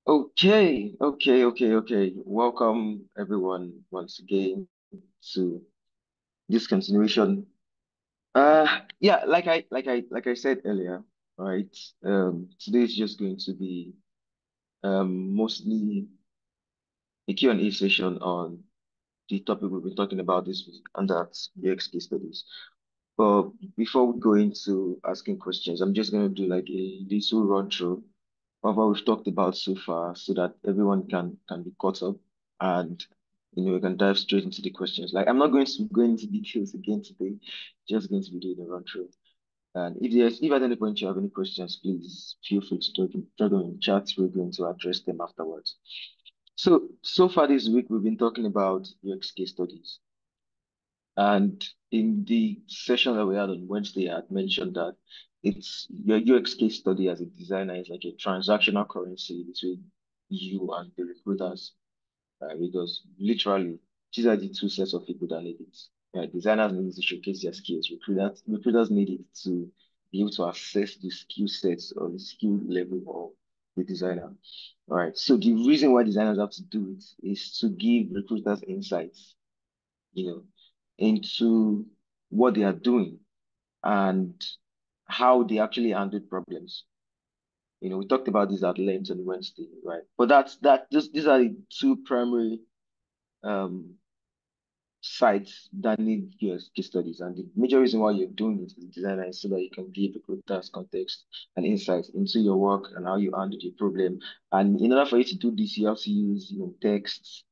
Okay. Welcome everyone once again to this continuation. Yeah, like I said earlier, right? Today is just going to be mostly a Q&A session on the topic we've been talking about this week, and that's UX case studies. But before we go into asking questions, I'm just going to do like a little run through of what we've talked about so far so that everyone can be caught up and we can dive straight into the questions. Like I'm not going to go into details again today, just going to be doing a run through. And if at any point you have any questions, please feel free to drop them in chat. We're going to address them afterwards. So far this week we've been talking about UX case studies. And in the session that we had on Wednesday, I had mentioned that it's your UX case study as a designer is like a transactional currency between you and the recruiters, right? Because literally, these are the two sets of people that need it. Right? Designers need it to showcase their skills. Recruiters need it to be able to assess the skill sets or the skill level of the designer. All right. So the reason why designers have to do it is to give recruiters insights, you know, into what they are doing and how they actually handle problems. We talked about this at length on Wednesday, right? But these are the two primary um sites that need your case studies. And the major reason why you're doing it as a designer is so that you can give recruiters context and insights into your work and how you handle the problem. And in order for you to do this, you have to use, texts,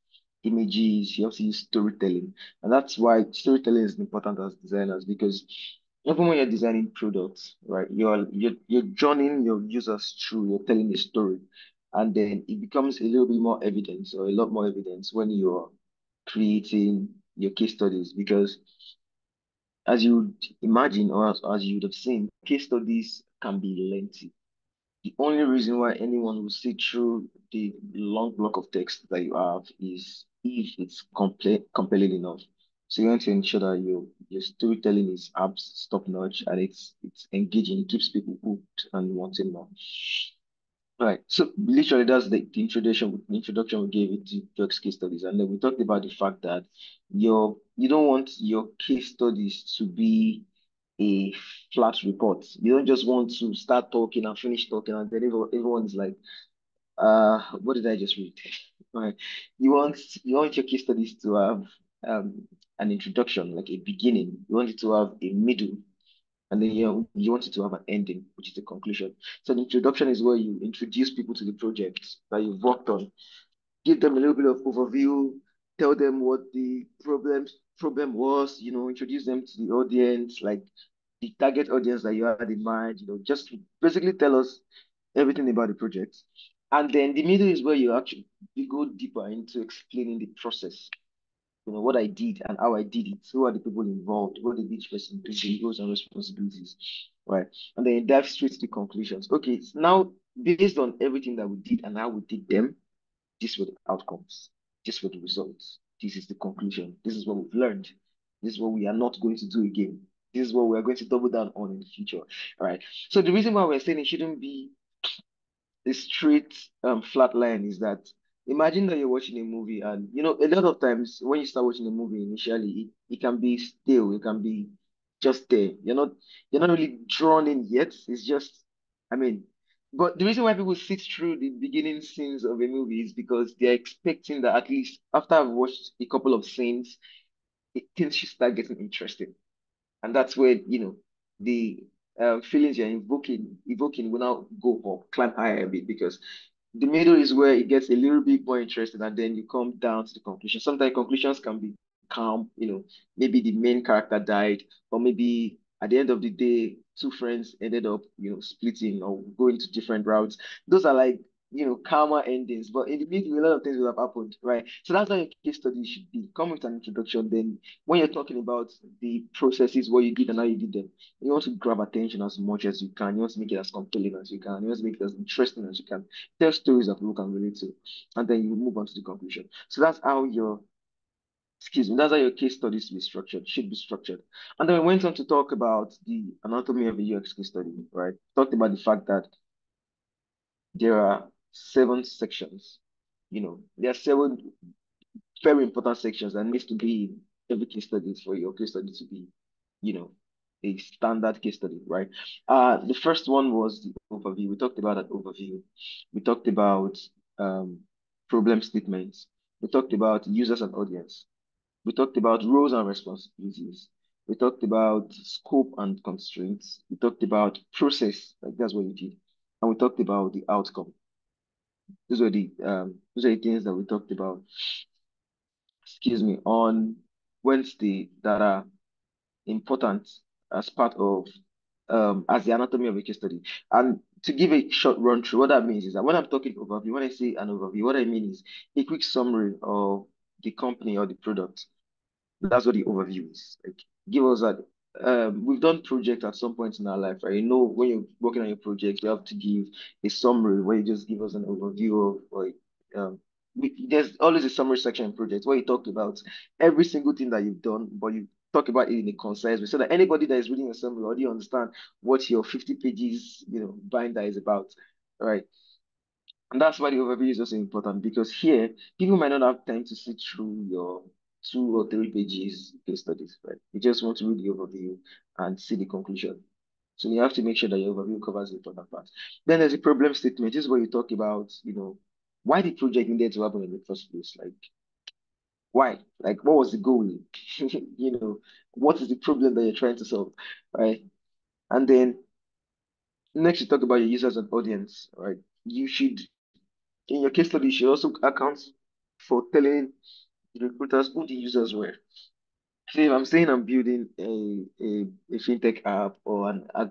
images, you have to use storytelling. And that's why storytelling is important as designers because even when you're designing products, right, you're joining your users through, you're telling a story. And then it becomes a little bit more evidence or a lot more evidence when you're creating your case studies because as you would imagine or as you would have seen, case studies can be lengthy. The only reason why anyone will see through the long block of text that you have is if it's compelling enough. So you want to ensure that your storytelling is abs top notch and it's engaging, it keeps people hooked and wanting more. Right. So literally that's the introduction we gave it to Jack's case studies. And then we talked about the fact that you don't want your case studies to be a flat report. You don't just want to start talking and finish talking and then everyone is like, what did I just read? Right. You want your case studies to have an introduction, like a beginning. You want it to have a middle and then you want it to have an ending, which is the conclusion. So the introduction is where you introduce people to the project that you've worked on, give them a little bit of overview, tell them what the problem was, introduce them to the audience, like the target audience that you had in mind, just basically tell us everything about the project. And then the middle is where you go deeper into explaining the process, what I did and how I did it. Who are the people involved? What did each person do? The roles and responsibilities, right? And then you dive straight to the conclusions. Okay, so now based on everything that we did and how we did them, these were the outcomes. These were the results. This is the conclusion. This is what we've learned. This is what we are not going to do again. This is what we are going to double down on in the future. All right. So the reason why we're saying it shouldn't be the straight flat line is that imagine that you're watching a movie and a lot of times when you start watching a movie initially it can be stale, it can be just there. You're not really drawn in yet. It's just I mean but the reason why people sit through the beginning scenes of a movie is because they're expecting that at least after I've watched a couple of scenes, things should start getting interesting. And that's where the feelings you're evoking will now go up, climb higher a bit because the middle is where it gets a little bit more interesting, and then you come down to the conclusion. Sometimes conclusions can be calm, maybe the main character died, or maybe at the end of the day, two friends ended up, splitting or going to different routes. Those are like, calmer endings, but in the middle, a lot of things will have happened, right? So that's how your case study should be. Come with an introduction, then when you're talking about the processes, what you did and how you did them, you want to grab attention as much as you can. You want to make it as compelling as you can. You want to make it as interesting as you can. Tell stories that people can relate to, and then you move on to the conclusion. So that's how your case studies should be structured. And then we went on to talk about the anatomy of a UX case study, right? Talked about the fact that there are seven sections. There are seven very important sections that needs to be in every case study for your case study to be, you know, a standard case study, right? The first one was the overview. We talked about that overview. We talked about um, problem statements. We talked about users and audience. We talked about roles and responsibilities. We talked about scope and constraints. We talked about process, like that's what we did. And we talked about the outcome. Those are the things that we talked about, excuse me, on Wednesday that are important as part of as the anatomy of a case study. And to give a short run through, what that means is that when I'm talking overview, when I say an overview, what I mean is a quick summary of the company or the product. That's what the overview is. Like, give us that. We've done projects at some point in our life, right? When you're working on your project, you have to give a summary where you just give us an overview of, like, there's always a summary section in projects where you talk about every single thing that you've done, but you talk about it in a concise way so that anybody that is reading a summary already understand what your 50 pages, binder is about, right? And that's why the overview is also important because here people might not have time to sit through your 2 or 3 pages case studies, right? You just want to read the overview and see the conclusion. So you have to make sure that your overview covers the important parts. Then there's a problem statement. This is where you talk about, why the project needed to happen in the first place. Like, why? Like, what was the goal? What is the problem that you're trying to solve, right? And then next you talk about your users and audience, right? You should In your case study, you should also account for telling the recruiters who the users were. So if I'm saying I'm building a fintech app or an ag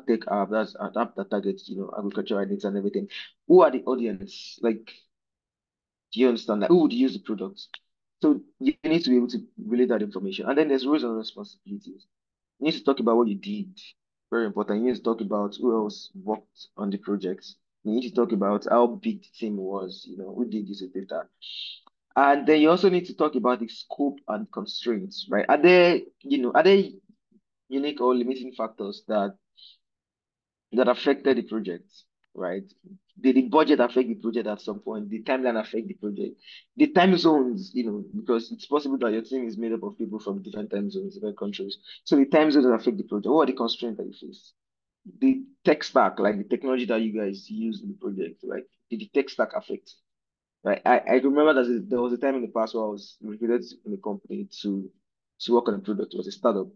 tech app, that's an app that targets, agricultural needs and everything. Who are the audience? Like, do you understand that? Who would use the product? So you need to be able to relay that information. And then there's roles and responsibilities. You need to talk about what you did. Very important. You need to talk about who else worked on the project. You need to talk about how big the team was, who did this, data. And then you also need to talk about the scope and constraints, right? Are there unique or limiting factors that affected the project, right? Did the budget affect the project at some point? The timeline affect the project? The time zones, because it's possible that your team is made up of people from different time zones, different countries. So the time zones affect the project. What are the constraints that you face? The tech stack, like the technology that you guys use in the project, like did the tech stack affect? Right. I remember that there was a time in the past where I was recruited in a company to work on a product. It was a startup.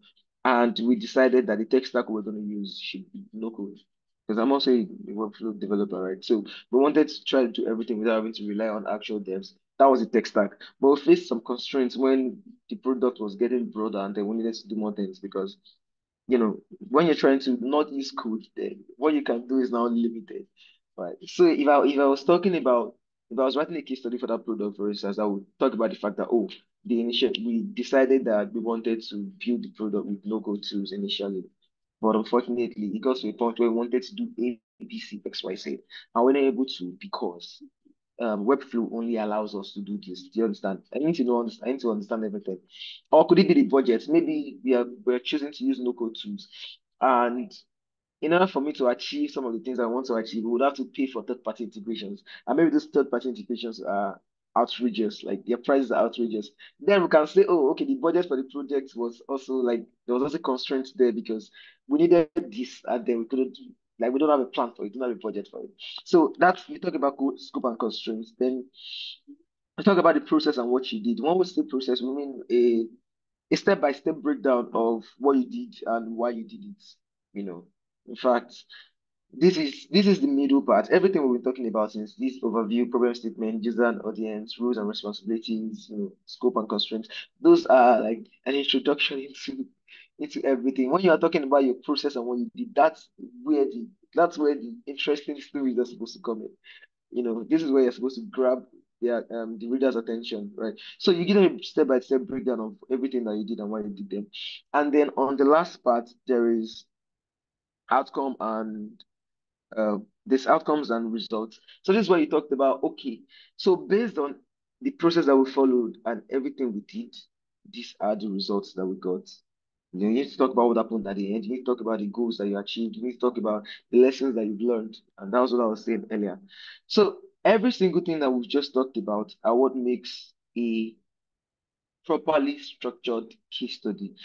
And we decided that the tech stack we were going to use should be no code. Because I'm also a workflow developer, right? So we wanted to try to do everything without having to rely on actual devs. That was the tech stack. But we faced some constraints when the product was getting broader and then we needed to do more things because when you're trying to not use code, then what you can do is now limited, right? So if I was talking about if I was writing a case study for that product, for instance, I would talk about the fact that we decided that we wanted to build the product with no code tools initially, but unfortunately, it got to a point where we wanted to do A, B, C, X, Y, Z, and we're not able to because Webflow only allows us to do this. Do you understand? I need to understand everything. Or could it be the budget? Maybe we're choosing to use no code tools. And in order for me to achieve some of the things I want to achieve, we would have to pay for third-party integrations. And maybe those third-party integrations are outrageous, like their prices are outrageous. Then we can say, oh, okay, the budget for the project was also like there was also constraints there because we needed this and then we couldn't like we don't have a plan for it, we don't have a budget for it. So that's we talk about scope and constraints. Then we talk about the process and what you did. When we say process, we mean a step-by-step breakdown of what you did and why you did it. In fact, this is the middle part. Everything we've been talking about since this overview, problem statement, user and audience, roles and responsibilities, scope and constraints. Those are like an introduction into everything. When you are talking about your process and what you did, that's where the interesting stories are supposed to come in. This is where you're supposed to grab the reader's attention, right? So you give them a step-by-step breakdown of everything that you did and why you did them. And then on the last part, there is outcome and this outcomes and results. So this is what you talked about. Okay, so based on the process that we followed and everything we did, these are the results that we got. You need to talk about what happened at the end. You need to talk about the goals that you achieved. You need to talk about the lessons that you've learned. And that was what I was saying earlier. So every single thing that we've just talked about are what makes a properly structured case study.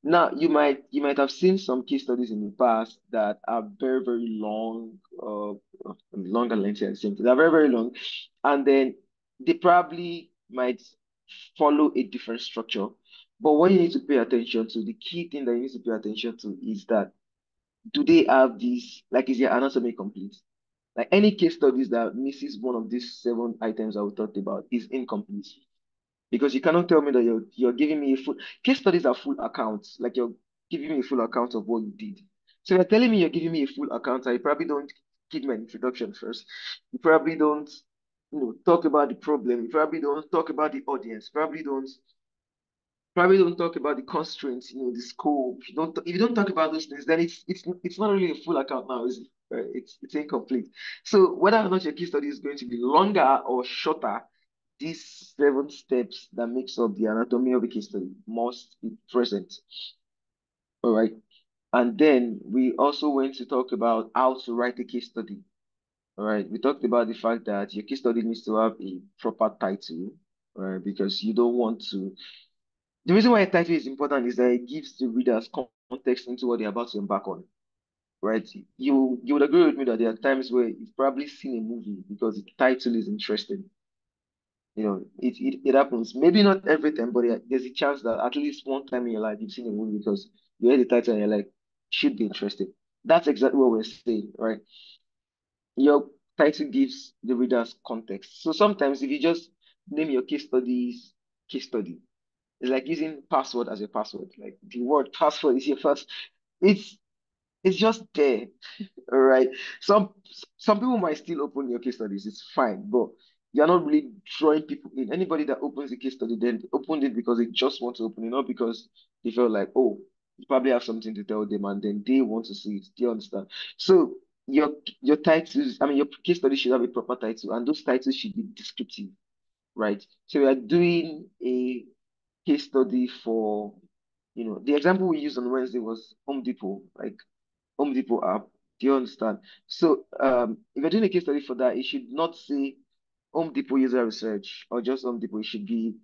Now, you might have seen some case studies in the past that are very, very long, long and lengthy at the same time. They're very, very long, and then they probably might follow a different structure. But what you need to pay attention to, the key thing that you need to pay attention to is that do they have these, like, is their anatomy complete? Like any case studies that misses one of these seven items that we talked about is incomplete. Because you cannot tell me that you're giving me a full case studies are full accounts, like you're giving me a full account of what you did. So you're telling me you're giving me a full account, and you probably don't give me an introduction first. You probably don't, talk about the problem. You probably don't talk about the audience. Probably don't talk about the constraints, the scope. If you don't talk about those things, then it's not really a full account now, is it? Right? It's incomplete. So whether or not your case study is going to be longer or shorter, these seven steps that makes up the anatomy of a case study must be present. All right. And then we also went to talk about how to write a case study. All right. We talked about the fact that your case study needs to have a proper title, right? Because you don't want to. The reason why a title is important is that it gives the readers context into what they're about to embark on, right? You would agree with me that there are times where you've probably seen a movie because the title is interesting. It happens. Maybe not every time, but there's a chance that at least one time in your life you've seen a movie because you heard the title and you're like, should be interested. That's exactly what we're saying, right? Your title gives the readers context. So sometimes if you just name your case study, it's like using password as your password. Like the word password is your first. It's it's just there. All right. Some people might still open your case studies. It's fine, but you're not really drawing people in. Anybody that opens a case study then opened it because they just want to open it, not because they felt like, oh, you probably have something to tell them, and then they want to see it. Do you understand? So your your titles, I mean, your case study should have a proper title, and those titles should be descriptive, right? So we are doing a case study for, the example we used on Wednesday was Home Depot, like Home Depot app. Do you understand? So if you're doing a case study for that, it should not say Home Depot user research or just Home Depot. It should be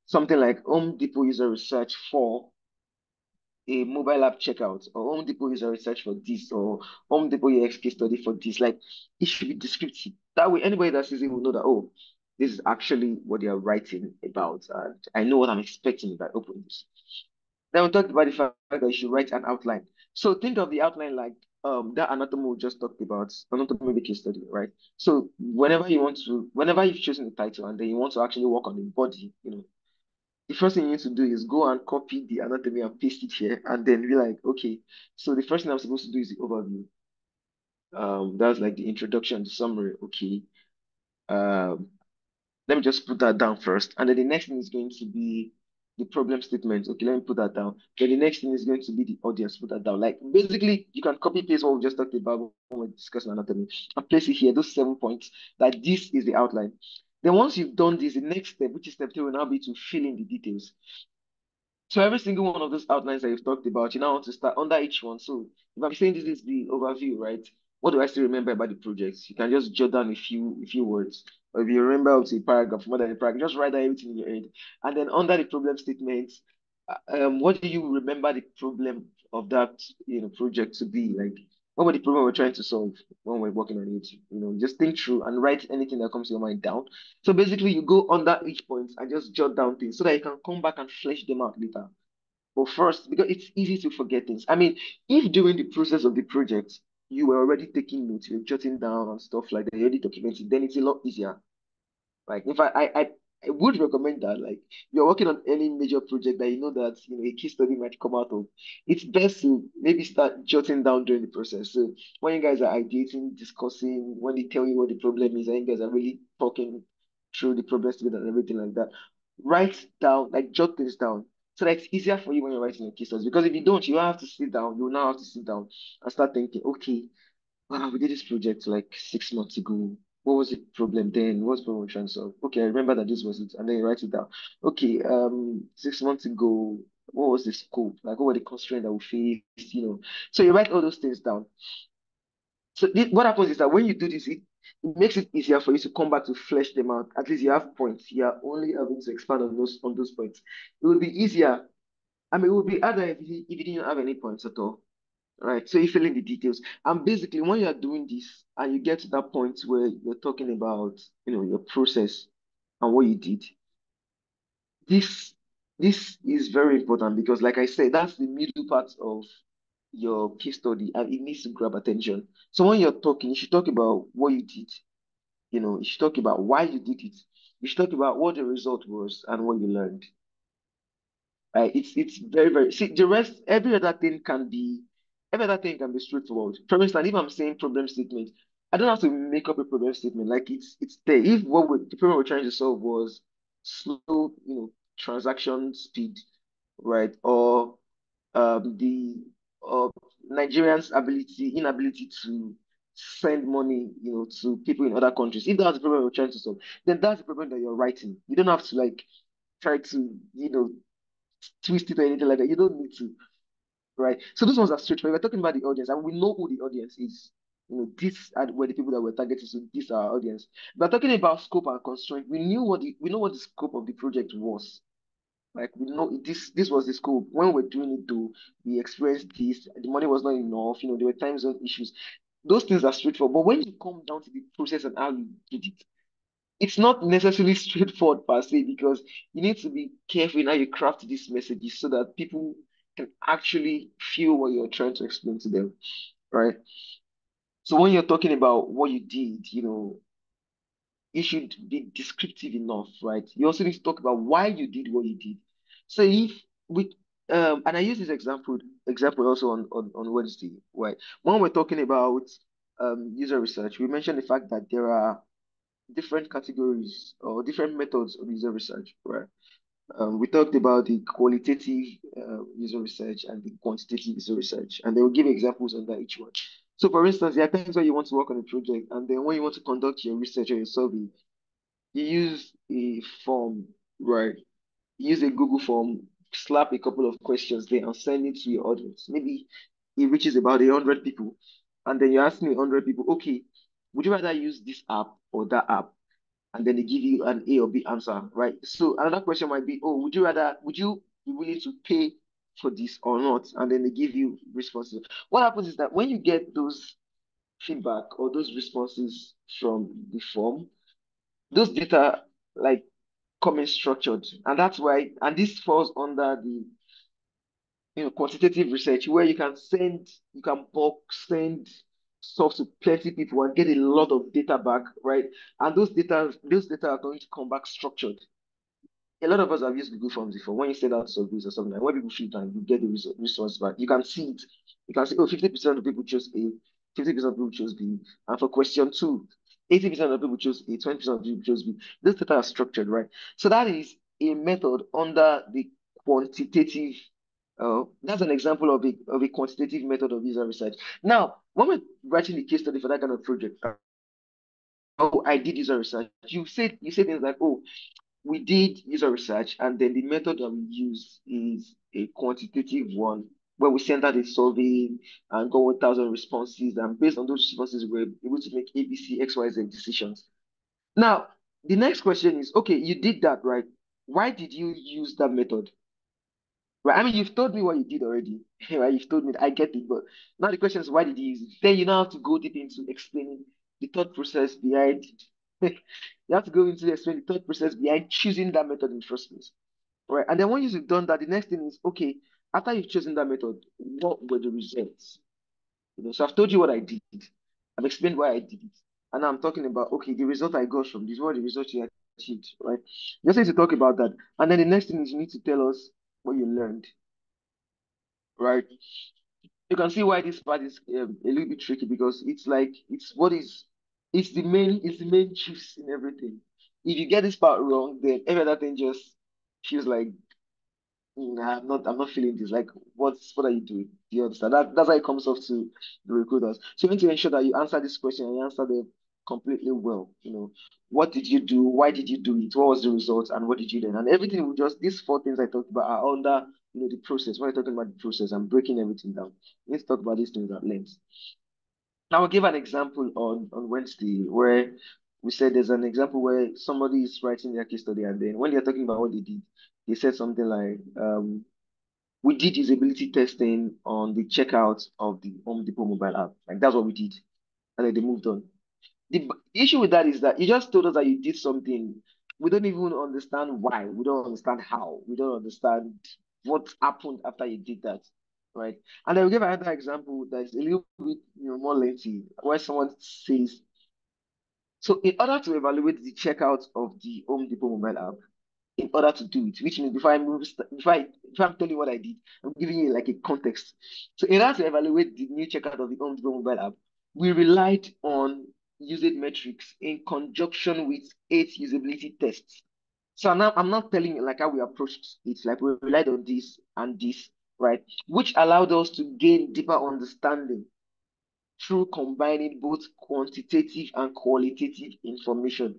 something like Home Depot user research for a mobile app checkout, or Home Depot user research for this, or Home Depot UX case study for this. Like it should be descriptive. That way, anybody that sees it will know that, oh, this is actually what they are writing about, and I know what I'm expecting if I open this. Then we talked about the fact that you should write an outline. So think of the outline like that anatomy we just talked about, anatomy of a case study, right? So whenever you've chosen the title and then you want to actually work on the body, the first thing you need to do is go and copy the anatomy and paste it here, and then be like, okay, so the first thing I'm supposed to do is the overview. That's like the introduction, the summary. Okay. Um, Let me just put that down first. And then the next thing is going to be the problem statement. Okay, let me put that down. Then the next thing is going to be the audience. Put that down. Like basically, you can copy paste what we just talked about when we're discussing anatomy and place it here, those 7 points, that this is the outline. Then once you've done this, the next step, which is step 3, will now be to fill in the details. So every single one of those outlines that you've talked about, you now want to start under each one. So if I'm saying this is the overview, right? What do I still remember about the project? You can just jot down a few words. Or if you remember up to a paragraph, more than a paragraph, just write down everything in your head. And then under the problem statement, what do you remember the problem of that project to be? Like what were the problem we're trying to solve when we're working on it? Just think through and write anything that comes to your mind down. So basically, you go under each point and just jot down things so that you can come back and flesh them out later. But first, because it's easy to forget things. I mean, if during the process of the project you were already taking notes, you're jotting down and stuff like that, you're already documenting, then it's a lot easier. Like, in fact, I would recommend that. Like, you're working on any major project that you know that a case study might come out of. It's best to maybe start jotting down during the process. So when you guys are ideating, discussing, when they tell you what the problem is, and you guys are really talking through the problems together and everything like that, write down, like jot things down. So that it's easier for you when you're writing your case studies. Because if you don't, you have to sit down. You now have to sit down and start thinking, okay, wow, we did this project like 6 months ago. What was the problem then? What's the problem we're trying to solve? Okay, I remember that this was it. And then you write it down. Okay, 6 months ago. What was the scope? Like, what were the constraints that we faced? So you write all those things down. So what happens is that when you do this, it makes it easier for you to come back to flesh them out. At least you have points. You are only having to expand on those points. It will be easier. I mean, it would be harder if you didn't have any points at all. Right. So you fill in the details. And basically, when you are doing this and you get to that point where you're talking about, your process and what you did, this this is very important because, like I said, that's the middle part of your case study and it needs to grab attention. So when you're talking, you should talk about what you did. You should talk about why you did it. You should talk about what the result was and what you learned. It's very, very, see, the rest, every other thing can be straightforward. For instance, if I'm saying problem statement, I don't have to make up a problem statement. Like it's there. If the problem we're trying to solve was slow, transaction speed, right? Or the Nigerians' inability to send money, to people in other countries. If that's the problem we're trying to solve, then that's the problem that you're writing. You don't have to like try to, twist it or anything like that. You don't need to, right? So those ones are straightforward. We're talking about the audience, and we know who the audience is. These were the people that we're targeting, so these are our audience. We're talking about scope and constraint. We know what the scope of the project was. Like we know this was the scope. When we're doing it, though, we experienced this. The money was not enough. There were time zone issues. Those things are straightforward. But when you come down to the process and how you did it, it's not necessarily straightforward per se because you need to be careful in how you craft these messages so that people can actually feel what you're trying to explain to them, right? So when you're talking about what you did, it should be descriptive enough, right? You also need to talk about why you did what you did. So if we and I use this example also on Wednesday, right? When we're talking about user research, we mentioned the fact that there are different categories or different methods of user research, right? We talked about the qualitative user research and the quantitative user research, and they will give examples under each one. So, for instance, there are times where you want to work on a project, and then when you want to conduct your research or your survey, you use a form, right? You use a Google form, slap a couple of questions there, and send it to your audience. Maybe it reaches about 100 people, and then you ask me 100 people, okay, would you rather use this app or that app? And then they give you an A or B answer, right? So another question might be, oh, would you be willing to pay for this or not? And then they give you responses. What happens is that when you get those feedback or those responses from the form, those data like come in structured. And that's why, and this falls under the quantitative research where you can bulk send stuff to plenty people and get a lot of data back, right? And those data are going to come back structured. A lot of us have used Google Forms before. When you send out surveys or something, like when people feed and you get the response back, you can see it. You can see, oh, 50% of people chose A, 50% of people chose B. And for question two, 80% of people chose A, 20% of people chose B. This data are structured, right? So that is a method under the quantitative. That's an example of a quantitative method of user research. Now, when we're writing the case study for that kind of project, oh, I did user research. You say things like, oh, we did user research, and then the method that we use is a quantitative one where we send out a survey and got 1,000 responses, and based on those responses, we're able to make A, B, C, X, Y, Z decisions. Now, the next question is, okay, you did that, right? Why did you use that method? Right? I mean, you've told me what you did already, right? You've told me that I get it, but now the question is, why did you use it? Then you now have to go deep into explaining the thought process behind. You have to go into explain the thought process behind choosing that method in the first place, right? And then once you've done that, the next thing is, okay, after you've chosen that method, what were the results? So I've told you what I did. I've explained why I did it. And now I'm talking about, okay, the result I got from this, what are the results you achieved, right? You just need to talk about that. And then the next thing is you need to tell us what you learned, right? You can see why this part is a little bit tricky because it's the main juice in everything. If you get this part wrong, then every other thing just feels like I'm not feeling this. Like, what are you doing? Do you understand? That's how it comes off to the recruiters. So you need to ensure that you answer this question and you answer them completely well. What did you do? Why did you do it? What was the result? And what did you learn? And everything will just these four things I talked about are under the process. When we're talking about the process, I'm breaking everything down. Let's talk about these things at length. Now, I'll give an example on Wednesday where we said there's an example where somebody is writing their case study, and then when they're talking about what they did, they said something like, we did usability testing on the checkout of the Home Depot mobile app. Like that's what we did. And then they moved on. The issue with that is that you just told us that you did something. We don't even understand why. We don't understand how. We don't understand what happened after you did that, right? And then we give another example that is a little bit more lengthy, where someone says, so in order to evaluate the checkout of the Home Depot mobile app, in order to do it, which means before I move, if I'm telling you what I did, I'm giving you like a context. So in order to evaluate the new checkout of the Home Depot mobile app, we relied on usage metrics in conjunction with 8 usability tests. So now I'm not telling you like how we approached it, like we relied on this and this, right? Which allowed us to gain deeper understanding through combining both quantitative and qualitative information,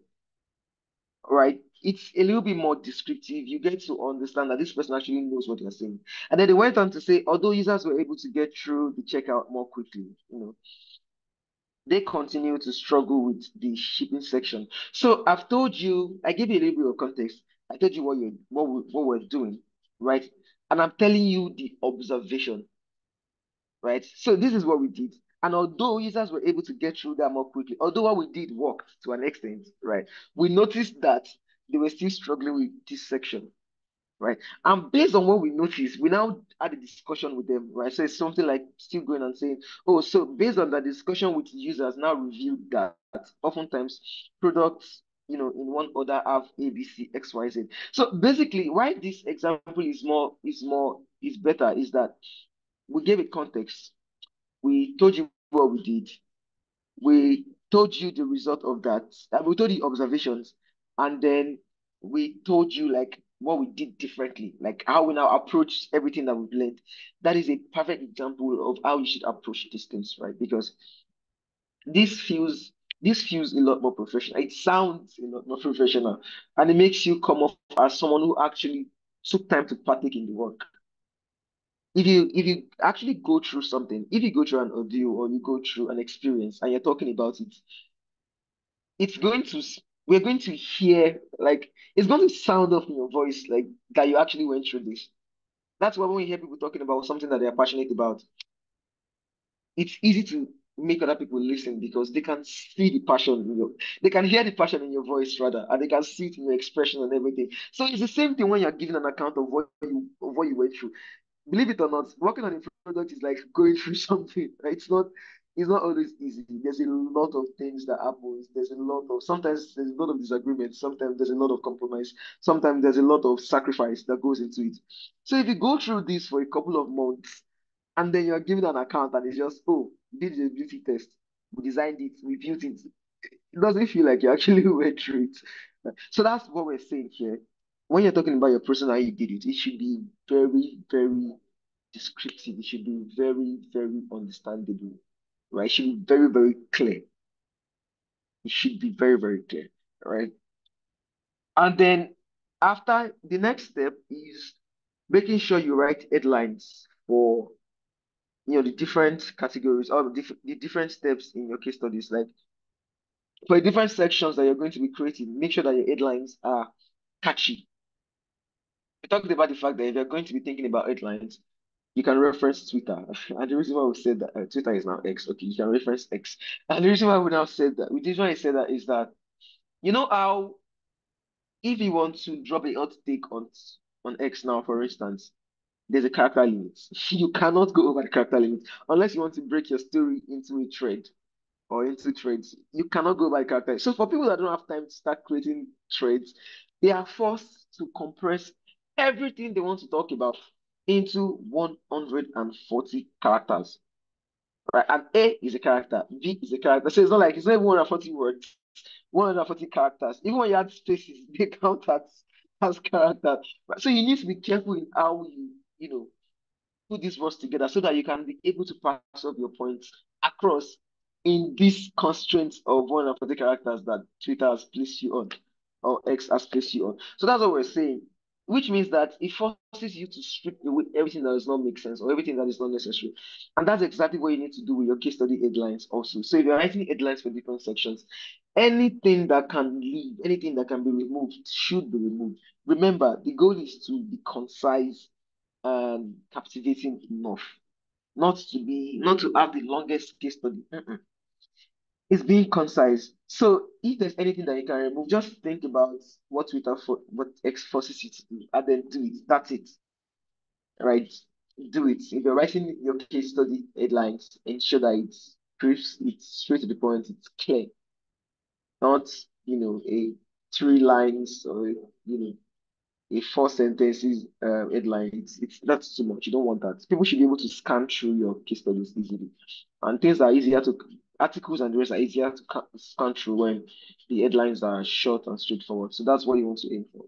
right? It's a little bit more descriptive. You get to understand that this person actually knows what you're saying. And then they went on to say, although users were able to get through the checkout more quickly, they continue to struggle with the shipping section. So I've told you, I gave you a little bit of context. I told you what we're doing, right? And I'm telling you the observation, right? So this is what we did. And although users were able to get through that more quickly, although what we did worked to an extent, right? We noticed that they were still struggling with this section, right? And based on what we noticed, we now had a discussion with them, right? So it's something like still going and saying, oh, so based on that discussion with users, now revealed that oftentimes products, in one order have A, B, C, X, Y, Z. So basically, why this example is better is that we gave a context. We told you what we did. We told you the result of that. And we told you observations. And then we told you like what we did differently, like how we now approach everything that we've learned. That is a perfect example of how you should approach these things, right? Because this feels this feels a lot more professional. It sounds a lot more professional, and it makes you come off as someone who actually took time to partake in the work. If you actually go through something, if you go through an ordeal or you go through an experience and you're talking about it, it's going to we're going to hear like it's going to sound off in your voice like that you actually went through this. That's why when we hear people talking about something that they're passionate about, it's easy to make other people listen because they can see the passion in your they can hear the passion in your voice rather, and they can see it in your expression and everything. So it's the same thing when you're giving an account of what you went through. Believe it or not, working on a product is like going through something. Right? It's not always easy. There's a lot of things that happens. Sometimes there's a lot of disagreement. Sometimes there's a lot of compromise. Sometimes there's a lot of sacrifice that goes into it. So if you go through this for a couple of months and then you're given an account and it's just, oh, this is a beauty test. We designed it, we built it. It doesn't feel like you actually went through it. So that's what we're saying here. When you're talking about your person, how you did it, it should be very, very descriptive. It should be very, very understandable, right? It should be very, very clear. It should be very, very clear, right? And then after the next step is making sure you write headlines for the different categories or the different steps in your case studies. Like for the different sections that you're going to be creating, make sure that your headlines are catchy. We talked about the fact that if you're going to be thinking about headlines, you can reference Twitter. And the reason why we said that Twitter is now X, okay, you can reference X. And the reason why we now said that, the reason why I said that is that, you know how if you want to drop a hot take on X now, for instance, there's a character limit. You cannot go over the character limit unless you want to break your story into a thread or into threads. You cannot go by character. So for people that don't have time to start creating threads, they are forced to compress everything they want to talk about into 140 characters. Right? And A is a character, B is a character. So it's not even 140 words, 140 characters. Even when you add spaces, they count as characters. Right? So you need to be careful in how you put these words together so that you can be able to pass up your points across in this constraint of 140 characters that Twitter has placed you on or X has placed you on. So that's what we're saying. which means that it forces you to strip away everything that does not make sense or everything that is not necessary. And that's exactly what you need to do with your case study headlines also. So if you're writing headlines for different sections, anything that can leave, anything that can be removed should be removed. Remember, the goal is to be concise and captivating enough, not to have the longest case study. It's being concise. So if there's anything that you can remove, just think about what X forces you to do, and then do it. That's it, right? Do it. If you're writing your case study headlines, ensure that it's crisp, it's straight to the point, it's clear, not a three lines or a four sentences headline. It's That's too much. You don't want that. People should be able to scan through your case studies easily, and things are easier to articles and the rest are easier to scan through when the headlines are short and straightforward. So that's what you want to aim for.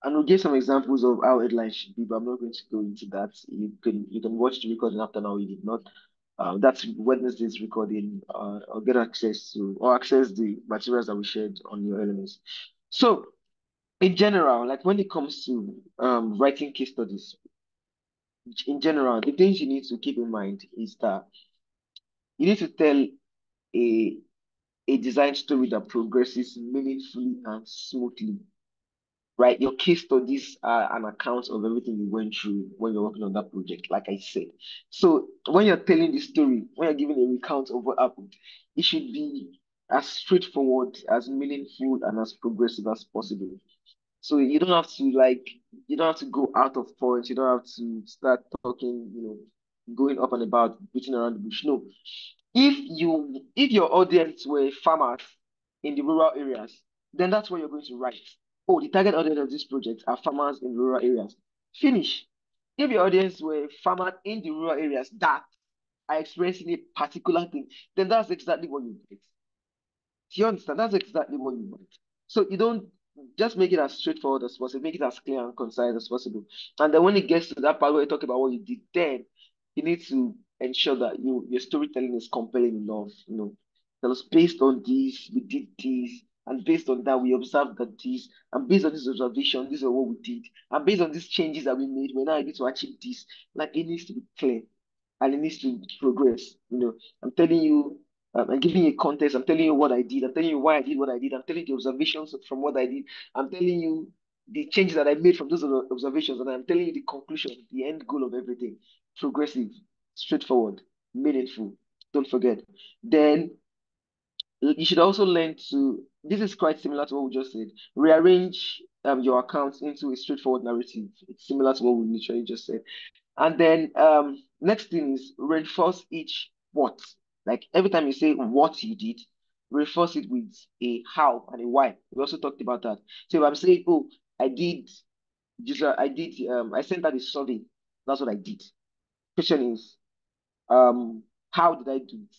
And we'll give some examples of how headlines should be, but I'm not going to go into that. You can watch the recording after now. You did not. That's Wednesday's recording. Or get access to or access the materials that we shared on your elements. So in general, like when it comes to writing case studies, in general, the things you need to keep in mind is that you need to tell a design story that progresses meaningfully and smoothly. Right? Your case studies are an account of everything you went through when you're working on that project, like I said. So when you're telling the story, when you're giving a recount of what happened, it should be as straightforward, as meaningful, and as progressive as possible. So you don't have to go out of point. You don't have to start talking, going up and about, beating around the bush. No. If your audience were farmers in the rural areas, then that's what you're going to write. Oh, the target audience of this project are farmers in rural areas. Finish. If your audience were farmers in the rural areas that are experiencing a particular thing, then that's exactly what you get. Do you understand? That's exactly what you want. So you don't just make it as straightforward as possible, make it as clear and concise as possible. And then when it gets to that part where you talk about what you did, then you need to ensure that your storytelling is compelling enough. Tell us based on this, we did this, and based on that, we observed that this, and based on this observation, this is what we did, and based on these changes that we made, we're now able to achieve this. Like it needs to be clear and it needs to progress. I'm telling you, I'm giving you context. I'm telling you what I did. I'm telling you why I did what I did. I'm telling you the observations from what I did. I'm telling you the changes that I made from those observations, and I'm telling you the conclusion, the end goal of everything. Progressive, straightforward, meaningful. Don't forget. Then you should also learn to. This is quite similar to what we just said. Rearrange your accounts into a straightforward narrative. It's similar to what we literally just said. And then next thing is reinforce each what. Like every time you say what you did, reinforce it with a how and a why. We also talked about that. So if I'm saying, oh, I did I sent out a survey. That's what I did. Question is, how did I do it?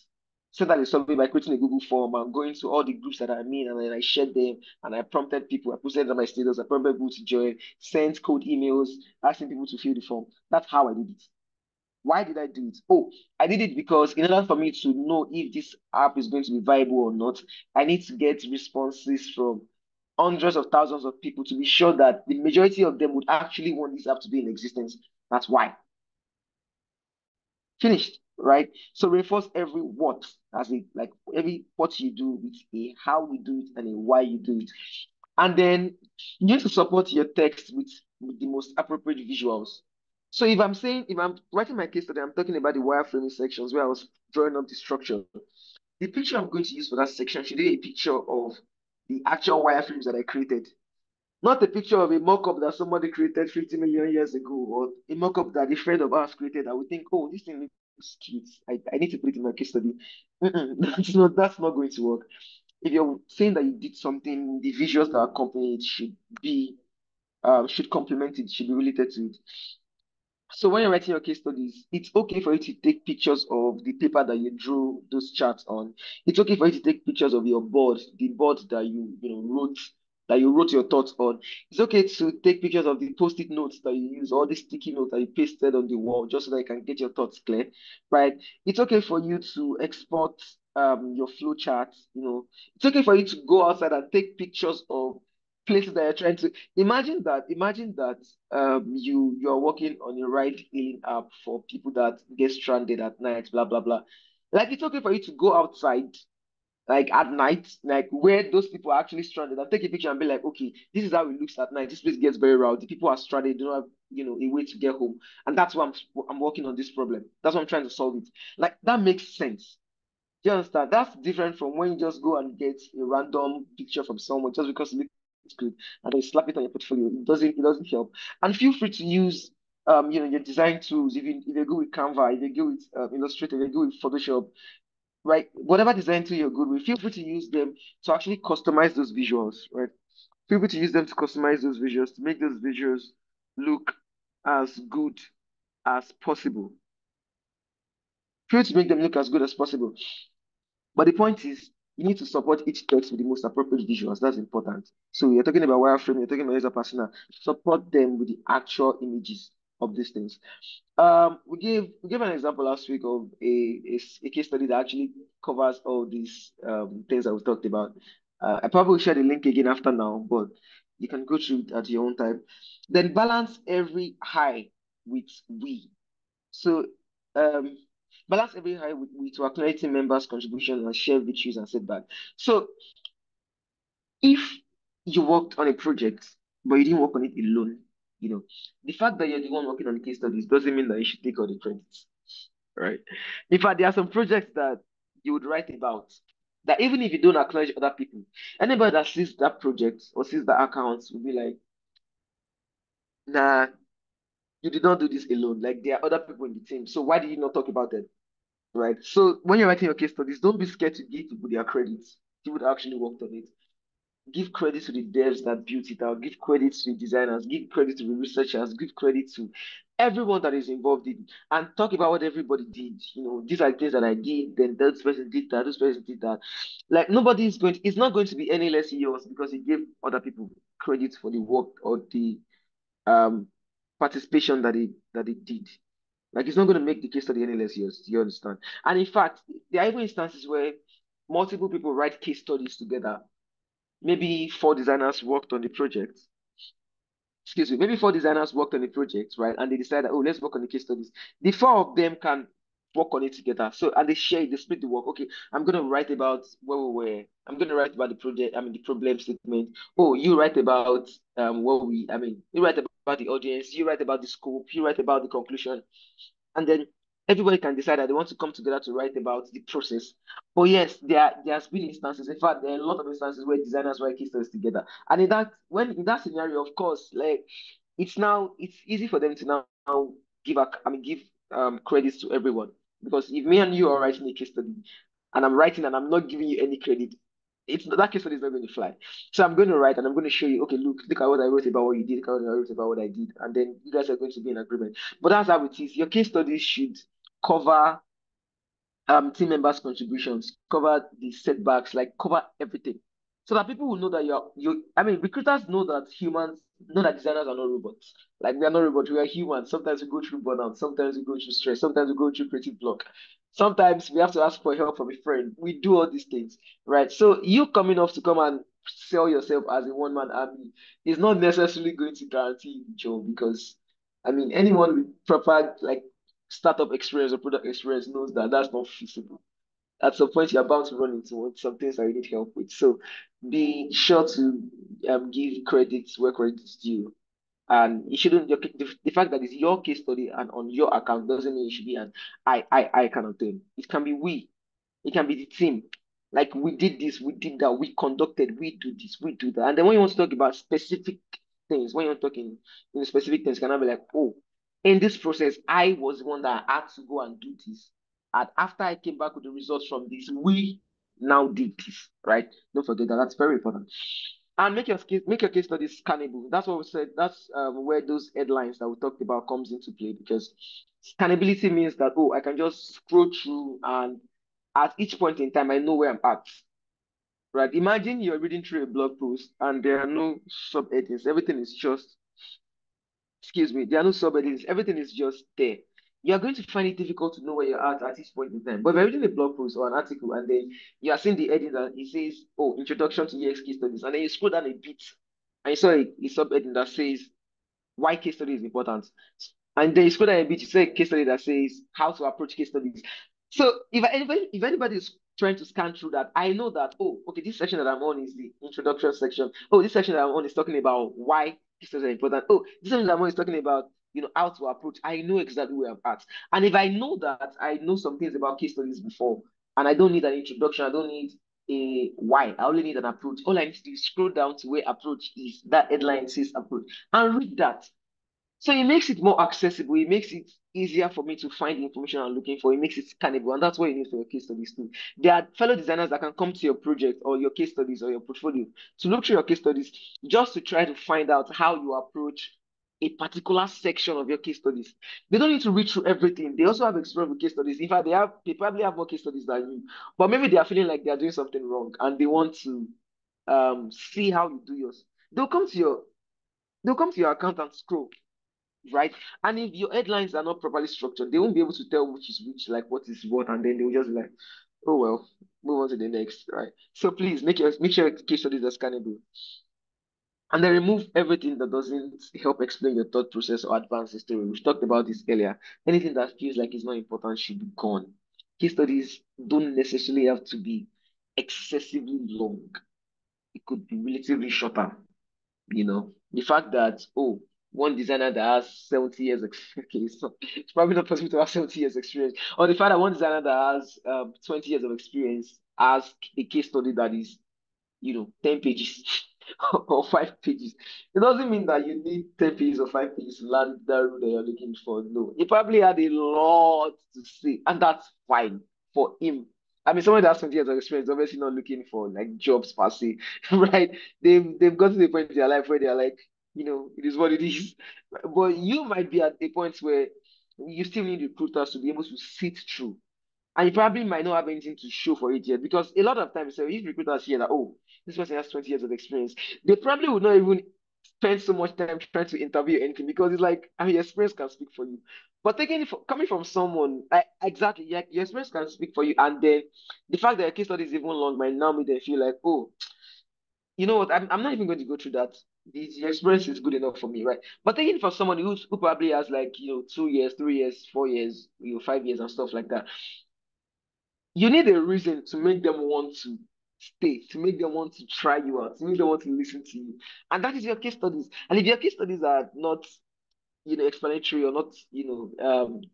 Sent out a survey by creating a Google form and going to all the groups that I'm in, and then I shared them and I prompted people. I posted them on my status. I prompted people to join, sent code emails, asking people to fill the form. That's how I did it. Why did I do it? Oh, I did it because in order for me to know if this app is going to be viable or not, I need to get responses from hundreds of thousands of people to be sure that the majority of them would actually want this app to be in existence. That's why. Finished, right? So reinforce every what as a like every what you do with a how you do it and a why you do it. And then you need to support your text with the most appropriate visuals. So if I'm writing my case study, I'm talking about the wireframing sections where I was drawing up the structure. The picture I'm going to use for that section should be a picture of the actual wireframes that I created. Not a picture of a mock-up that somebody created 50 million years ago, or a mock-up that a friend of ours created. I would think, oh, this thing looks cute. I need to put it in my case study. That's not going to work. If you're saying that you did something, the visuals that accompany it should complement it, should be related to it. So when you're writing your case studies, it's okay for you to take pictures of the paper that you drew those charts on. It's okay for you to take pictures of your board, the board that you wrote your thoughts on. It's okay to take pictures of the post-it notes that you use, or the sticky notes that you pasted on the wall, just so that you can get your thoughts clear, right? It's okay for you to export your flow charts. It's okay for you to go outside and take pictures of places that you're trying to imagine that you are working on a ride hailing app for people that get stranded at night, blah blah blah. Like it's okay for you to go outside like at night, like where those people are actually stranded, and take a picture and be like, okay, this is how it looks at night. This place gets very rowdy. People are stranded, they don't have, a way to get home. And that's why I'm working on this problem. That's why I'm trying to solve it. Like that makes sense. Do you understand? That's different from when you just go and get a random picture from someone just because it looks good and then slap it on your portfolio. It doesn't help. And feel free to use your design tools. If you go with Canva, if you go with Illustrator, if you go with Photoshop, right? Whatever design tool you're good with, feel free to use them to actually customize those visuals, right? Feel free to use them to customize those visuals to make those visuals look as good as possible. Feel free to make them look as good as possible. But the point is, you need to support each text with the most appropriate visuals. That's important. So you're talking about wireframe, you're talking about user persona. Support them with the actual images of these things. We gave an example last week of a case study that actually covers all these things that we talked about. I probably will share the link again after now, but you can go through it at your own time. Then balance every high with we. So um, balance every high with to acknowledging members' contribution and share victories and setbacks. So if you worked on a project, but you didn't work on it alone, the fact that you're the one working on the case studies doesn't mean that you should take all the credits, right? In fact, there are some projects that you would write about that even if you don't acknowledge other people, anybody that sees that project or sees the accounts will be like, nah, you did not do this alone. Like there are other people in the team. So why did you not talk about them? Right? So when you're writing your case studies, don't be scared to give people their credits. People that actually worked on it. Give credit to the devs that built it out. Give credit to the designers. Give credit to the researchers. Give credit to everyone that is involved in it. And talk about what everybody did. These are the things that I did. Then this person did that. This person did that. Like nobody is going. It's not going to be any less yours because you gave other people credit for the work or the um participation that they did. Like it's not going to make the case study any less yours. You understand? And in fact, there are even instances where multiple people write case studies together. Maybe four designers worked on the project. Excuse me. Maybe four designers worked on the project, right? And they decided, oh, let's work on the case studies. The four of them can work on it together. So and they share it, they split the work. Okay, I'm gonna write about where we were. I'm gonna write about the project, the problem statement. Oh, you write about you write about the audience, you write about the scope, you write about the conclusion. And then everybody can decide that they want to come together to write about the process. But yes, there has been instances. In fact, there are a lot of instances where designers write case studies together. And in that scenario, of course, like it's easy for them to now give credits to everyone. Because if me and you are writing a case study and I'm writing and I'm not giving you any credit, that case study is not going to fly. So I'm going to write and I'm going to show you, okay, look at what I wrote about what you did, look at what I wrote about what I did, and then you guys are going to be in agreement. But that's how it is. Your case studies should cover team members' contributions, cover the setbacks, like cover everything. So that people will know that recruiters know that humans know that designers are not robots. Like we are not robots, we are humans. Sometimes we go through burnout, sometimes we go through stress, sometimes we go through creative block. Sometimes we have to ask for help from a friend. We do all these things, right? So you coming off to come and sell yourself as a one-man army is not necessarily going to guarantee you the job because anyone with proper like startup experience or product experience knows that that's not feasible. At some point, you're about to run into some things that you need help with. So be sure to give credits where credit is due. And you shouldn't, the fact that it's your case study and on your account doesn't mean it should be an I kind of thing. It can be we, it can be the team. Like we did this, we did that, we conducted, we do this, we do that. And then when you want to talk about specific things, when you're talking specific things, can I be like, oh, in this process, I was the one that had to go and do this. And after I came back with the results from this, we now did this, right? Don't forget that. That's very important. And make your case studies scannable. That's what we said. That's where those headlines that we talked about comes into play because scannability means that I can just scroll through and at each point in time I know where I'm at. Right? Imagine you're reading through a blog post and there are no subheadings. Everything is just excuse me, there are no subheadings. Everything is just there. You are going to find it difficult to know where you're at each point in time. But if you're reading a blog post or an article and then you are seeing the heading and it says, oh, introduction to UX case studies, and then you scroll down a bit and you saw a subheading that says why case study is important. And then you scroll down a bit, you see a case study that says how to approach case studies. So if anybody is trying to scan through that, I know that, oh, okay, this section that I'm on is the introduction section. Oh, this section that I'm on is talking about why case studies are important. Oh, this section that I'm on is talking about, how to approach. I know exactly where I'm at. And if I know that, I know some things about case studies before, and I don't need an introduction, I don't need a why. I only need an approach. All I need to do is scroll down to where approach is. That headline says approach, and read that. So it makes it more accessible. It makes it easier for me to find the information I'm looking for. It makes it scannable, and that's what you need for your case studies too. There are fellow designers that can come to your project or your case studies or your portfolio to look through your case studies just to try to find out how you approach a particular section of your case studies. They don't need to read through everything. They also have experience with case studies. In fact, they probably have more case studies than you, but maybe they are feeling like they are doing something wrong and they want to see how you do yours. They'll come to your they'll come to your account and scroll, right? And if your headlines are not properly structured, they won't be able to tell which is which, like what is what, and then they'll just be like, oh well, move on to the next, right? So please make sure your case studies are scannable. And then remove everything that doesn't help explain your thought process or advance the story. We've talked about this earlier. Anything that feels like it's not important should be gone. Case studies don't necessarily have to be excessively long. It could be relatively shorter. The fact that, oh, one designer that has 70 years okay, it's probably not possible to have 70 years experience, or the fact that one designer that has 20 years of experience has a case study that is 10 pages or 5 pages. It doesn't mean that you need 10 pages or 5 pages to land that rule that you're looking for. No, he probably had a lot to say, and that's fine for him. I mean, someone that has 20 years of experience is obviously not looking for like jobs per se, right? They've got to the point in their life where they're like, it is what it is. But you might be at a point where you still need recruiters to be able to sit through, and you probably might not have anything to show for it yet, because a lot of times, so if recruiters hear that, oh, this person has 20 years of experience, they probably would not even spend so much time trying to interview anything, because it's like, I mean, your experience can speak for you. But coming from someone, exactly, yeah, your experience can speak for you. And then the fact that your case study is even long might now make them feel like, oh, you know what, I'm not even going to go through that. The experience is good enough for me, right? But taking it for someone who probably has like, 2 years, 3 years, 4 years, 5 years and stuff like that, you need a reason to make them want to stay, to make them want to try you out, to make them want to listen to you. And that is your case studies. And if your case studies are not, explanatory, or not,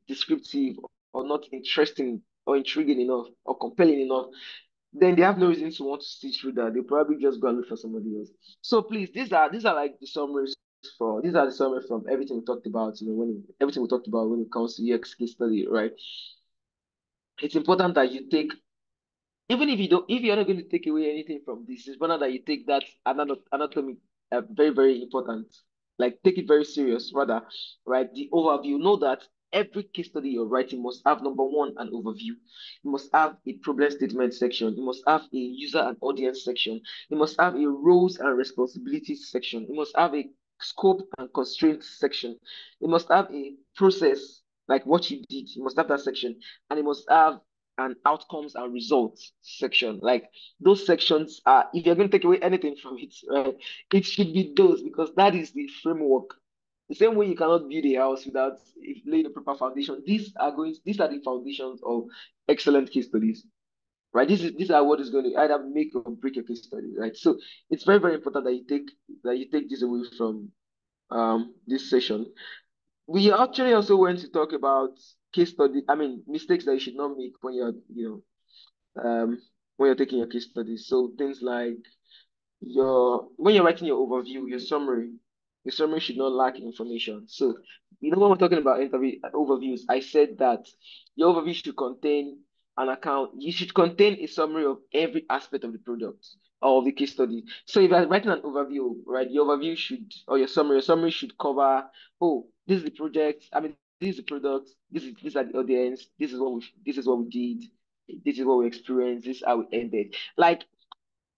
descriptive, or not interesting or intriguing enough or compelling enough, then they have no reason to want to sit through that. They'll probably just go and look for somebody else. So please, these are like the summaries these are the summaries from everything we talked about, everything we talked about when it comes to UX case study, right? It's important that you take, even if you're not going to take away anything from this, it's better that you take that anatomy very, very important. Like, take it very serious, rather, right? The overview. Know that every case study you're writing must have, number one, an overview. You must have a problem statement section. You must have a user and audience section. You must have a roles and responsibilities section. You must have a scope and constraints section. You must have a process, like what you did. You must have that section, and you must have and outcomes and results section. Like, those sections are, if you're going to take away anything from it, right, it should be those, because that is the framework. The same way you cannot build a house without laying a proper foundation. These are the foundations of excellent case studies. Right. These are what is going to either make or break your case study. Right. So it's very, very important that you take this away from this session. We actually also went to talk about case study, I mean, mistakes that you should not make when you're taking your case studies. So things like, when you're writing your overview, your summary should not lack information. So, when we're talking about interview overviews, I said that your overview should contain an account. You should contain a summary of every aspect of the product or of the case study. So if you're writing an overview, right, your overview should, or your summary should cover, oh, this is the project. I mean, this is the product. These are the audience. This is what we did. This is what we experienced. This is how we ended. Like,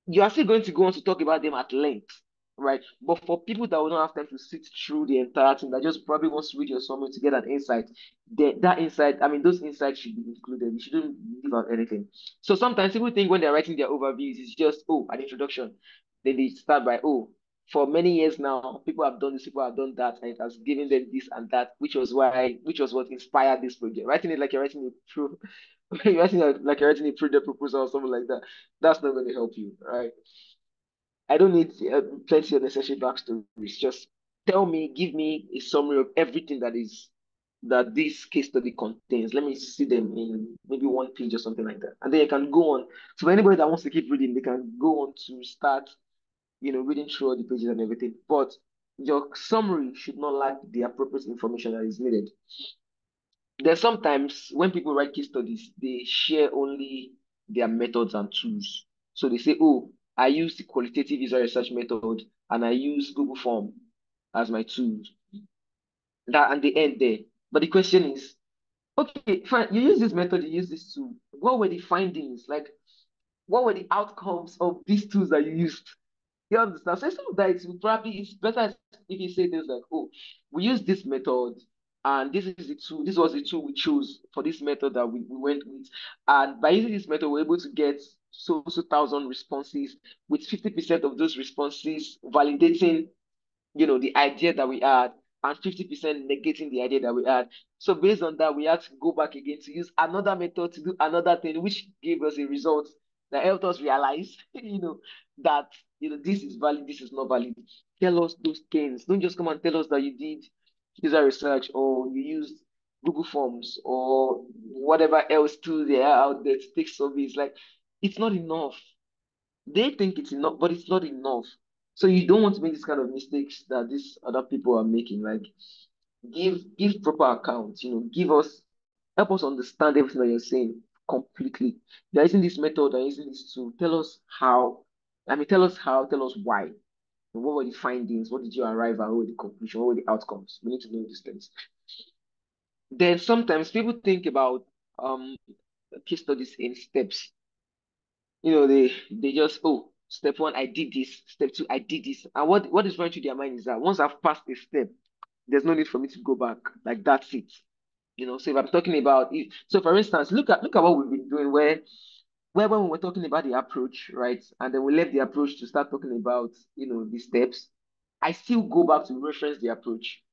you are still going to go on to talk about them at length, right? But for people that will not have time to sit through the entire thing, that just probably wants to read your summary to get an insight, that insight, I mean, those insights should be included. You shouldn't leave out anything. So sometimes people think when they're writing their overviews, it's just, oh, an introduction. Then they start by, oh, for many years now, people have done this, people have done that, and it has given them this and that, which was what inspired this project. Writing it like you're writing a pro, you're writing it like you're writing a project proposal or something like that. That's not going to help you, right? I don't need plenty of necessary backstories. Just tell me, give me a summary of everything that this case study contains. Let me see them in maybe one page or something like that. And then you can go on. So for anybody that wants to keep reading, they can go on to start, reading through all the pages and everything. But your summary should not lack the appropriate information that is needed. There's sometimes when people write case studies, they share only their methods and tools. So they say, oh, I use the qualitative user research method and I use Google Form as my tool. That and they end there. But the question is, okay, fine, you use this method, you use this tool. What were the findings? Like, what were the outcomes of these tools that you used? You understand? So some of that it's better if you say things like, oh, we use this method and this is the tool, this was the tool we chose for this method that we went with. And by using this method, we're able to get so thousand responses, with 50% of those responses validating the idea that we had, and 50% negating the idea that we had. So based on that, we had to go back again to use another method to do another thing, which gave us a result that helped us realize, that this is valid, this is not valid. Tell us those things. Don't just come and tell us that you did user research or you used Google Forms or whatever else tool they are out there to take surveys. Like, it's not enough. They think it's enough, but it's not enough. So you don't want to make this kind of mistakes that these other people are making. Like, give proper accounts, help us understand everything that you're saying completely. You're using this method, you're using this tool. Tell us how. I mean, tell us how, tell us why. And what were the findings? What did you arrive at? What were the conclusion? What were the outcomes? We need to know these things. Then sometimes people think about case studies in steps. They just, oh, step one, I did this. Step two, I did this. And what is running through their mind is that once I've passed a step, there's no need for me to go back. Like, that's it. So if I'm talking about it, so for instance, look at what we've been doing where when we were talking about the approach, right? And then we left the approach to start talking about, the steps. I still go back to reference the approach.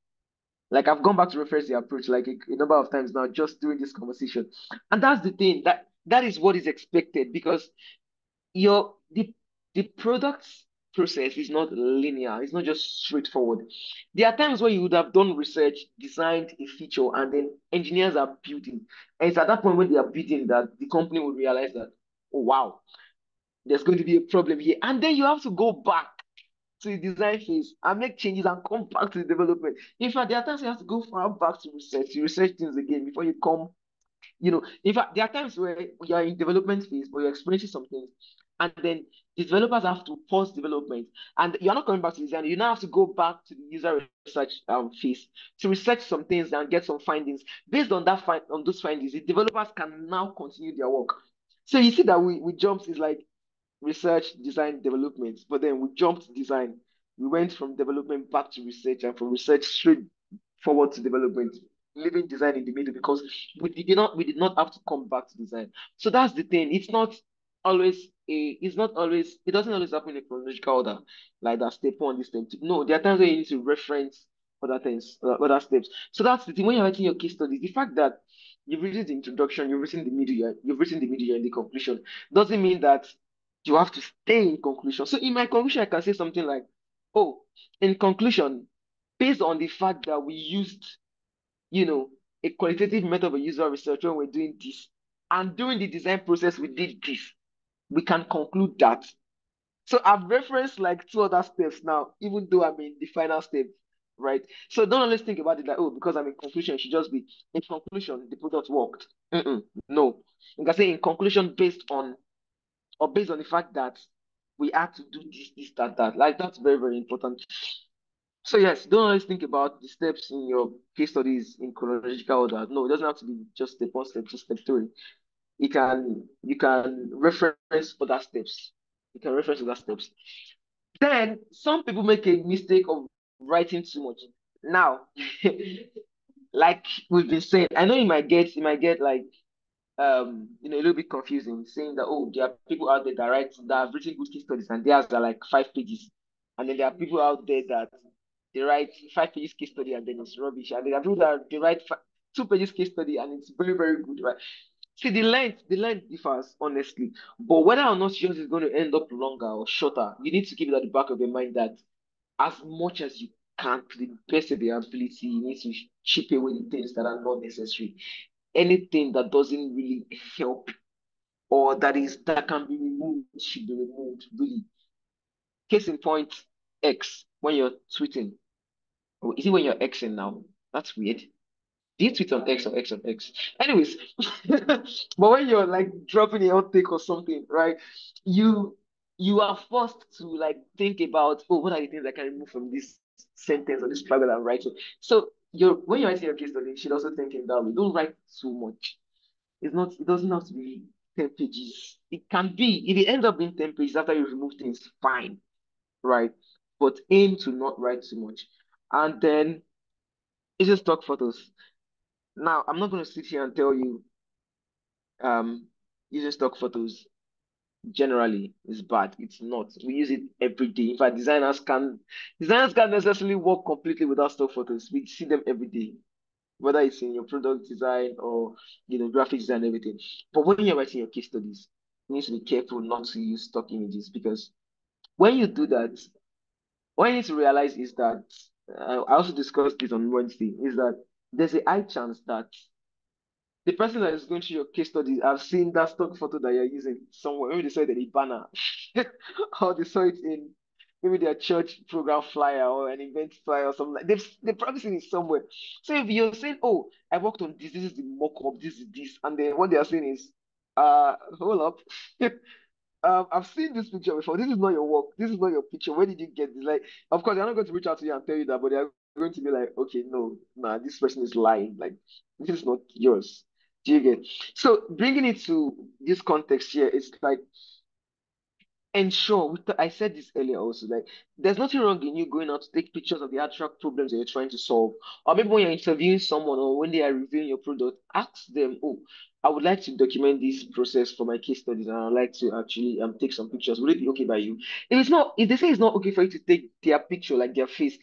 Like, I've gone back to reference the approach like a number of times now, just during this conversation. And that's the thing, that is what is expected, because your the product process is not linear. It's not just straightforward. There are times where you would have done research, designed a feature, and then engineers are building. And it's at that point when they are building that the company will realize that, oh wow, there's going to be a problem here. And then you have to go back to the design phase and make changes and come back to the development. In fact, there are times you have to go far back to research, you research things again before you come. In fact, there are times where you are in development phase, but you're experiencing something, and then the developers have to pause development, and you're not coming back to design. You now have to go back to the user research phase to research some things and get some findings. Based on on those findings, the developers can now continue their work. So you see that we jumped is like research, design, development, but then we jumped design. We went from development back to research, and from research straight forward to development, leaving design in the middle because we did not have to come back to design. So that's the thing. It doesn't always happen in chronological order, like that step one, this step two. No, there are times where you need to reference other things, other steps. So that's the thing. When you're writing your case studies, the fact that you've written the introduction, you've written the middle, and the conclusion doesn't mean that you have to stay in conclusion. So in my conclusion, I can say something like, oh, in conclusion, based on the fact that we used, you know, a qualitative method of user research when we're doing this, and during the design process, we did this, we can conclude that. So I've referenced like two other steps now, even though I'm in the final step, right? So don't always think about it like, oh, because I'm in conclusion, it should just be in conclusion, the product worked. No. You can say in conclusion based on the fact that we had to do this, that. Like, that's very, very important. So yes, don't always think about the steps in your case studies in chronological order. No, it doesn't have to be just step one, step two, step three. You can reference other steps. You can reference other steps. Then some people make a mistake of writing too much. Now, like we've been saying, I know it might get like a little bit confusing, saying that, oh, there are people out there that have written good case studies and theirs are like 5 pages. And then there are people out there that they write 5 pages case study and then it's rubbish. And there are people that they write 2 pages case study and it's very, very good, right? See, the length differs, honestly. But whether or not yours is going to end up longer or shorter, you need to keep it at the back of your mind that as much as you can, to the best of your ability, you need to chip away the things that are not necessary. Anything that doesn't really help or that can be removed should be removed, really. Case in point, X, when you're tweeting. Or is it when you're Xing now? That's weird. Do you tweet on X or X on X? Anyways, but when you're like dropping a hot take or something, right? You you are forced to like think about, oh, what are the things I can remove from this sentence or this paragraph that I'm writing? So you're when you're writing your case study, you should also think in that way. Don't write too much. It doesn't have to be 10 pages. It can be, if it ends up being 10 pages after you remove things, fine, right? But aim to not write too much. And then it's just stock photos. Now, I'm not going to sit here and tell you um using stock photos generally is bad. It's not. We use it every day. In fact, designers can't necessarily work completely without stock photos. We see them every day, whether it's in your product design or graphic design and everything. But when you're writing your case studies, you need to be careful not to use stock images because when you do that, what you need to realize is that I also discussed this on Wednesday, is that there's a high chance that the person that is going through your case study have seen that stock photo that you're using somewhere. Maybe they saw it in a banner, or they saw it in maybe their church program flyer or an event flyer or something like they've probably seen it somewhere. So if you're saying, "Oh, I worked on this, this is the mock-up, this is this," and then what they are saying is, hold up. I've seen this picture before. This is not your work. This is not your picture. Where did you get this? Like, of course, they're not going to reach out to you and tell you that, but they're going to be like, okay, no, nah, this person is lying. Like, this is not yours. Do you get? So bringing it to this context here, it's like ensure. I said this earlier also. Like, there's nothing wrong in you going out to take pictures of the abstract problems that you're trying to solve, or maybe when you're interviewing someone or when they are reviewing your product, ask them, "Oh, I would like to document this process for my case studies, and I'd like to actually take some pictures. Would it be okay by you?" If they say it's not okay for you to take their picture, like their face,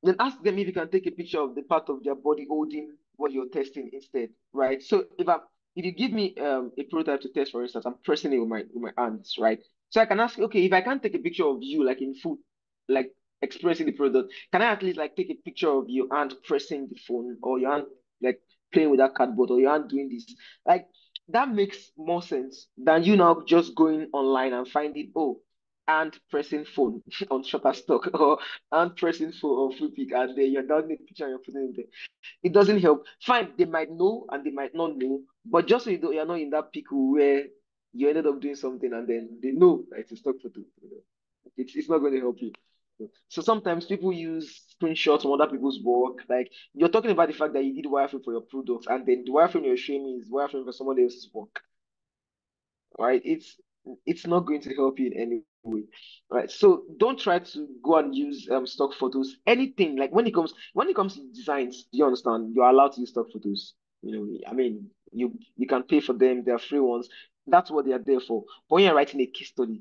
then ask them if you can take a picture of the part of their body holding what you're testing instead, right? So if you give me a prototype to test, for instance, I'm pressing it with my hands, right? So I can ask, okay, if I can't take a picture of you like in food, like expressing the product, can I at least like take a picture of your hand pressing the phone or your hand like playing with that cardboard or your hand doing this? Like that makes more sense than you now just going online and finding, oh, and pressing phone on Shutterstock or and pressing for free pick and then you're downloading the picture and you're putting it there. It doesn't help. Fine, they might know and they might not know, but just so you're not in that pickle where you ended up doing something and then they know that it's a stock photo. It's not going to help you. So sometimes people use screenshots from other people's work. Like you're talking about the fact that you did wireframe for your products, and then the wireframe you're showing me is wireframe for someone else's work, right? It's not going to help you in any way, right? So don't try to go and use stock photos. Anything like when it comes to designs, do you understand? You're allowed to use stock photos. I mean, you can pay for them. They're free ones. That's what they are there for. But when you're writing a case study,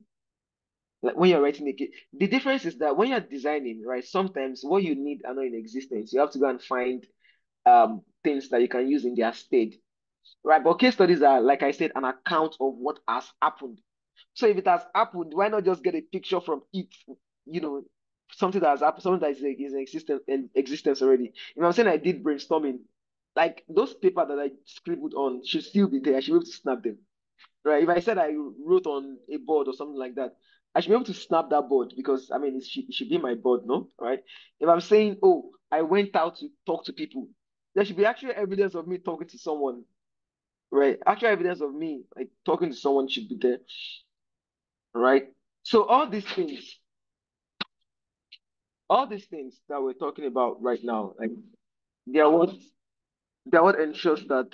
like when you're writing a case, the difference is that when you're designing, right? Sometimes what you need are not in existence. You have to go and find things that you can use in their stead. Right, but case studies are, like I said, an account of what has happened. So if it has happened, why not just get a picture from it? You know, something that has happened, something that is in existence already. If I'm saying I did brainstorming, like those paper that I scribbled on should still be there. I should be able to snap them. Right. If I said I wrote on a board or something like that, I should be able to snap that board because I mean it should be my board, no? Right. If I'm saying, oh, I went out to talk to people, there should be actual evidence of me talking to someone, right? Actual evidence of me like talking to someone should be there, right? So all these things that we're talking about right now, like they are what they are what ensures that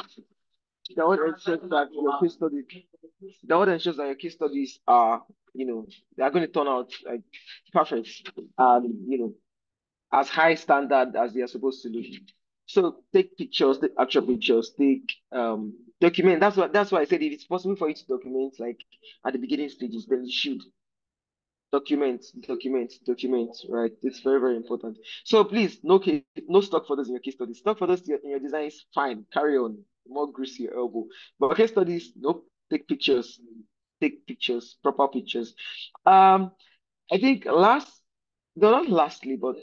they are what ensures that your case studies they are what ensures that your case studies are, they are going to turn out like perfect and as high standard as they are supposed to look. So take pictures, take actual pictures, take document. That's why I said if it's possible for you to document like at the beginning stages, then you should. document, right? It's very, very important. So please, no stock photos in your case studies. Stock photos in your designs, fine, carry on. More grease your elbow. But case studies, nope. Take pictures, proper pictures. I think no, not lastly, but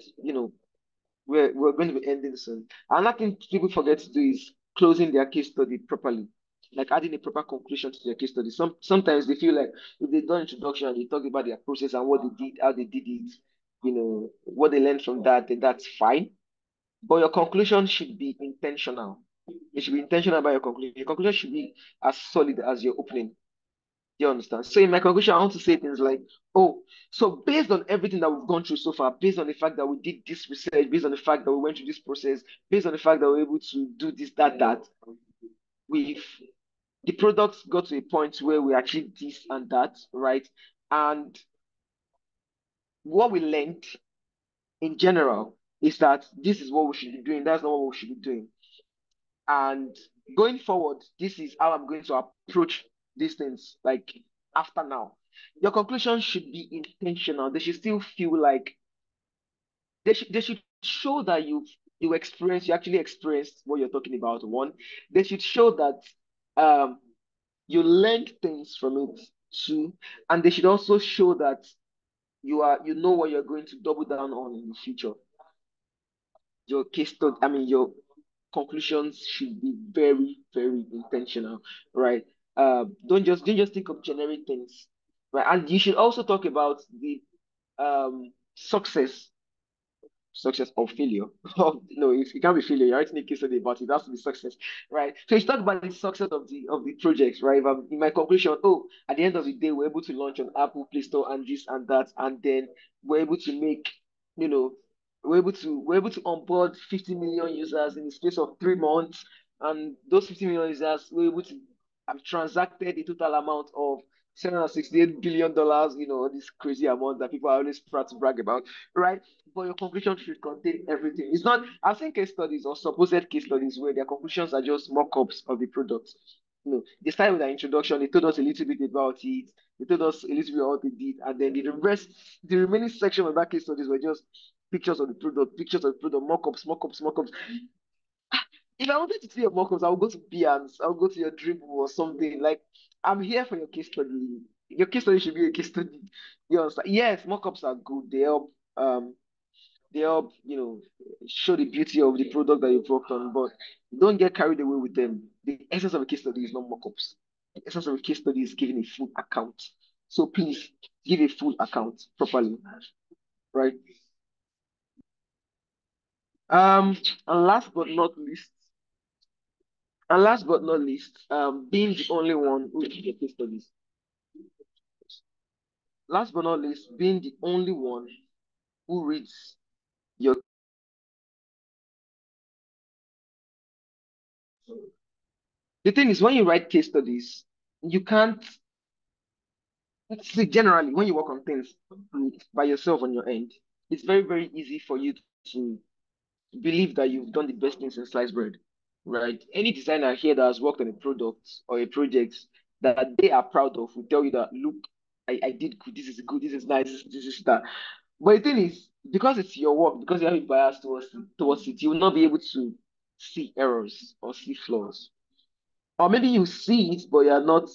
we're going to be ending soon. Another thing people forget to do is closing their case study properly, like adding a proper conclusion to their case study. Sometimes they feel like if they done introduction and they talk about their process and what they did, how they did it, what they learned from that, then that's fine. But your conclusion should be intentional. It should be intentional about your conclusion. Your conclusion should be as solid as your opening. You understand? So in my conclusion, I want to say things like, oh, so based on everything that we've gone through so far, based on the fact that we did this research, based on the fact that we went through this process, based on the fact that we were able to do this, that, we've the products got to a point where we achieved this and that, right? And what we learned in general is that this is what we should be doing. That's not what we should be doing. And going forward, this is how I'm going to approach these things, like after now. Your conclusion should be intentional. They should still feel like they should show that you actually experienced what you're talking about. One, they should show that you learned things from it. Two, and they should also show that you know what you're going to double down on in the future. Your case study, I mean, your conclusions should be very, very intentional, right? Don't just think of generic things, right? And you should also talk about the success or failure. No, it can't be failure. You're writing a case study about it. It has to be success, right? So you talk about the success of the projects, right? If in my conclusion, oh, at the end of the day, we're able to launch on Apple Play Store and this and that, and then we're able to make, you know, we're able to onboard 50 million users in the space of 3 months, and those 50 million users were able to have transacted a total amount of $768 billion. This crazy amount that people are always proud to brag about, right? But your conclusion should contain everything. It's not, I've seen case studies or supposed case studies where their conclusions are just mock-ups of the product. They started with an introduction, they told us a little bit about it, they told us a little bit about what they did, and then the remaining section of that case studies were just pictures of the product, mock-ups, mock-ups, mock-ups. If I wanted to see your mock-ups, I would go to Beyonce, I would go to your Dribble or something. Like, I'm here for your case study. Your case study should be a case study. You understand? Yes, mock-ups are good. They help, show the beauty of the product that you've worked on, but don't get carried away with them. The essence of a case study is not mock-ups. The essence of a case study is giving a full account. So please give a full account properly, right? Um, and last but not least, being the only one who did the case studies. Last but not least, being the only one who reads your. The thing is, when you write case studies, you can't. See, generally, when you work on things by yourself on your end, it's very, very easy for you to believe that you've done the best things in sliced bread, right? Any designer here that has worked on a product or a project that they are proud of will tell you that, look, I did good, this is nice, this is that. But the thing is, because it's your work, because you have a bias towards it, you will not be able to see errors or see flaws. Or maybe you see it, but you're not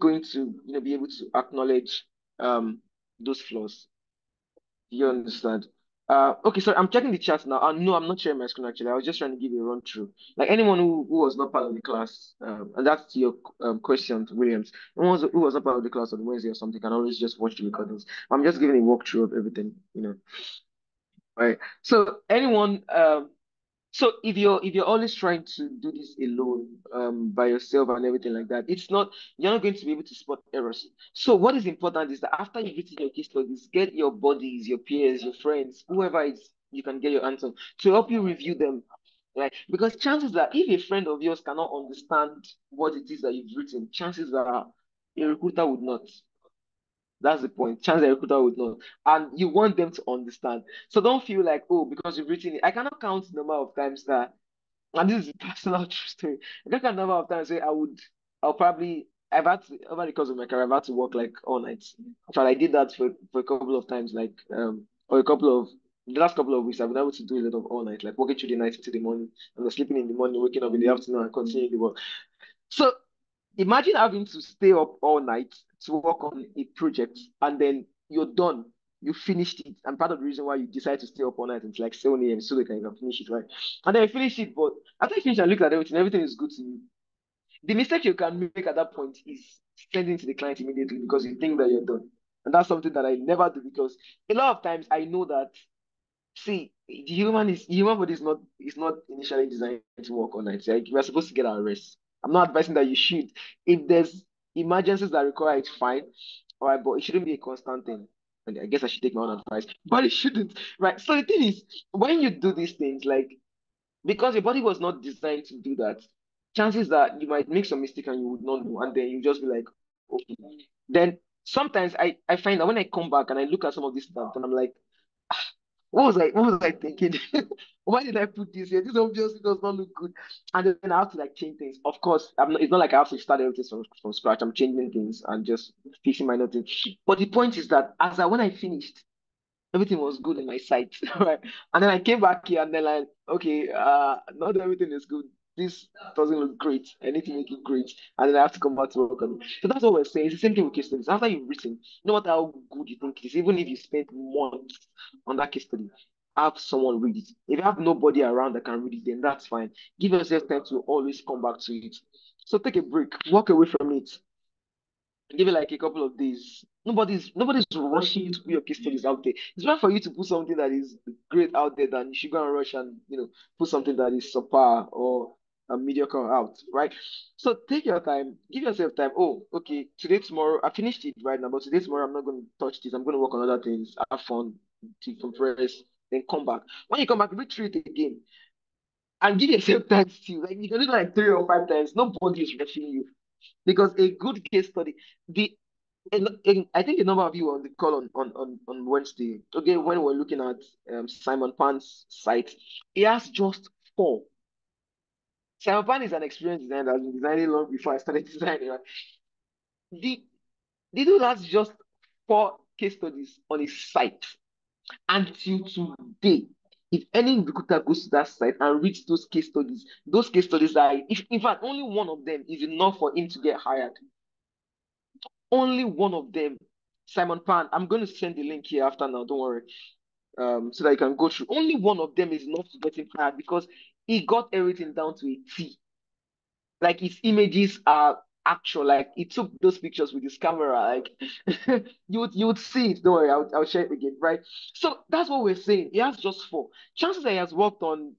going to be able to acknowledge those flaws. You understand? Okay, so I'm checking the chat now. No, I'm not sharing my screen actually. I was just trying to give you a run through. Like anyone who was not part of the class, and that's your question, Williams. Anyone who was not part of the class on Wednesday or something can always just watch the recordings. I'm just giving a walkthrough of everything. Right. So anyone, so if you're always trying to do this alone, by yourself and everything like that, you're not going to be able to spot errors. So what is important is that after you've written your case studies, get your buddies, your peers, your friends, whoever is you can get your answer to help you review them. Right? Because chances are if a friend of yours cannot understand what it is that you've written, chances are a recruiter would not. That's the point. Chance the recruiter would know. And you want them to understand. So don't feel like, oh, because you've written it. I cannot count the number of times that, and this is a personal true story. I don't count the number of times where I'll probably I've had to, over the course of my career, I've had to work like all night. In fact, I did that for a couple of times, like or a couple of the last couple of weeks. I've been able to do a lot of all night, like working through the night into the morning, and then sleeping in the morning, waking up in the afternoon, and continuing the work. So imagine having to stay up all night to work on a project, and then you're done. You finished it, and part of the reason why you decide to stay up all night until like 7 a.m. so they can finish it, right? And then you finish it, but after you finish and look at everything, everything is good to you. The mistake you can make at that point is sending to the client immediately because you think that you're done. And that's something that I never do because a lot of times I know that, see, the human body is not initially designed to work all night. Like we're supposed to get our rest. I'm not advising that you should. If there's emergencies that require it, fine. All right, but it shouldn't be a constant thing. And I guess I should take my own advice, but it shouldn't, right? So the thing is, when you do these things, like because your body was not designed to do that, chances that you might make some mistake and you would not know, and then you just be like, okay. Then sometimes I find that when I come back and I look at some of this stuff, and I'm like, what was I thinking? Why did I put this here? This obviously does not look good. And then I have to like change things. Of course, it's not like I have to start everything from scratch. I'm changing things and just fixing my nothing. But the point is that when I finished, everything was good in my sight, right? And then I came back here and then like, okay, not everything is good. This doesn't look great. I need to make it great. And then I have to come back to work on it. So that's what we're saying. It's the same thing with case studies. After you've written, no matter how good you think it is, even if you spent months on that case study, have someone read it. If you have nobody around that can read it, then that's fine. Give yourself time to always come back to it. So take a break, walk away from it, give it like a couple of days. Nobody's rushing you to put your case studies out there. It's better for you to put something that is great out there than you should go and rush and put something that is subpar or a mediocre out, right? So take your time, give yourself time. Oh, okay, today, tomorrow, I finished it right now, but today, tomorrow, I'm not going to touch this. I'm going to work on other things, have fun, decompress, then come back. When you come back, read through it again and give yourself time still. Like you can do it like 3 or 5 times. Nobody is rushing you because a good case study, the I think a number of you on the call on Wednesday, okay, when we're looking at Simon Pan's site, he has just four. Simon Pan is an experienced designer, has been designing long before I started designing. Right? The, the dude has just four case studies on his site until today. If any recruiter goes to that site and reads those case studies are, if, in fact, only one of them is enough for him to get hired. Only one of them. Simon Pan, I'm going to send the link here after now, don't worry. So that you can go through. Only one of them is enough to get him fired because he got everything down to a T. Like his images are actual. Like he took those pictures with his camera. Like you would see it. Don't worry, I'll share it again, right? So that's what we're saying. He has just four. Chances that he has worked on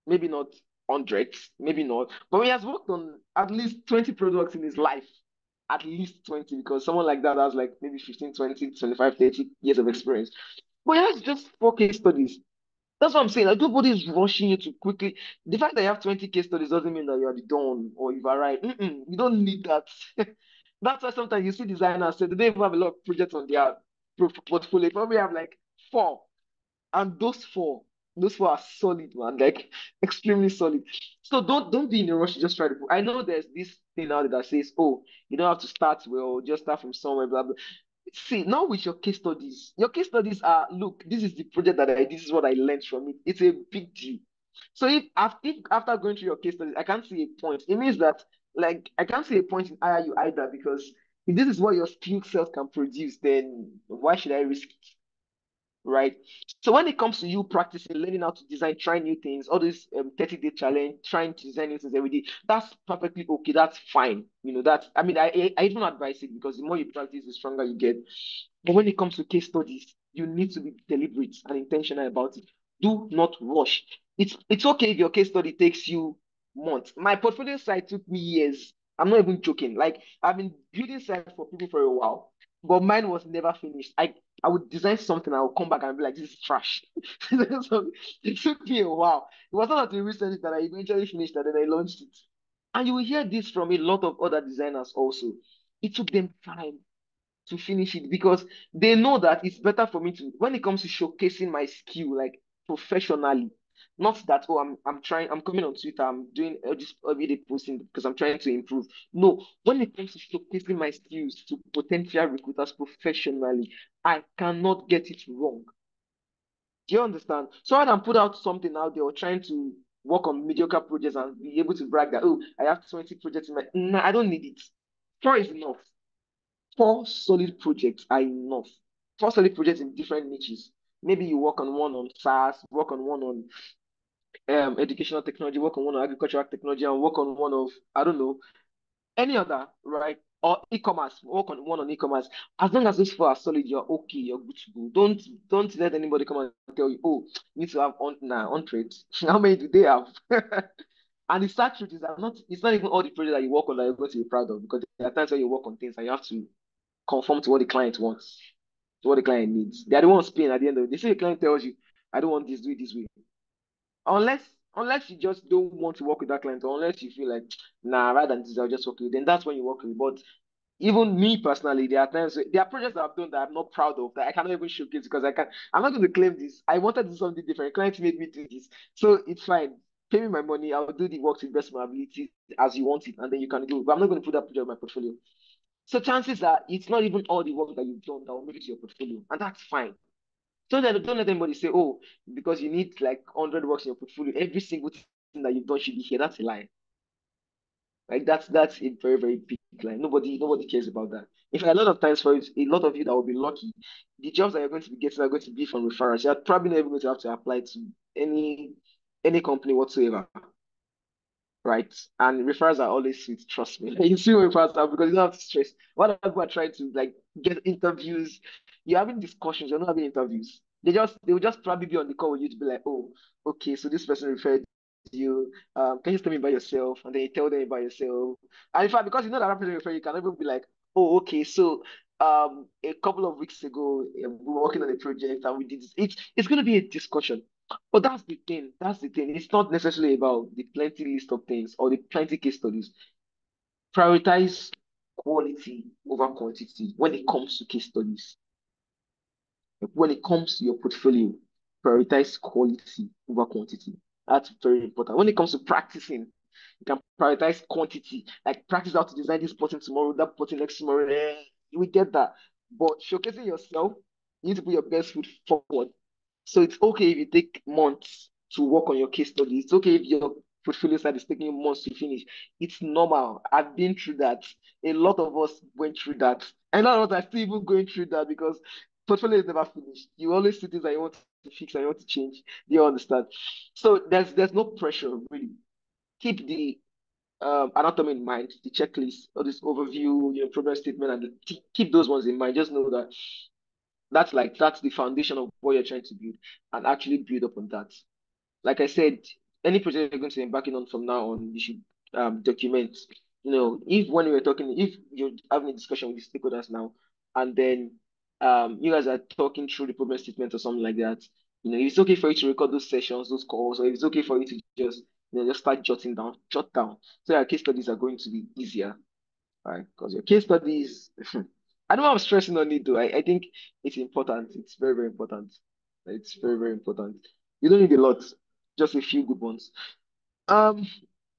maybe not hundreds, maybe not, but he has worked on at least 20 products in his life. At least 20, because someone like that has like maybe 15, 20, 25, 30 years of experience. But he has just four case studies. That's what I'm saying. Like nobody is rushing you to quickly. The fact that you have 20 case studies doesn't mean that you are the done or you've arrived. You don't need that. That's why sometimes you see designers say they don't even have a lot of projects on their portfolio. They probably have like four. And those four are solid, man. Like extremely solid. So don't be in a rush to just try to. I know there's this thing out there that says, oh, you don't have to start well, just start from somewhere, blah blah. See, not with your case studies. Your case studies are, look, this is the project that I did, this is what I learned from it. It's a big deal. So if after going through your case studies, I can't see a point, it means that like I can't see a point in hire you either because if this is what your skill set can produce, then why should I risk it? Right? So when it comes to you practicing, learning how to design, trying new things, all this 30-day challenge, trying to design new things every day, that's perfectly okay. That's fine. That's, I mean, I even advise it because the more you practice, the stronger you get. But when it comes to case studies, you need to be deliberate and intentional about it. Do not rush. It's okay if your case study takes you months. My portfolio site took me years. I'm not even joking. Like I've been building sites for people for a while, but mine was never finished. I would design something, I would come back and be like, this is trash. So it took me a while. It was not until recently that I eventually finished and then I launched it. And you will hear this from a lot of other designers also. It took them time to finish it because they know that it's better for me to, when it comes to showcasing my skill, like professionally, Not that, oh, I'm coming on Twitter, I'm doing this everyday posting because I'm trying to improve. No, when it comes to showcasing my skills to potential recruiters professionally, I cannot get it wrong. Do you understand? So rather than put out something out there or trying to work on mediocre projects and be able to brag that, oh, I have 20 projects in my, nah, I don't need it. Four is enough. Four solid projects are enough. Four solid projects in different niches. Maybe you work on one on SaaS, work on one on educational technology, work on one on agricultural technology, and work on one of, I don't know, any other, right? Or e-commerce, work on one on e-commerce. As long as those four are solid, you're okay, you're good to go. Don't let anybody come and tell you, oh, you need to have on now on trades. How many do they have? And the sad truth is that it's not even all the projects that you work on that you're going to be proud of, because there are times when you work on things and you have to conform to what the client wants, to what the client needs. They are the ones paying at the end of it. They say the client tells you, I don't want this, do it this way. Unless unless you just don't want to work with that client, or unless you feel like, nah, rather than this, I'll just work with you, then that's when you work with. But even me personally, there are times there are projects that I've done that I'm not proud of, that I cannot even showcase because I'm not going to claim this. I wanted to do something different. Clients made me do this. So it's fine. Pay me my money, I'll do the work to the best of my ability as you want it, and then you can do. But I'm not going to put that project on my portfolio. So chances are it's not even all the work that you've done that will make it to your portfolio. And that's fine. So that don't let anybody say, oh, because you need like 100 works in your portfolio, every single thing that you've done should be here. That's a lie. Like that's a very, very big lie. Nobody cares about that. In fact, a lot of times for it, a lot of you that will be lucky, the jobs that you're going to be getting are going to be from referrals. You're probably not even going to have to apply to any company whatsoever, right? And referrals are always sweet, trust me. You see what referrals are because you don't have to stress. What people are trying to like get interviews, you're having discussions, you're not having interviews. They will just probably be on the call with you to be like, oh, okay, so this person referred you. Can you tell me about yourself? And then you tell them about yourself. And in fact, because you know that person referred you, can even be like, oh, okay, so a couple of weeks ago we were working on a project and we did this. It's going to be a discussion. But that's the thing. That's the thing. It's not necessarily about the plenty list of things or the plenty case studies. Prioritize quality over quantity when it comes to case studies. When it comes to your portfolio, prioritize quality over quantity. That's very important. When it comes to practicing, you can prioritize quantity. Like practice how to design this button tomorrow, that button next tomorrow. You will get that. But showcasing yourself, you need to put your best foot forward. So it's okay if you take months to work on your case study. It's okay if your portfolio side is taking you months to finish. It's normal. I've been through that. A lot of us went through that. And a lot of us are still even going through that because portfolio is never finished. You always see things that you want to fix and you want to change. Do you understand? So there's no pressure really. Keep the anatomy in mind, the checklist, or this overview, your progress statement, and keep those ones in mind. Just know that that's the foundation of what you're trying to build, and actually build up on that. Like I said, any project you're going to be embarking on from now on, you should document. If when we were talking, if you're having a discussion with the stakeholders now, and then you guys are talking through the problem statement or something like that, if it's okay for you to record those sessions, those calls, or if it's okay for you to just start jot down, so your case studies are going to be easier, right? Because your case studies, I know I'm stressing on it though. I think it's important. It's very, very important. It's very, very important. You don't need a lot, just a few good ones. Um,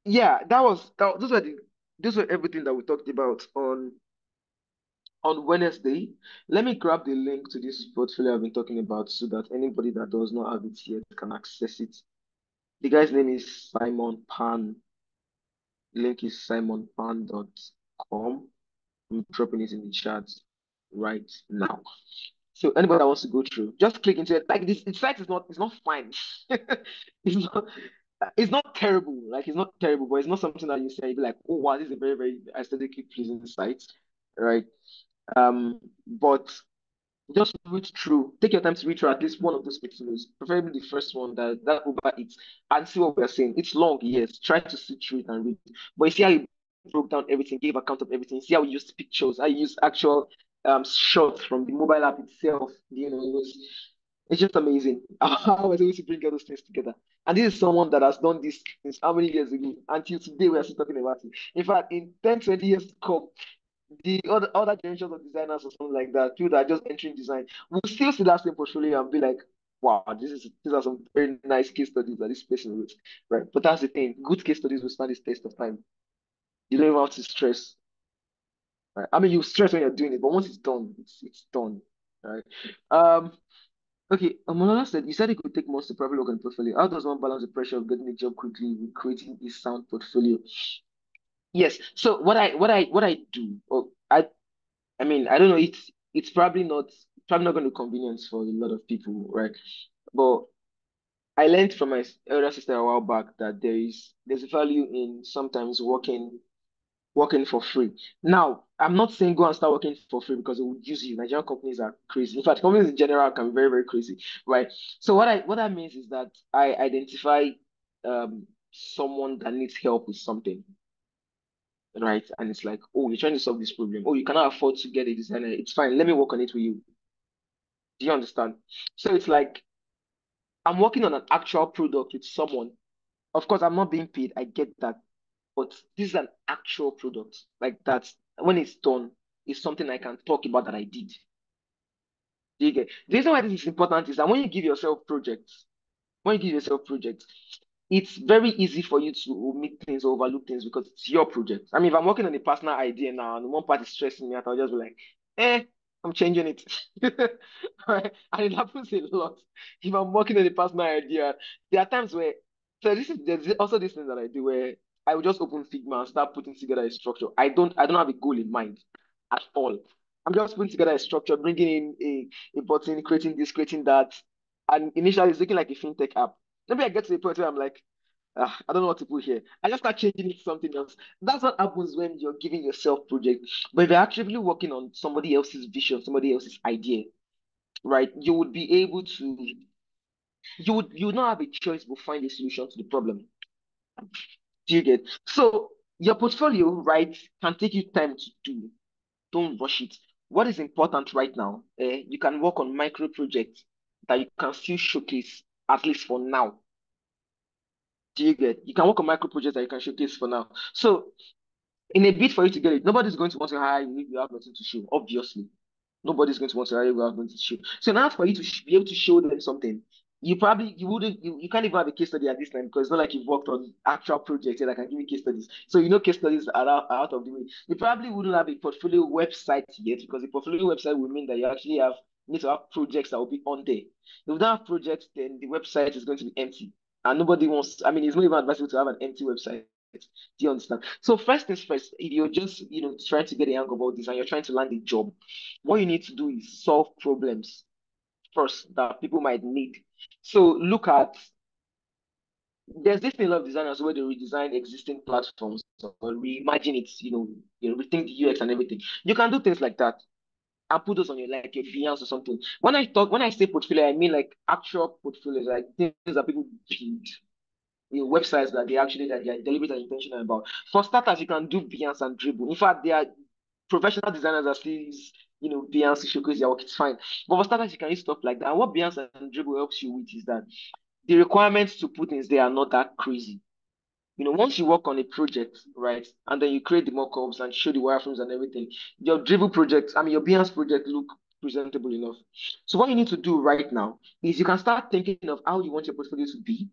yeah, those were everything that we talked about on Wednesday. Let me grab the link to this portfolio I've been talking about so that anybody that does not have it yet can access it. The guy's name is Simon Pan. The link is simonpan.com. I'm dropping it in the chat right now. So anybody that wants to go through, just click into it. Like this, the site is not fine. It's not it's not terrible. Like it's not terrible, but it's not something that you say you'd be like, oh wow, this is a very, very aesthetically pleasing site, right? But just read through. Take your time to read through at least one of those materials, preferably the first one that over it, and see what we're saying. It's long, yes. Try to sit through it and read. But you see how you broke down everything, gave account of everything. See how you used pictures, I used actual shots from the mobile app itself. It's just amazing how I was able to bring all those things together. And this is someone that has done this since how many years ago? Until today, we are still talking about it. In fact, in 10, 20 years to come, the other generations of designers or something like that, people that are just entering design, will still see that same portfolio and be like, wow, these are some very nice case studies that this person wrote, right? But that's the thing. Good case studies will stand this test of time. You don't even have to stress. Right? I mean, you stress when you're doing it, but once it's done, it's done. Right? Um. Okay. Manola said you said it could take months to properly work on the portfolio. How does one balance the pressure of getting a job quickly with creating a sound portfolio? Yes. So what I do, I mean, I don't know. It's probably not going to be convenient for a lot of people, right? But I learned from my elder sister a while back that there's a value in sometimes working for free. Now, I'm not saying go and start working for free because it will use you. Nigerian companies are crazy. In fact, companies in general can be very, very crazy, right? So what that means is that I identify someone that needs help with something, right? And it's like, oh, you're trying to solve this problem. Oh, you cannot afford to get a designer. It's fine. Let me work on it with you. Do you understand? So it's like I'm working on an actual product with someone. Of course, I'm not being paid. I get that. But this is an actual product. Like that, when it's done, it's something I can talk about that I did. Do you get? The reason why this is important is that when you give yourself projects, it's very easy for you to omit things or overlook things because it's your project. I mean, if I'm working on a personal idea now and one part is stressing me out, I'll just be like, I'm changing it. Right? And it happens a lot. If I'm working on a personal idea, there are times where, so there's also this thing that I do where I will just open Figma and start putting together a structure. I don't have a goal in mind at all. I'm just putting together a structure, bringing in a button, creating this, creating that. And initially, it's looking like a fintech app. Maybe I get to a point where I'm like, I don't know what to put here. I just start changing it to something else. That's what happens when you're giving yourself project. But if you're actively working on somebody else's vision, somebody else's idea, right, you would not have a choice but find a solution to the problem. Do you get? So your portfolio, right, can take you time to do. Don't rush it. What is important right now? You can work on micro projects that you can still showcase, at least for now. Do you get? You can work on micro projects that you can showcase for now. So in a bid for you to get it, nobody's going to want to hire you if you have nothing to show, obviously. Nobody's going to want to hire you if you have nothing to show. So now for you to be able to show them something, you wouldn't you can't even have a case study at this time because it's not like you've worked on actual projects that can give you case studies. So case studies are out of the way. You probably wouldn't have a portfolio website yet because the portfolio website will mean that you need to have projects that will be on there. If you don't have projects, then the website is going to be empty. And nobody wants, I mean, it's not even advisable to have an empty website. Do you understand? So first things first, if you're just trying to get a hang of all this and you're trying to land a job, what you need to do is solve problems first that people might need. So look at there's this thing a lot of designers where they redesign existing platforms or reimagine it, rethink the UX and everything. You can do things like that and put those on your Behance or something. When I say portfolio, I mean like actual portfolios, like things that people build, websites that they are deliberate and intentional about. For starters, you can do Behance and Dribble. In fact, there are professional designers that still use, Behance to showcase their work. It's fine. But for starters, you can use stuff like that. And what Behance and Dribble helps you with is that the requirements to put things there are not that crazy. Once you work on a project, right, and then you create the mockups and show the wireframes and everything, your Dribble project, I mean, your Behance project look presentable enough. So what you need to do right now is you can start thinking of how you want your portfolio to be,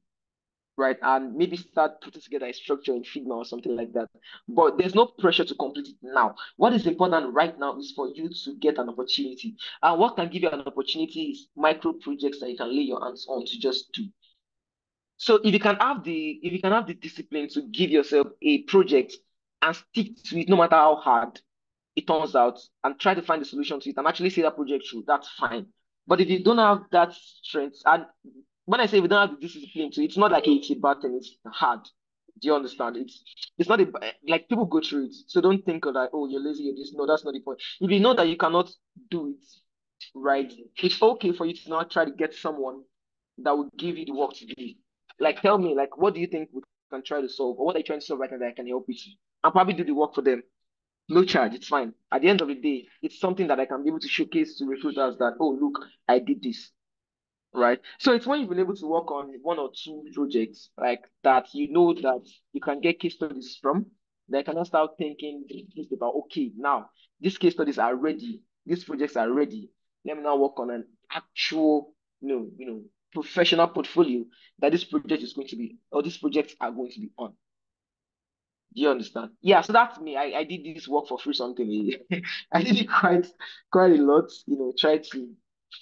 right? And maybe start putting together a structure in Figma or something like that. But there's no pressure to complete it now. What is important right now is for you to get an opportunity. And what can give you an opportunity is micro projects that you can lay your hands on to just do. So if you can have the discipline to give yourself a project and stick to it no matter how hard it turns out and try to find a solution to it and actually see that project through, that's fine. But if you don't have that strength, and when I say we don't have the discipline to, it's not like it's a bad thing, it's hard. Do you understand? It's not like people go through it. So don't think of that, oh, you're lazy, you're this. No, that's not the point. If you know that you cannot do it, right, it's okay for you to not try to get someone that will give you the work to do. Like tell me, like what do you think we can try to solve? Or what are you trying to solve right now that I can help you to? I'll probably do the work for them. No charge, it's fine. At the end of the day, it's something that I can be able to showcase to recruiters that, oh, look, I did this, right? So it's when you've been able to work on one or two projects like that, that you can get case studies from, then can start thinking about, okay, now these case studies are ready, these projects are ready. Let me now work on an actual, professional portfolio that this project is going to be, or these projects are going to be on. Do you understand? Yeah, so that's me. I did this work for free something. I did it quite a lot, try to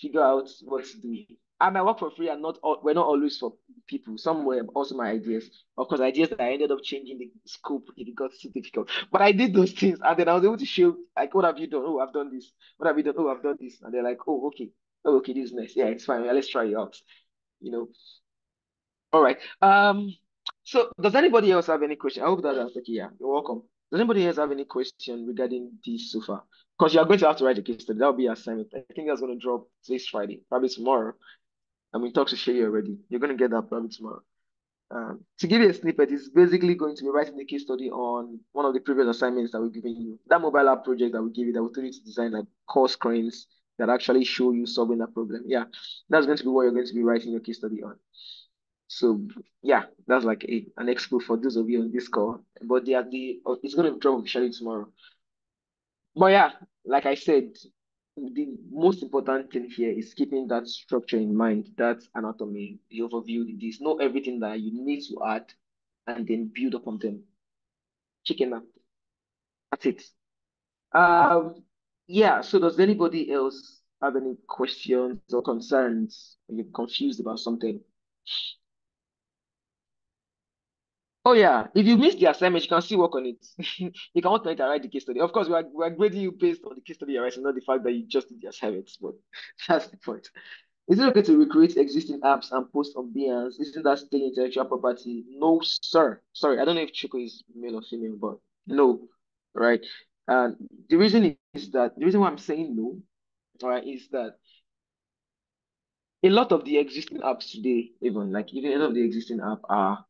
figure out what to do. And my work for free are not all, were not always for people. Some were also my ideas. Of course, ideas that I ended up changing the scope if it got too difficult. But I did those things and then I was able to show like what have you done? Oh, I've done this. What have you done? Oh, I've done this. And they're like, oh, okay. Oh, okay, this is nice. Yeah, it's fine. Yeah, let's try it out. You know. All right. So does anybody else have any question? I hope that that's okay. Yeah, you're welcome. Does anybody else have any question regarding this so far? Because you are going to have to write a case study. That'll be your assignment. I think that's going to drop this Friday, probably tomorrow. I mean, talk to Shay already. You're going to get that probably tomorrow. To give you a snippet, it's basically going to be writing a case study on one of the previous assignments that we've given you. That mobile app project that we give you, that we told you to design like core screens that actually show you solving that problem. Yeah, that's going to be what you're going to be writing your case study on. So yeah, that's like an expo for those of you on this call. But it's going to drop officially tomorrow. But yeah, like I said, the most important thing here is keeping that structure in mind, that anatomy, the overview, this, know everything that you need to add, and then build upon them. Chicken up. That's it. Um, yeah. So does anybody else have any questions or concerns? Are you confused about something? Oh yeah, if you miss the assignment, you can still work on it. You can work on it and write the case study. Of course, we are grading you based on the case study you're writing, not the fact that you just did the assignments. But that's the point. Is it okay to recreate existing apps and post on Behance? Isn't that still intellectual property? No, sir. Sorry, I don't know if Chico is male or female, but no, right? And the reason is that the reason why I'm saying no, all right, is that a lot of the existing apps today, even a lot of the existing app are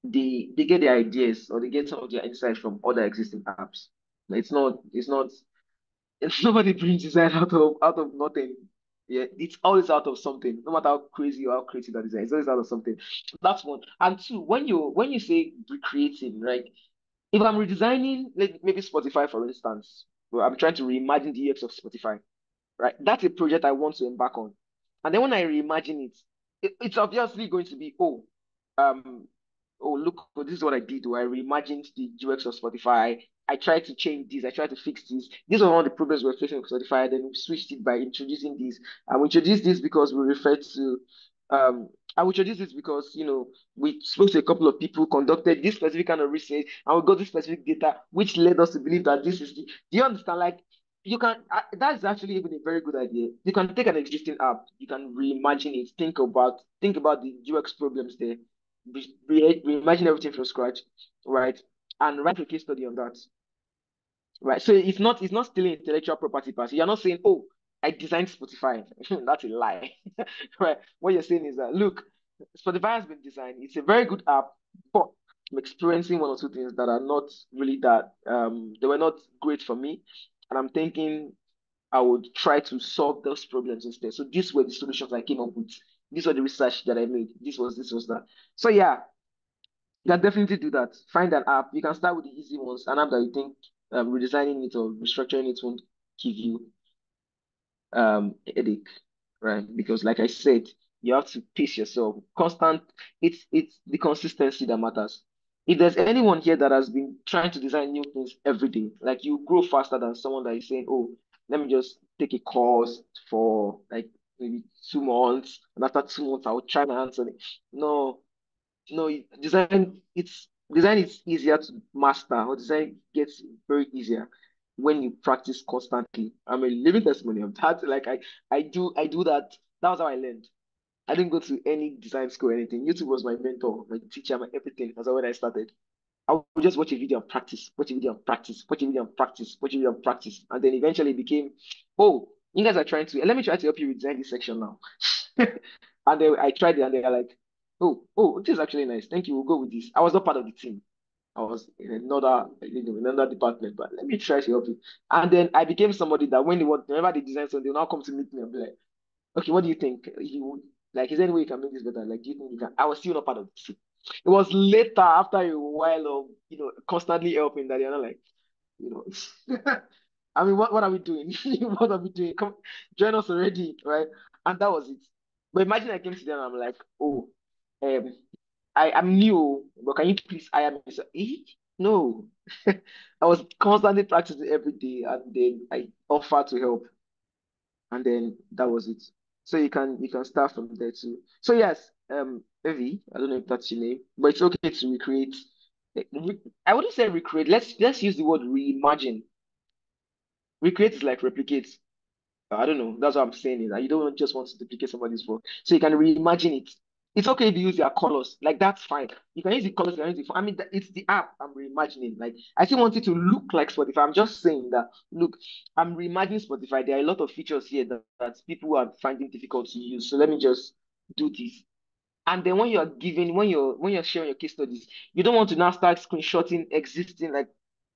they get their ideas or they get some of their insights from other existing apps. It's not it's nobody brings design out of nothing. Yeah, it's always out of something. No matter how crazy or how creative that design, it's always out of something. That's one. And two, when you say recreating, right? If I'm redesigning, like maybe Spotify, for instance, well, I'm trying to reimagine the UX of Spotify, right? That's a project I want to embark on. And then when I reimagine it's obviously going to be, um, look, this is what I did. I reimagined the UX of Spotify. I tried to change this. I tried to fix this. These are one of the problems we're facing with Spotify. Then we switched it by introducing this. And we introduced this because we referred to, um, I will introduce this because, we spoke to a couple of people, conducted this specific kind of research, and we got this specific data, which led us to believe that this is the, do you understand? Like, you can that's actually even a very good idea. You can take an existing app, you can reimagine it, think about the UX problems there, reimagine everything from scratch, right? And write a case study on that, right? So it's not stealing intellectual property part. You're not saying, oh, I designed Spotify. That's a lie. Right? What you're saying is that, look, Spotify has been designed, it's a very good app, but I'm experiencing one or two things that are not really that they were not great for me, and I'm thinking I would try to solve those problems instead. So these were the solutions I came up with. These were the research that I made. This was that. So yeah, you can definitely do that. Find an app. You can start with the easy ones. An app that you think redesigning it or restructuring it won't give you headache, right? Because like I said, you have to pace yourself. Constant. It's the consistency that matters. If there's anyone here that has been trying to design new things every day, like you grow faster than someone that is saying, "Oh, let me just take a course for like maybe 2 months, and after 2 months I will try my hands on it." No, no, design is easier to master, or design gets very easier when you practice constantly. I'm a living testimony of that. Like I do that. That was how I learned. I didn't go to any design school or anything. YouTube was my mentor, my teacher, my everything. That's when I started. I would just watch a video and practice, watch a video and practice, watch a video and practice, watch a video and practice. And then eventually it became, oh, you guys are trying to, let me try to help you redesign this section now. And then I tried it and they're like, oh, this is actually nice. Thank you. We'll go with this. I was not part of the team. I was in another department, but let me try to help you. And then I became somebody that whenever they design something, they'll now come to meet me and be like, okay, what do you think? Is there any way you can make this better? Like, do you think you can? I was still not part of the team. It was later, after a while of constantly helping, that you're not like, you know, I mean, what are we doing? What are we doing? Come join us already, right? And that was it. But imagine I came to them and I'm like, oh, um, I'm new, but can you please hire me? So, no. I was constantly practicing every day, and then I offered to help, and then that was it. So you can start from there too. So yes, Evie, I don't know if that's your name, but it's okay to recreate. I wouldn't say recreate. Let's use the word reimagine. Recreate is like replicate. I don't know. That's what I'm saying is that you don't just want to duplicate somebody's work. So you can reimagine it. It's okay to use their colors. Like that's fine. You can use the colors, you can use the I mean it's the app I'm reimagining. Like I still want it to look like Spotify. I'm just saying that look, I'm reimagining Spotify. There are a lot of features here that people are finding difficult to use. So let me just do this. And then when you're giving, when you're sharing your case studies, you don't want to now start screenshotting existing like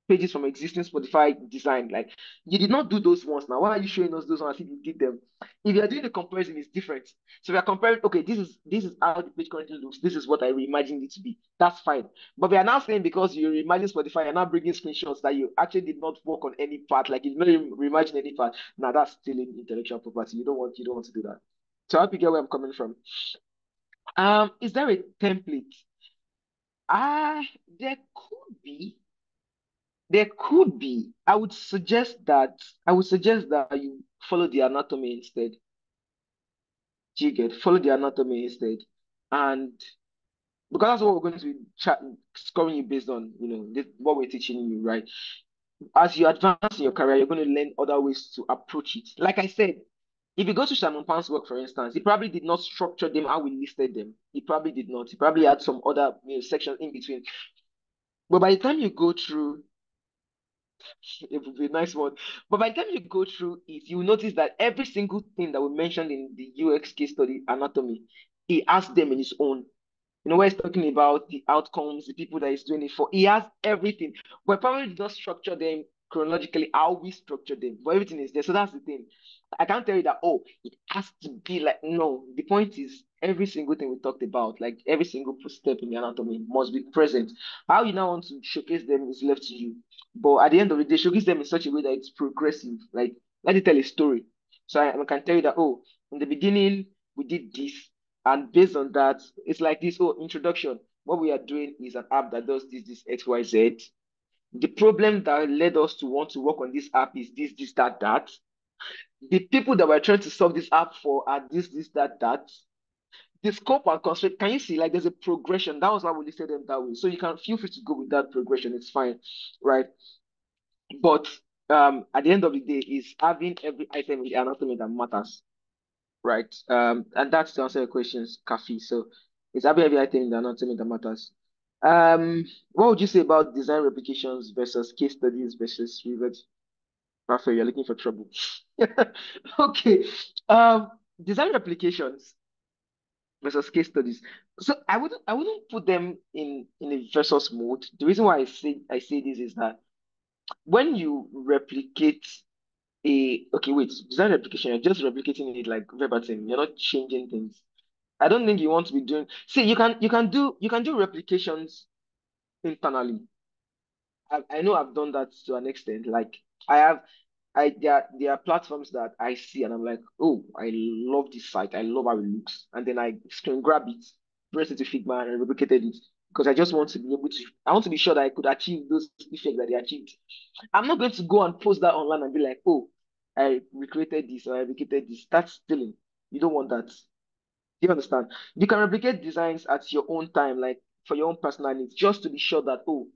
pages from existing Spotify design. Like you did not do those ones. Now, why are you showing us those ones if you did them? If you're doing the comparison, it's different. So we are comparing, okay, this is how the page currently looks. This is what I reimagined it to be. That's fine. But we are now saying because you reimagine Spotify, you're now bringing screenshots that you actually did not work on any part, like you didn't reimagine any part. Now that's stealing intellectual property. You don't want to do that. So I hope you get where I'm coming from. Is there a template? Ah, there could be. There could be. I would suggest that you follow the anatomy instead. Do you get? Follow the anatomy instead. And because that's what we're going to be scoring you based on, what we're teaching you, right? As you advance in your career, you're going to learn other ways to approach it. Like I said, if you go to Simon Pan's work, for instance, he probably did not structure them how we listed them. He probably did not. He probably had some other sections in between. But by the time you go through, it would be a nice one. But by the time you go through it, you will notice that every single thing that we mentioned in the UX case study anatomy, he has them in his own. Where he's talking about the outcomes, the people that he's doing it for. He has everything. But probably did not structure them chronologically how we structure them. But everything is there. So that's the thing. I can't tell you that, oh, it has to be like, no. The point is every single thing we talked about, like every single step in the anatomy must be present. How you now want to showcase them is left to you. But at the end of the day, showcase them in such a way that it's progressive. Like, let it tell a story. So I can tell you that, oh, in the beginning, we did this. And based on that, it's like this, oh, introduction. What we are doing is an app that does this, XYZ. The problem that led us to want to work on this app is this, that, that. The people that we're trying to solve this app for are this, that, that. The scope and constraint, can you see, like there's a progression? That was why we listed them that way. So you can feel free to go with that progression. It's fine, right? But at the end of the day, is having every item in the anatomy that matters. Right? And that's to answer your questions, Kafi. So it's every item in the anatomy that matters. What would you say about design replications versus case studies versus reverse? Rafael, you're looking for trouble. Okay. Design replications versus case studies. So I wouldn't put them in a versus mode. The reason why I say this is that when you replicate okay, wait, design replication, you're just replicating it like verbatim. You're not changing things. I don't think you want to be doing. See, you can do replications internally. I know I've done that to an extent. Like I have, there are platforms that I see and I'm like, oh, I love this site. I love how it looks, and then I screen grab it, press it to Figma, and replicated it because I just want to be able to. I want to be sure that I could achieve those effects that they achieved. I'm not going to go and post that online and be like, oh, I recreated this or I replicated this. That's stealing. You don't want that. Do you understand? You can replicate designs at your own time, like for your own personal needs, just to be sure that, oh,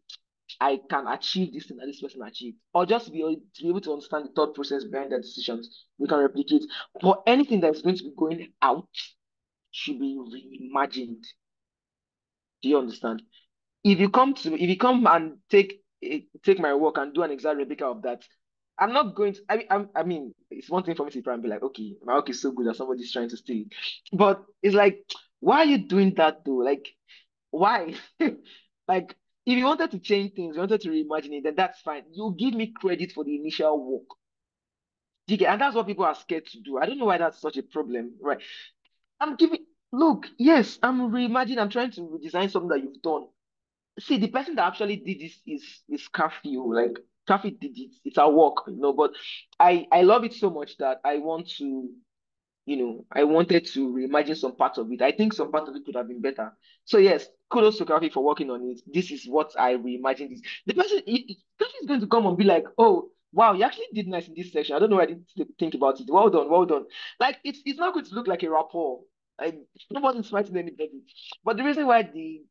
I can achieve this thing that this person achieved. Or just to be able to understand the thought process behind their decisions. We can replicate. But anything that is going to be going out should be reimagined. Do you understand? If you come and take my work and do an exact replica of that, I'm not going to. I mean, it's one thing for me to try and be like, okay, my work is so good that somebody's trying to steal it. But it's like, why are you doing that though? Like, why? Like, if you wanted to change things, you wanted to reimagine it, then that's fine. You give me credit for the initial work. And that's what people are scared to do. I don't know why that's such a problem, right? I'm giving. Look, yes, I'm reimagining. I'm trying to redesign something that you've done. See, the person that actually did this is Kathy. Like Kathy did it. It's our work. But I love it so much that I want to. I wanted to reimagine some parts of it. I think some part of it could have been better. So yes, kudos to Kafi for working on it. This is what I reimagined. This the person Kafi is going to come and be like, oh wow, you actually did nice in this section. I don't know why I didn't think about it. Well done, well done. Like it's not going to look like a rapport. Like nobody's fighting anybody. But the reason why the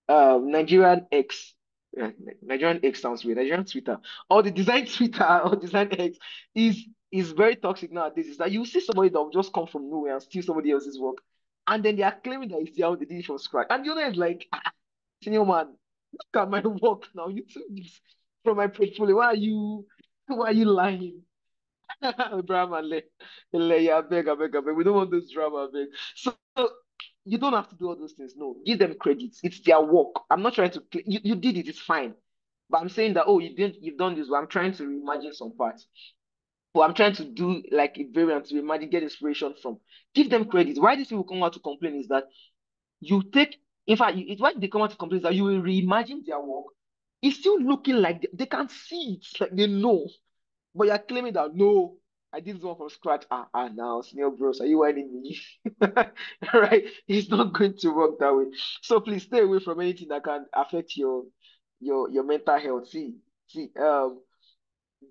Nigerian X Nigerian X sounds weird. Nigerian Twitter or the design Twitter or design X is very toxic nowadays is that you see somebody that will just come from nowhere and steal somebody else's work, and then they are claiming that it's their own, they did it from scratch. And the other is like, senior man, look at my work now. You took this from my portfolio. Why are you lying? Drama, yeah, I beg. We don't want this drama, I beg. So you don't have to do all those things. No, give them credits. It's their work. I'm not trying to. You did it. It's fine. But I'm saying that, oh, you've done this. But I'm trying to reimagine some parts. But I'm trying to do like a variant to imagine, get inspiration from. Give them credit. Why these people come out to complain is that you take, in fact, why they come out to complain is that you will reimagine their work. It's still looking like they can see it, like they know. But you're claiming that no, I did this one from scratch. Now, senior bros, are you whining me? Right? It's not going to work that way. So please stay away from anything that can affect your mental health. See,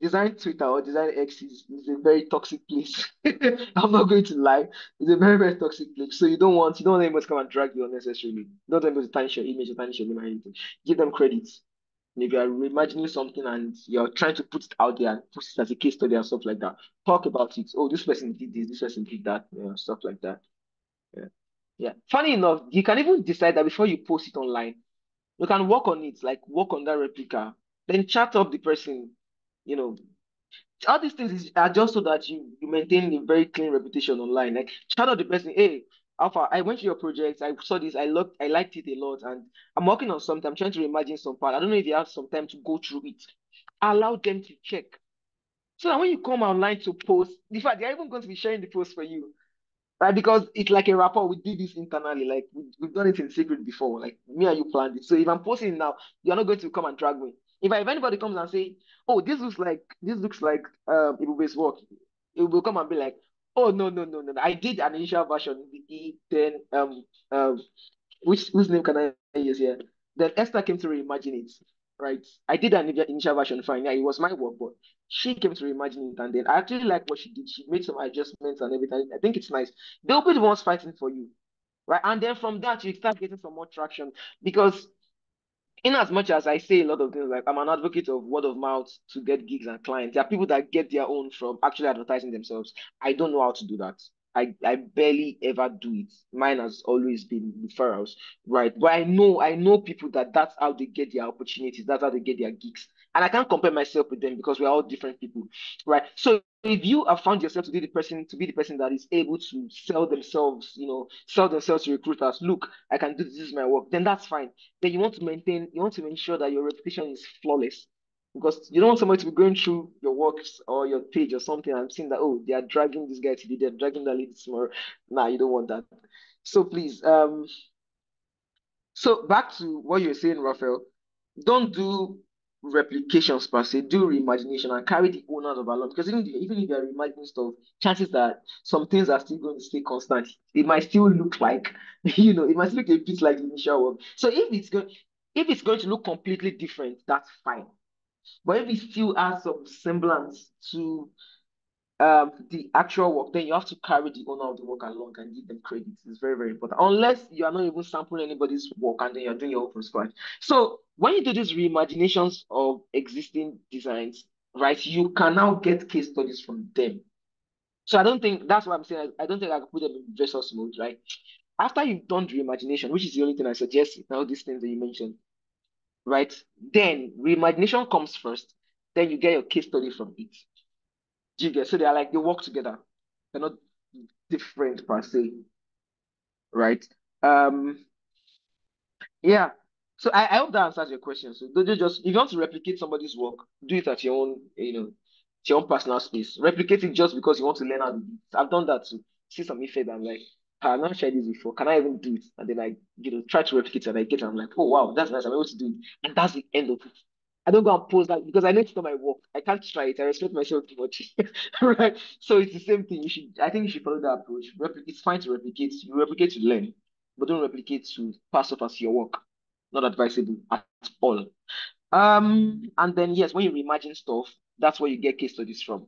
design Twitter or design X is a very toxic place. I'm not going to lie. It's a very, very toxic place. So you don't want anybody to come and drag you unnecessarily. You don't want anybody to tarnish your image or tarnish your name or anything. Give them credits. And if you are reimagining something and you're trying to put it out there and put it as a case study and stuff like that, talk about it. Oh, this person did this person did that, stuff like that. Yeah. Yeah. Funny enough, you can even decide that before you post it online, you can work on it, like work on that replica, then chat up the person, you know, all these things are just so that you maintain a very clean reputation online. Like shout out the person, hey, Alpha, I went to your project, I saw this, I liked it a lot, and I'm working on something. I'm trying to reimagine some part. I don't know if you have some time to go through it. Allow them to check. So that when you come online to post, in fact, they're even going to be sharing the post for you. Right? Because it's like a rapport. We did this internally. Like we've done it in secret before. Like me and you planned it. So if I'm posting it now, you're not going to come and drag me. If anybody comes and say, "Oh, this looks like Ibube's work," it will come and be like, "Oh no. I did an initial version, the E10 which whose name can I use here? Then Esther came to reimagine it, right? I did an initial version fine. Yeah, it was my work, but she came to reimagine it, and then I actually like what she did. She made some adjustments and everything. I think it's nice. They'll be the ones fighting for you, right? And then from that, you start getting some more traction because in as much as I say a lot of things, like I'm an advocate of word of mouth to get gigs and clients, there are people that get their own from actually advertising themselves. I don't know how to do that. I barely ever do it. Mine has always been referrals, right? But I know people that that's how they get their opportunities. That's how they get their gigs. And I can't compare myself with them because we're all different people, right? So if you have found yourself to be the person that is able to sell themselves to recruiters, look, I can do this is my work, then that's fine. Then you want to ensure that your reputation is flawless because you don't want somebody to be going through your works or your page or something and seeing that, oh, they are dragging this guy today, they're dragging that lady tomorrow. Nah, you don't want that. So please, so back to what you were saying, Raphael, don't do replications per se, do reimagination and carry the owners of along because even if you're reimagining stuff, chances that some things are still going to stay constant. It might still look like, it might still look a bit like the initial work. So if it's going to look completely different, that's fine. But if it still has some semblance to the actual work, then you have to carry the owner of the work along and give them credit. It's very, very important. Unless you are not even sampling anybody's work and then you're doing your own from scratch. So when you do these reimaginations of existing designs, right, you can now get case studies from them. So I don't think that's what I'm saying. I don't think I can put them in versus mode, right? After you've done the reimagination, which is the only thing I suggest, all these things that you mentioned, right? Then reimagination comes first. Then you get your case study from it. Do you get? So they work together. They're not different per se, right? Um, yeah. So I hope that answers your question. So don't you just if you want to replicate somebody's work, do it at your own, your own personal space. Replicate it just because you want to learn how to do it. I've done that too. See some effect, I'm like, I've not tried this before. Can I even do it? And then I, try to replicate it and I get it. I'm like, oh wow, that's nice. I'm able to do it. And that's the end of it. I don't go and post that because I know it's not my work. I can't try it. I respect myself too much. Right? So it's the same thing. I think you should follow that approach. It's fine to replicate. You replicate to learn, but don't replicate to pass off as your work. Not advisable at all. And then yes, when you reimagine stuff, that's where you get case studies from.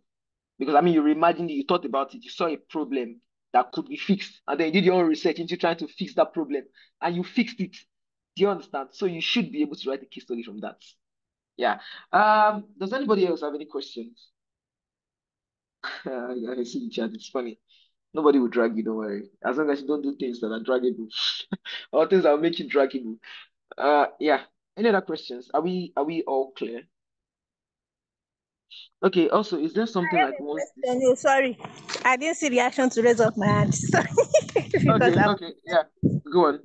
Because I mean, you reimagined it, you thought about it, you saw a problem that could be fixed, and then you did your own research into trying to fix that problem, and you fixed it. Do you understand? So you should be able to write a case study from that. Yeah. Does anybody else have any questions? I see the chat. It's funny. Nobody will drag you, don't worry. As long as you don't do things that are draggable or things that will make you draggable. Yeah. Any other questions? Are we all clear? Okay, also, is there something like once this No, sorry. I didn't see reaction to raise up my hand. Sorry. Because okay, I'm okay, yeah. Go on.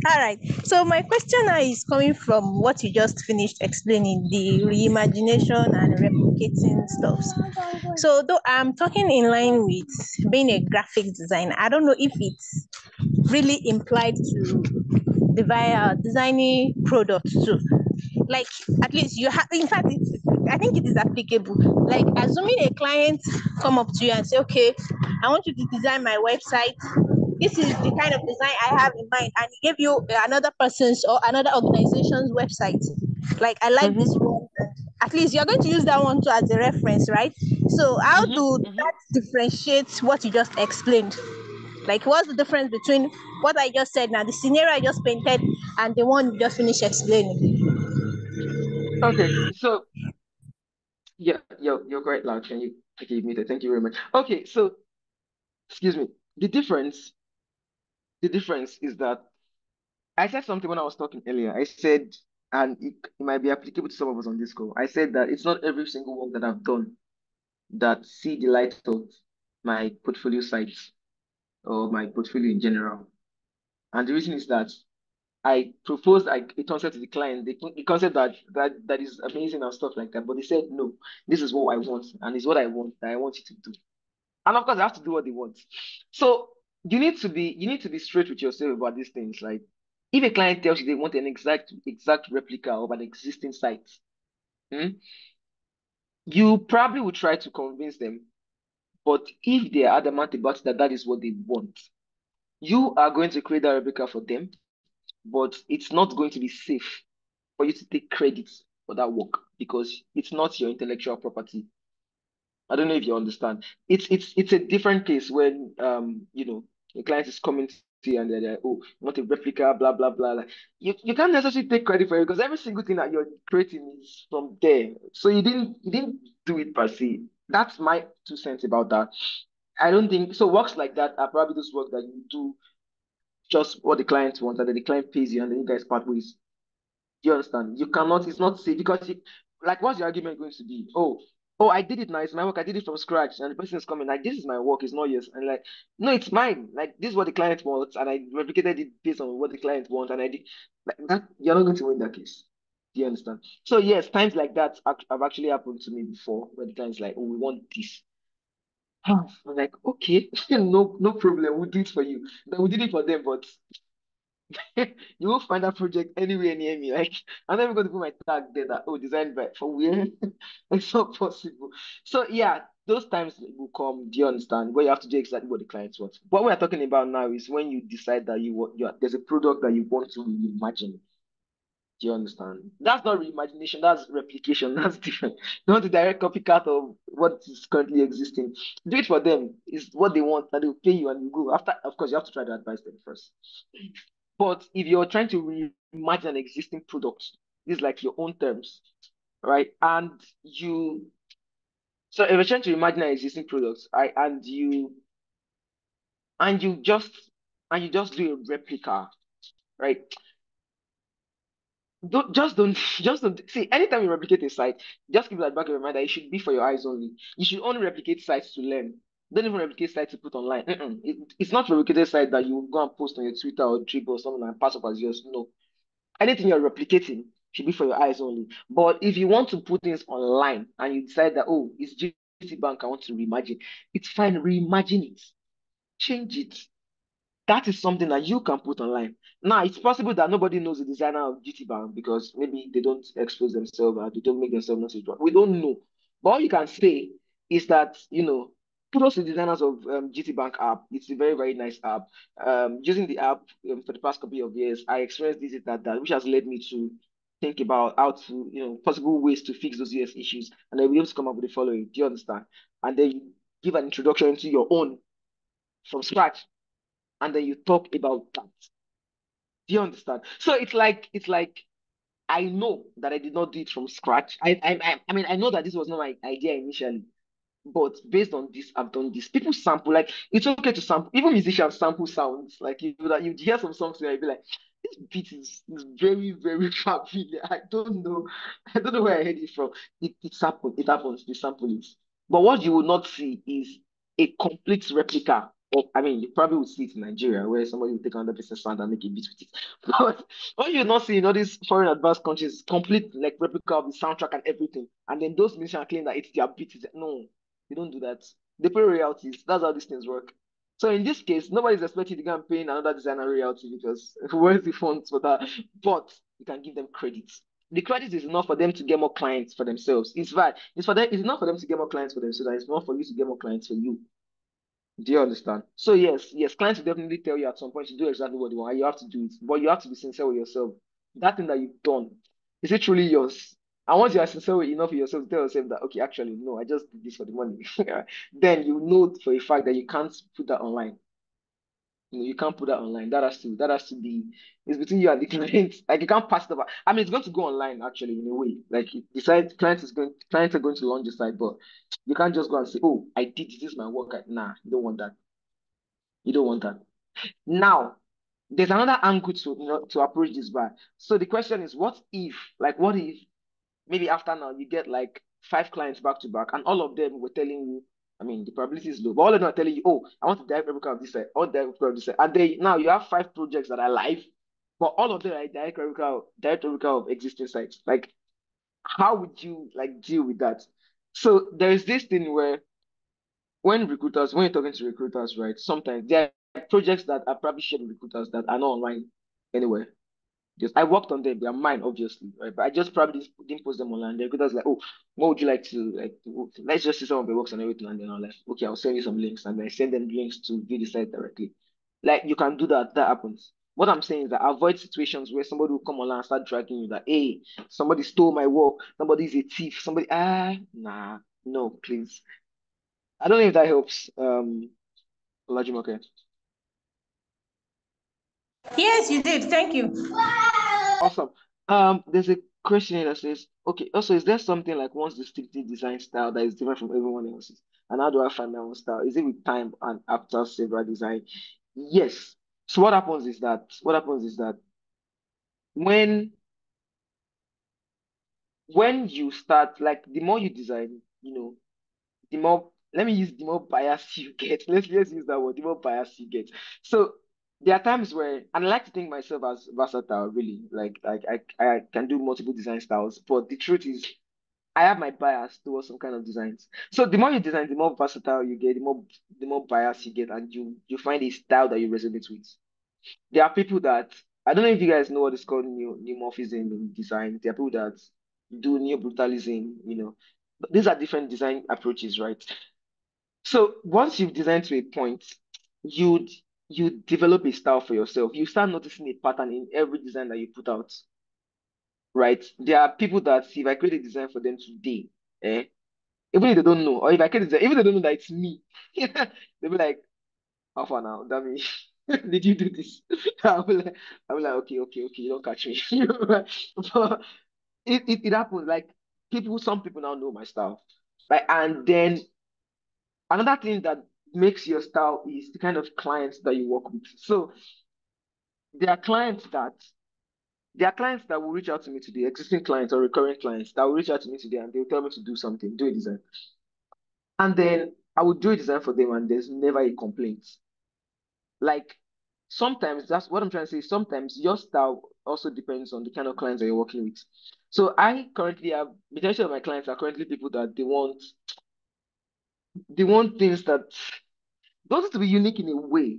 all right. So my question now is coming from what you just finished explaining, the reimagination and replicating stuff. So though I'm talking in line with being a graphic designer, I don't know if it's really implied to designing products too. Like at least you have, in fact I think it is applicable. Like assuming a client come up to you and say, okay, I want you to design my website. This is the kind of design I have in mind, and he gave you another person's or another organization's website. Like I like this Mm-hmm, one. At least you're going to use that one too as a reference, right? So how mm-hmm, do mm-hmm. that differentiate what you just explained? Like what's the difference between what I just said now, the scenario I just painted, and the one you just finished explaining? Okay, so yeah, you're quite loud. Can you okay, you muted. Thank you very much. Okay, so excuse me. The difference is that I said something when I was talking earlier. I said, and it might be applicable to some of us on this call. I said that it's not every single work that I've done that see the light of my portfolio sites or my portfolio in general. And the reason is that I proposed a concept to the client, the concept that is amazing and stuff like that. But they said, no, this is what I want, and it's what I want that I want you to do. And of course, I have to do what they want. So you need to be straight with yourself about these things. Like if a client tells you they want an exact replica of an existing site, hmm, you probably will try to convince them. But if they are adamant about that is what they want, you are going to create that replica for them, but it's not going to be safe for you to take credit for that work because it's not your intellectual property. I don't know if you understand. It's a different case when a client is coming to you and they're like, oh, you want a replica, blah blah blah. Like, you can't necessarily take credit for it because every single thing that you're creating is from there. So you didn't do it per se. That's my 2 cents about that. I don't think so. Works like that are probably those work that you do just what the client wants, and then the client pays you, and then you guys part ways. Do you understand? You cannot, it's not safe because like what's the argument going to be? Oh, I did it now, it's my work, I did it from scratch, and the person is coming, like this is my work, it's not yours. And like, no, it's mine. Like this is what the client wants, and I replicated it based on what the client wants, and I did like that, you're not going to win that case. Do you understand? So yes, times like that have actually happened to me before, where the client's like, oh, we want this. I'm like, okay, no problem, we'll do it for you. Then we did it for them, but you won't find that project anywhere near me. Like, I'm never going to put my tag there that, oh, designed by for where? It's not possible. So, yeah, those times will come. Do you understand? Where you have to do exactly what the client wants. What we're talking about now is when you decide that there's a product that you want to reimagine. Do you understand? That's not reimagination, that's replication. That's different. You want to direct copycat of what is currently existing. Do it for them. It's what they want, and they'll pay you and you go. After, of course, you have to try to advise them first. But if you're trying to reimagine an existing product, this is like your own terms, right? So if you're trying to imagine an existing product, and you just and you just do a replica, right? Don't just don't see anytime you replicate a site, just keep that back of your mind that it should be for your eyes only. You should only replicate sites to learn. Don't even replicate sites to put online. It's not replicated site that you go and post on your Twitter or Dribble or something and pass up as yours. No, anything you're replicating should be for your eyes only. But if you want to put things online and you decide that, oh, it's GT Bank, I want to reimagine, it's fine, reimagine it, change it. that is something that you can put online. Now, it's possible that nobody knows the designer of GT Bank because maybe they don't expose themselves or they don't make themselves noticeable. We don't know. But all you can say is that, kudos to the designers of GT Bank app. It's a very, very nice app. Using the app for the past couple of years, I experienced this, that, which has led me to think about how to, possible ways to fix those US issues. And then we able to come up with the following. Do you understand? And then you give an introduction into your own from scratch, and then you talk about that. Do you understand? So it's like I know that I did not do it from scratch. I mean I know that this was not my idea initially, but based on this, I've done this. People sample, like it's okay to sample. Even musicians sample sounds. Like you hear some songs where you be like, this beat is very, very familiar. I don't know. I don't know where I heard it from. It happens. It happens. You sample it. But what you will not see is a complete replica. I mean, you probably would see it in Nigeria where somebody will take another person's sound and make a beat with it. But what you not see in all these foreign advanced countries is complete like replica of the soundtrack and everything. And then those musicians claim that it's their beat. No, they don't do that. They pay royalties. That's how these things work. So in this case, nobody's expecting to go and pay another designer royalty because where's the funds for that? But you can give them credit. The credit is enough for them to get more clients for themselves. It's right. It's for them. It's not for them to get more clients for themselves. It's not for you to get more clients for you. Do you understand? So yes, clients will definitely tell you at some point to do exactly what they want. You have to do it, but you have to be sincere with yourself. That thing that you've done, is it truly yours? And once you are sincere enough with yourself, tell yourself that okay, actually, no, I just did this for the money. Then you know for a fact that you can't put that online. You can't put that online. That has to be it's between you and the client. Like you can't pass it over. I mean, it's going to go online actually in a way. Like you decide clients are going to launch the site, but you can't just go and say, oh, I did this is my work. Nah, you don't want that. You don't want that. Now, there's another angle to approach this by. So the question is, what if maybe after now you get like five clients back to back, and all of them were telling you, I mean, the probability is low, but all of them are telling you, oh, I want to direct replica of this side, or direct replica of this side, and they now you have five projects that are live, but all of them are direct replica of existing sites. Like, how would you like deal with that? So there is this thing where when you're talking to recruiters, right, sometimes there are projects that are probably shared with recruiters that are not online anywhere. Just I worked on them, they are mine, obviously, right? But I just probably didn't post them online. The recruiters like, oh, what would you like to like? Let's just see some of the works and everything, and then I'm like, okay, I'll send you some links, and then I send them links to view the site directly. Like you can do that. That happens. What I'm saying is that avoid situations where somebody will come online and start dragging you that, hey, somebody stole my work, somebody's a thief, somebody nah, no, please. I don't know if that helps. Olajumoke. Yes, you did. Thank you. Awesome. There's a question here that says, okay, also, is there something like one's distinctive design style that is different from everyone else's? And how do I find my own style? Is it with time and after several design? Yes. So what happens is that when when you start, like the more you design, the more let me use the more bias you get. Let's use that word, the more bias you get. So there are times where and I like to think myself as versatile, really. Like I can do multiple design styles, but the truth is I have my bias towards some kind of designs. So the more you design, the more versatile you get, the more bias you get, and you find a style that you resonate with. There are people that I don't know if you guys know what is called neomorphism in design. There are people that do neo-brutalism, But these are different design approaches, right? So once you've designed to a point, you'd you develop a style for yourself. You start noticing a pattern in every design that you put out, right? There are people that if I create a design for them today, eh, even if they don't know, or if I create a design, even if they don't know that it's me, they'll be like, how far now? That means did you do this? I'll be like, okay, you don't catch me. But it happens. Like some people now know my style. Right. And then another thing that makes your style is the kind of clients that you work with. So there are clients that will reach out to me today, existing clients or recurring clients that will reach out to me today and they'll tell me to do something, do a design. And then I will do a design for them and there's never a complaint. Like sometimes that's what I'm trying to say. Sometimes your style also depends on the kind of clients that you're working with. So I currently have majority of my clients are currently people that they want things that don't need to be unique in a way.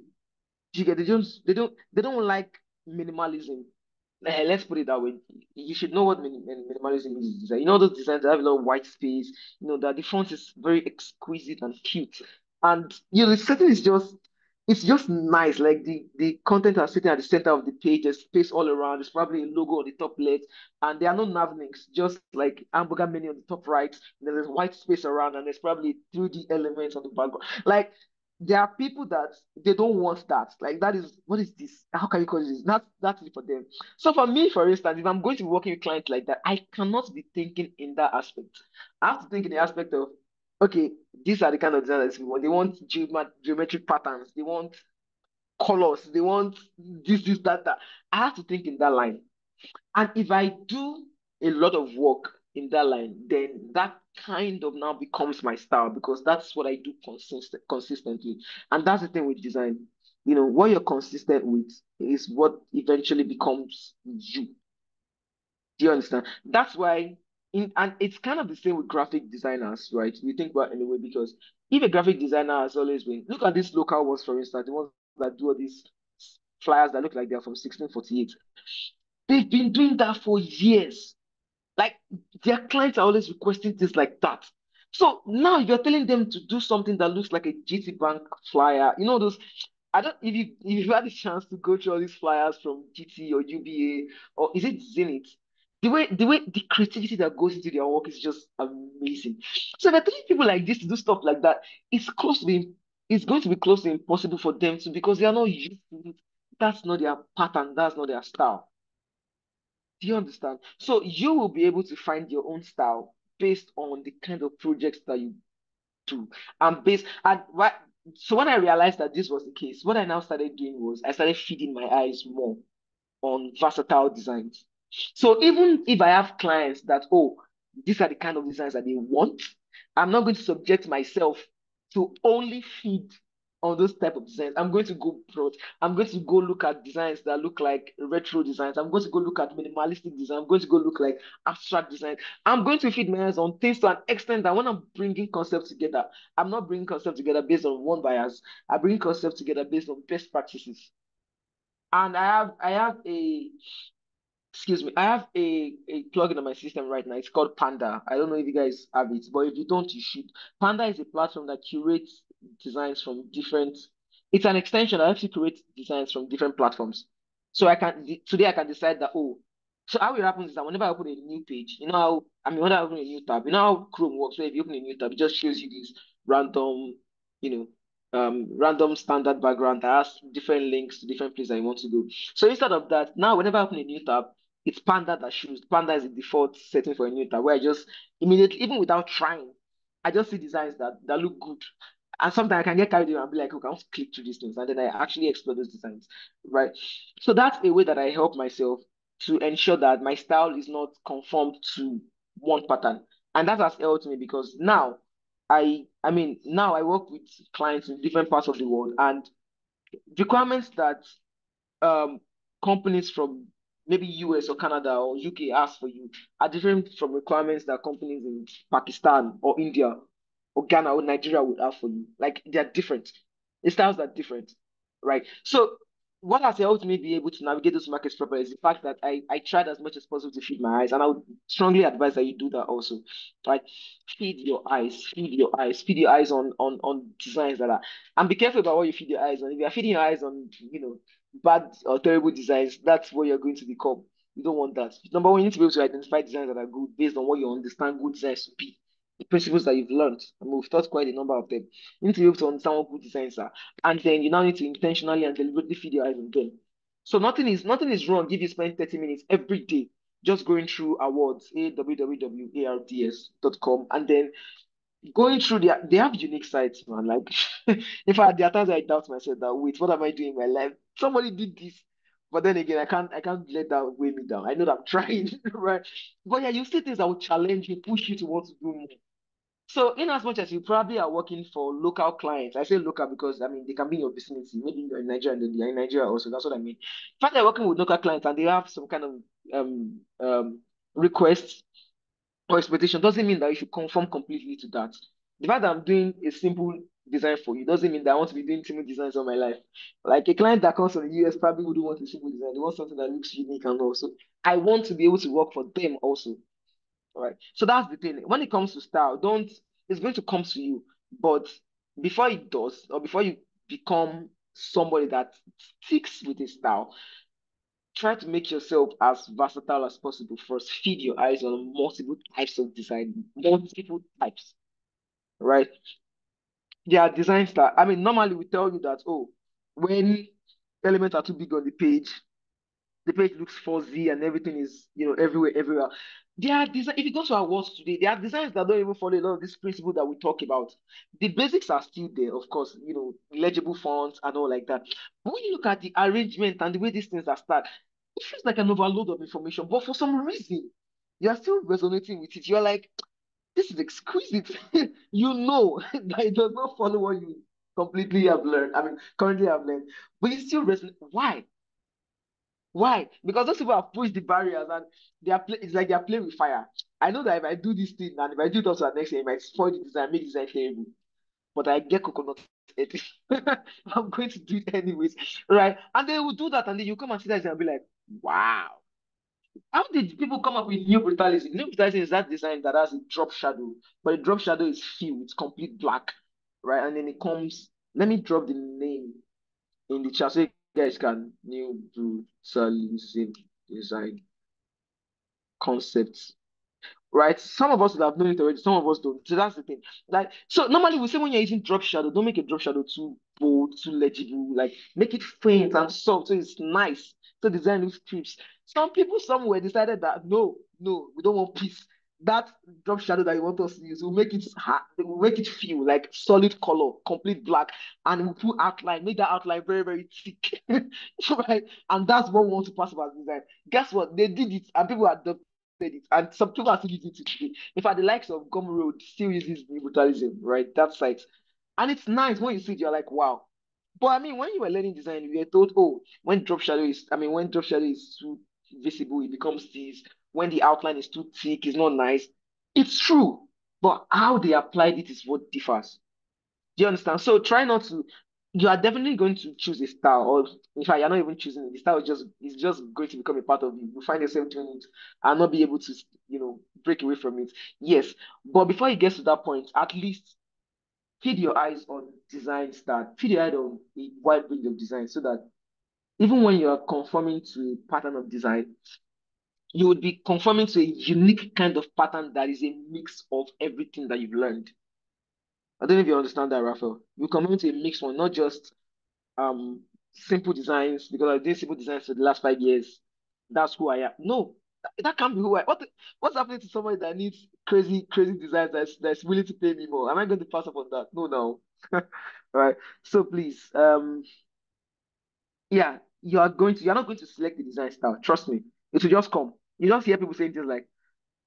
You get they don't like minimalism. Let's put it that way. You should know what minimalism is. Design. You know those designs that have a lot of white space. You know that the font is very exquisite and cute, and the setting is just it's just nice. Like the content are sitting at the center of the page. There's space all around. There's probably a logo on the top left, and there are no nav links. Just like hamburger menu on the top right. There's white space around, and there's probably 3D elements on the background. Like there are people that they don't want that. Like that is what is this? How can you call this? That's it for them. So for me, for instance, if I'm going to be working with clients like that, I cannot be thinking in that aspect. I have to think in the aspect of, okay, these are the kind of designers we want. They want geometric patterns. They want colors. They want this, that, that. I have to think in that line. And if I do a lot of work in that line, then that kind of now becomes my style because that's what I do consistently. And that's the thing with design. What you're consistent with is what eventually becomes you. Do you understand? That's why and it's kind of the same with graphic designers, right? We think about it anyway, because if a graphic designer has always been, look at these local ones, for instance, the ones that do all these flyers that look like they're from 1648. They've been doing that for years. Like their clients are always requesting things like that. So now you're telling them to do something that looks like a GT Bank flyer. You know those. I don't. If you've had a chance to go through all these flyers from GT or UBA or is it Zenith, the creativity that goes into their work is just amazing. So if you're telling people like this to do stuff like that, it's close to being it's going to be close to impossible for them to because they are not used to it. That's not their pattern. That's not their style. Do you understand? So you will be able to find your own style based on the kind of projects that you do. So when I realized that this was the case, what I now started doing was I started feeding my eyes more on versatile designs. So even if I have clients that, oh, these are the kind of designs that they want, I'm not going to subject myself to only feed on those type of designs. I'm going to go broad. I'm going to go look at designs that look like retro designs. I'm going to go look at minimalistic design. I'm going to go look like abstract design. I'm going to feed my eyes on things to an extent that when I'm bringing concepts together, I'm not bringing concepts together based on one bias. I bring concepts together based on best practices. And I have a excuse me, I have a plugin on my system right now. It's called Panda. I don't know if you guys have it, but if you don't, you should. Panda is a platform that curates designs from different. It's an extension that helps you create designs from different platforms. So today I can decide that so how it happens is that whenever I open a new page, when I open a new tab, you know how Chrome works. So if you open a new tab, it just shows you this random, you random standard background that has different links to different places that you want to go. So instead of that, now whenever I open a new tab, it's Panda that shows. Panda is the default setting for a new tab where I just immediately, even without trying, I just see designs that look good. And sometimes I can get carried away and be like, okay, I'll click through these things. And then I actually explore those designs. Right. So that's a way that I help myself to ensure that my style is not conformed to one pattern. And that has helped me because now now I work with clients in different parts of the world and requirements that um, companies from maybe US or Canada or UK ask for you are different from requirements that companies in Pakistan or India or Ghana or Nigeria would have for you. Like they're different. The styles are different, right? So what has helped me be able to navigate those markets properly is the fact that I tried as much as possible to feed my eyes, and I would strongly advise that you do that also. Right? Feed your eyes, feed your eyes, feed your eyes on designs that are, and be careful about what you feed your eyes on. If you're feeding your eyes on, bad or terrible designs, that's what you're going to become. You don't want that. Number one, you need to be able to identify designs that are good based on what you understand good designs to be. The principles that you've learned. I mean, we've taught quite a number of them. You need to be able to understand what good designs are. And then you now need to intentionally and deliberately feed your eyes on them. So nothing is wrong if you spend 30 minutes every day just going through awards, www.awards.com, and then going through they have unique sites, man. Like, in fact, there are times I doubt myself that wait, what am I doing in my life? Somebody did this, but then again, I can't let that weigh me down. I know that I'm trying, right? But yeah, you see things that will challenge you, push you to want to do more. So, in as much as you probably are working for local clients, I say local because I mean they can be in your vicinity. Maybe you're in Nigeria and then they're in Nigeria also. That's what I mean. In fact, they're working with local clients and they have some kind of requests or expectation doesn't mean that you should conform completely to that. The fact that I'm doing a simple design for you doesn't mean that I want to be doing simple designs all my life. Like a client that comes from the US probably wouldn't want a simple design. They want something that looks unique and all. So I want to be able to work for them also. All right. So that's the thing. When it comes to style, don't it's going to come to you. But before it does, or before you become somebody that sticks with a style, try to make yourself as versatile as possible first. Feed your eyes on multiple types of design, multiple types, right? There are designs that I mean, normally we tell you that when elements are too big on the page looks fuzzy and everything is everywhere. There are design if you go to our words today, there are designs that don't even follow a lot of this principle that we talk about. The basics are still there, of course, legible fonts and all like that. But when you look at the arrangement and the way these things are start, it feels like an overload of information. But for some reason, you are still resonating with it. You're like, this is exquisite. You know that it does not follow what you completely have learned. I mean, currently have learned, but you still resonate. Why? Why? Because those people have pushed the barriers and it's like they are playing with fire. I know that if I do this thing and if I do it also next year, it might spoil the design, make the design terrible. But I get coconut head. I'm going to do it anyways. Right? And they will do that and then you come and see that and be like, wow. How did people come up with new brutalism? New brutalism is that design that has a drop shadow, but the drop shadow is filled, it's complete black. Right? And then it comes, let me drop the name in the chat so you guys can new brutalism design concepts, right? Some of us would have known it already, some of us don't. So that's the thing. Like, so normally we say when you're using drop shadow, don't make a drop shadow too bold, too legible. Like, make it faint and soft so it's nice. So design looks crisp. Some people somewhere decided that no, we don't want peace. That drop shadow that you want us to use will make it hard, will make it feel like solid color, complete black, and we'll put outline, make that outline very, very thick. Right? And that's what we want to pass about design. Guess what? They did it, and people adopted it, and some people are still using it today. In fact, the likes of Gumroad still uses brutalism, right? That site, and it's nice when you see it, you're like, wow. But I mean, when you were learning design, we were told, oh, when drop shadow is too visible, it becomes this. When the outline is too thick, it's not nice. It's true, but how they applied it is what differs. Do you understand? So try not to. You are definitely going to choose a style, or in fact, you're not even choosing it. The style is just going to become a part of you. You find yourself doing it and not be able to, break away from it. Yes, but before it gets to that point, at least feed your eyes on designs that feed your eye on a wide range of designs, so that even when you are conforming to a pattern of design, you would be conforming to a unique kind of pattern that is a mix of everything that you've learned. I don't know if you understand that, Raphael. You conform to a mixed one, not just simple designs because I did simple designs for the last 5 years. That's who I am. No, that can't be who I. What's happening to somebody that needs crazy designs that's willing to pay me more? Am I going to pass up on that? No, no. All right. So please, yeah, you're not going to select the design style. Trust me, it will just come. You don't hear people saying things like,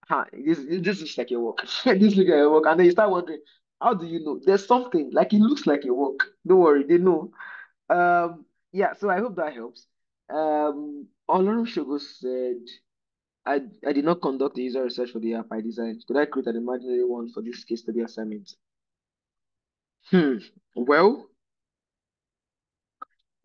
"Huh, this looks like a work. This looks like a work," and then you start wondering, how do you know? There's something like it looks like a work. Don't worry, they know. Yeah, so I hope that helps. Olorunshogo said, I did not conduct a user research for the app I designed. Could I create an imaginary one for this case study assignment? Hmm. Well,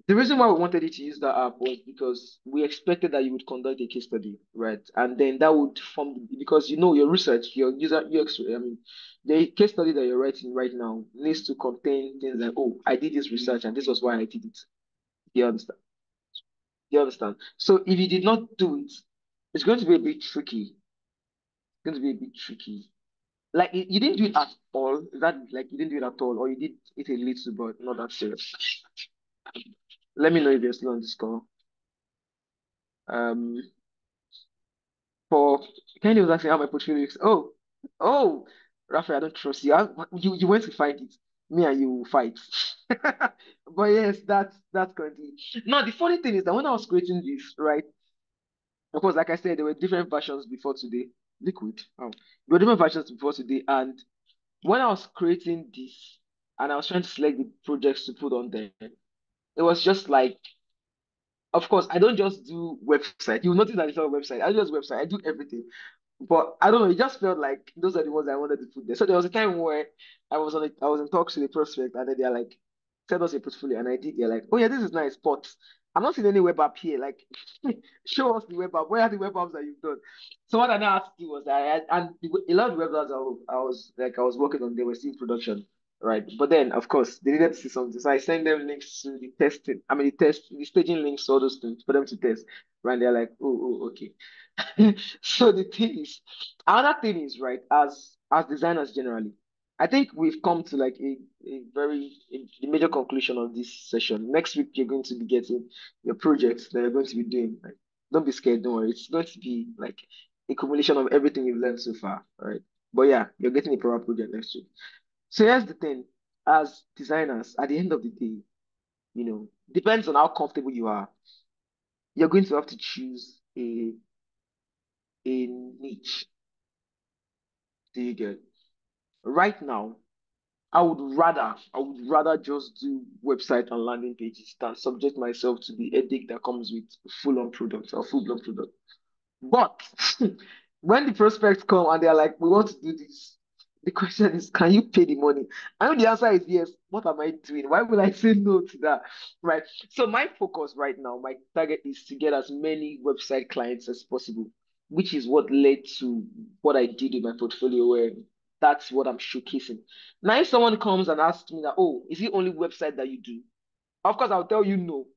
the reason why we wanted you to use that app was because we expected that you would conduct a case study, right? And then that would form because your research, your user UX, I mean, the case study that you're writing right now needs to contain things like, oh, I did this research and this was why I did it. You understand? You understand? So if you did not do it, it's going to be a bit tricky. It's going to be a bit tricky. Like you didn't do it at all. Is that like you didn't do it at all, or you did it a little, but not that serious? Let me know if you're still on this call. Um, for Kenny was asking how my portfolio is. Oh, Raphael, I don't trust you. You went to find it. Me and you will fight. But yes, that's currently. Now the funny thing is that when I was creating this, right? Of course, like I said, there were different versions before today. Liquid. Oh, there were different versions before today, and when I was creating this, and I was trying to select the projects to put on there, it was just like, of course, I don't just do website. You'll notice that it's not a website. I do just website. I do everything. But I don't know, it just felt like those are the ones I wanted to put there. So there was a time where I was in talks with a prospect, and then they're like, send us a portfolio, and I did. They're like, oh yeah, this is nice, but I'm not seeing any web app here. Like, show us the web app. Where are the web apps that you've done? So what I now had to do was a lot of the web apps I was working on, they were still in production, right? But then of course they needed to see something, so I sent them links to the testing. I mean the staging links, all those things for them to test. Right? They're like, okay. So another thing is, right, as designers generally, I think we've come to like the major conclusion of this session. Next week you're going to be getting your projects that you're going to be doing. Like, don't be scared, don't worry. It's going to be like a combination of everything you've learned so far. All right. But yeah, you're getting a proper project next week. So here's the thing. As designers, at the end of the day, depends on how comfortable you are. You're going to have to choose a niche. Do you get? Right now, I would rather just do website and landing pages than subject myself to the headache that comes with full-on product or full-blown product. But when the prospects come and they're like, we want to do this, the question is, can you pay the money? I know the answer is yes. What am I doing? Why would I say no to that? Right. So my focus right now, my target is to get as many website clients as possible, which is what led to what I did in my portfolio, where that's what I'm showcasing. Now, if someone comes and asks me that, oh, is it only website that you do? Of course, I'll tell you no.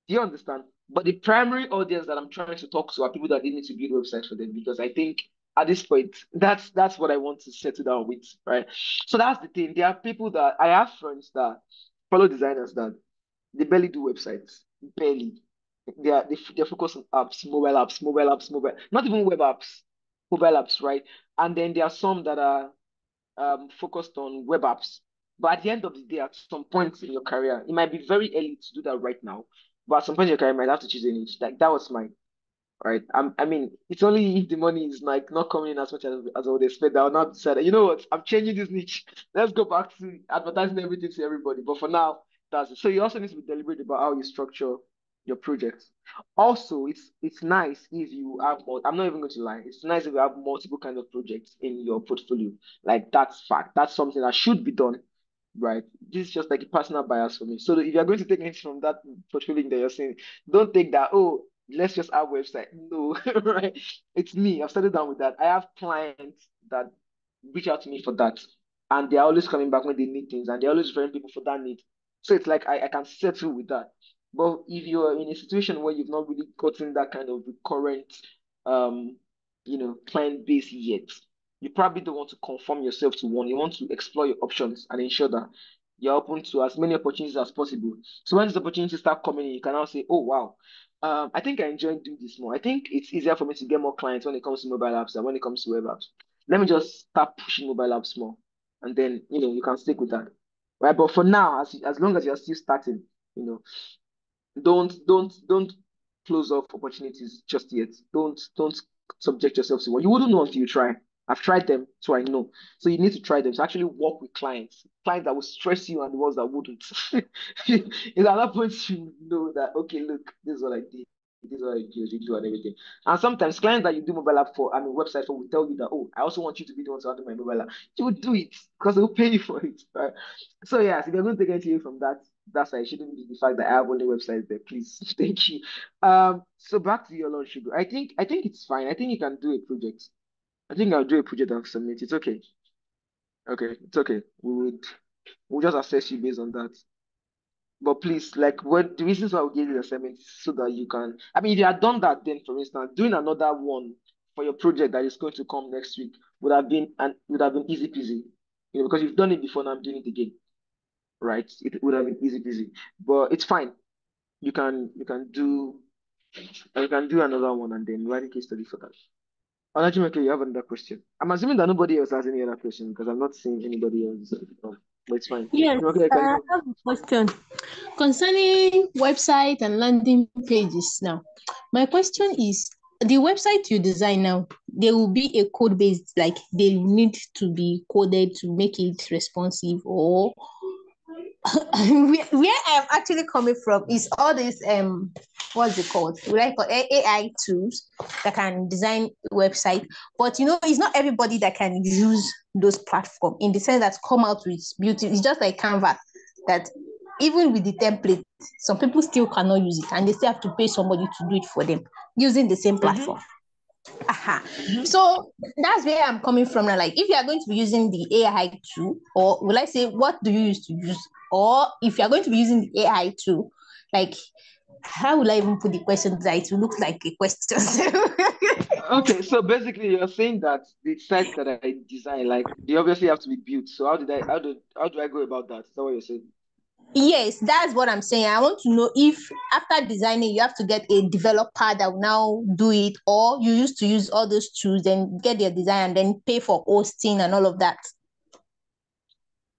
Do you understand? But the primary audience that I'm trying to talk to are people that need me to build websites for them, because I think at this point, that's what I want to settle down with, right? So that's the thing. There are people that I have friends that follow designers that they barely do websites, barely. They're focused on apps, not even web apps, mobile apps, right? And then there are some that are focused on web apps. But at the end of the day, at some point in your career, it might be very early to do that right now. But at some point in your career, you might have to choose a niche. Like that was mine, right? I mean, it's only if the money is like not coming in as much as I would expect that I'll not decide, you know what, I'm changing this niche. Let's go back to advertising everything to everybody. But for now, that's it. So you also need to be deliberate about how you structure your projects. Also, it's nice if you have more. I'm not even going to lie. It's nice if you have multiple kind of projects in your portfolio. Like that's fact. That's something that should be done, right? This is just like a personal bias for me. So if you're going to take anything from that portfolio that you're saying, don't take that. Oh, let's just have website. No, right? It's me. I've started down with that. I have clients that reach out to me for that, and they're always coming back when they need things, and they're always referring people for that need. So it's like I can settle with that. But if you're in a situation where you've not really gotten that kind of recurrent, um, client base yet, you probably don't want to conform yourself to one. You want to explore your options and ensure that you're open to as many opportunities as possible. So when these opportunities start coming in, you can now say, oh, wow, I think I enjoy doing this more. I think it's easier for me to get more clients when it comes to mobile apps than when it comes to web apps. Let me just start pushing mobile apps more. And then, you can stick with that. Right. But for now, as long as you're still starting, you know, don't close off opportunities just yet. Don't subject yourself to one. You wouldn't know until you try. I've tried them, so I know. So you need to try them. So actually work with clients that will stress you and the ones that wouldn't. It's at that point you know that, okay, look, this is what I did. This is what I do and everything. And sometimes clients that you do mobile app for, I mean website for, will tell you that, oh, I also want you to be the one to handle my mobile app. You would do it because they'll pay you for it, right? So yeah, so if you're going to take anything from that, that's why it shouldn't be the fact that I have only websites there. Please, thank you. So back to your lunch, sugar. I think it's fine. I think you can do a project. I think I'll do a project and submit. It's okay. Okay, it's okay. We'll just assess you based on that. But please, like, what the reasons why we gave you the assignment is so that you can. I mean, if you had done that, then for instance, doing another one for your project that is going to come next week would have been easy peasy. Because you've done it before, now I'm doing it again, right? It would have been easy peasy. But it's fine. You can do another one and then write a case study for that. Olajimeke, you have another question. I'm assuming that nobody else has any other question because I'm not seeing anybody else. But it's fine. Yes, Okay, can I you? have a question concerning website and landing pages now. My question is, the website you design now, there will be a code base, like they need to be coded to make it responsive, or where I'm actually coming from is all this what's it called? We like AI tools that can design website. But it's not everybody that can use those platforms in the sense that come out with beauty. It's just like Canva that even with the template, some people still cannot use it and they still have to pay somebody to do it for them using the same Mm-hmm. platform. Aha. Mm-hmm. So that's where I'm coming from now. Like, if you are going to be using the AI tool, or will I say, what do you use to use? Or if you are going to be using the AI tool, like, how will I even put the question that it will look like a question? Okay, so basically you're saying that the sites that I design, like they obviously have to be built. So how do I go about that? Is that what you're saying? Yes, that's what I'm saying. I want to know if after designing, you have to get a developer that will now do it, or you used to use all those tools, then get their design and then pay for hosting and all of that.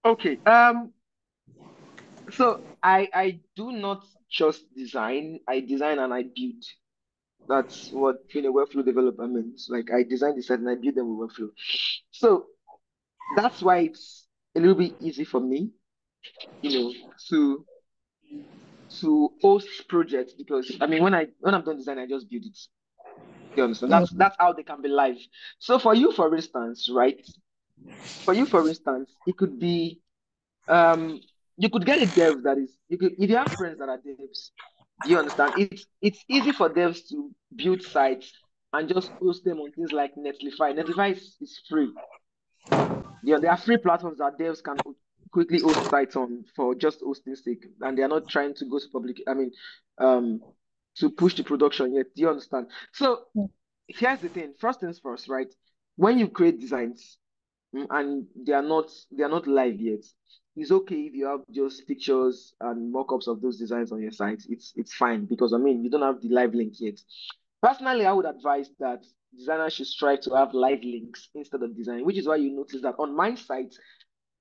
Okay. So I do not just design. I design and I build. That's what being a workflow developer means. Like I design the site and I build them with workflow. So that's why it's a little bit easy for me, you know, to host projects because I mean when I'm done designing, I just build it. You understand? That's how they can be live. So for you, for instance, right? For you, for instance, it could be um you could get a dev that is you could if you have friends that are devs, do you understand? It's easy for devs to build sites and just host them on things like Netlify. Netlify is free. There are free platforms that devs can quickly host sites on for just hosting sake, and they are not trying to go to public. I mean, um, to push the production yet. Do you understand? So here's the thing. First things first, right? When you create designs and they are not live yet, it's okay if you have just pictures and mock-ups of those designs on your site. It's fine because I mean you don't have the live link yet. Personally, I would advise that designers should strive to have live links instead of design, which is why you notice that on my site,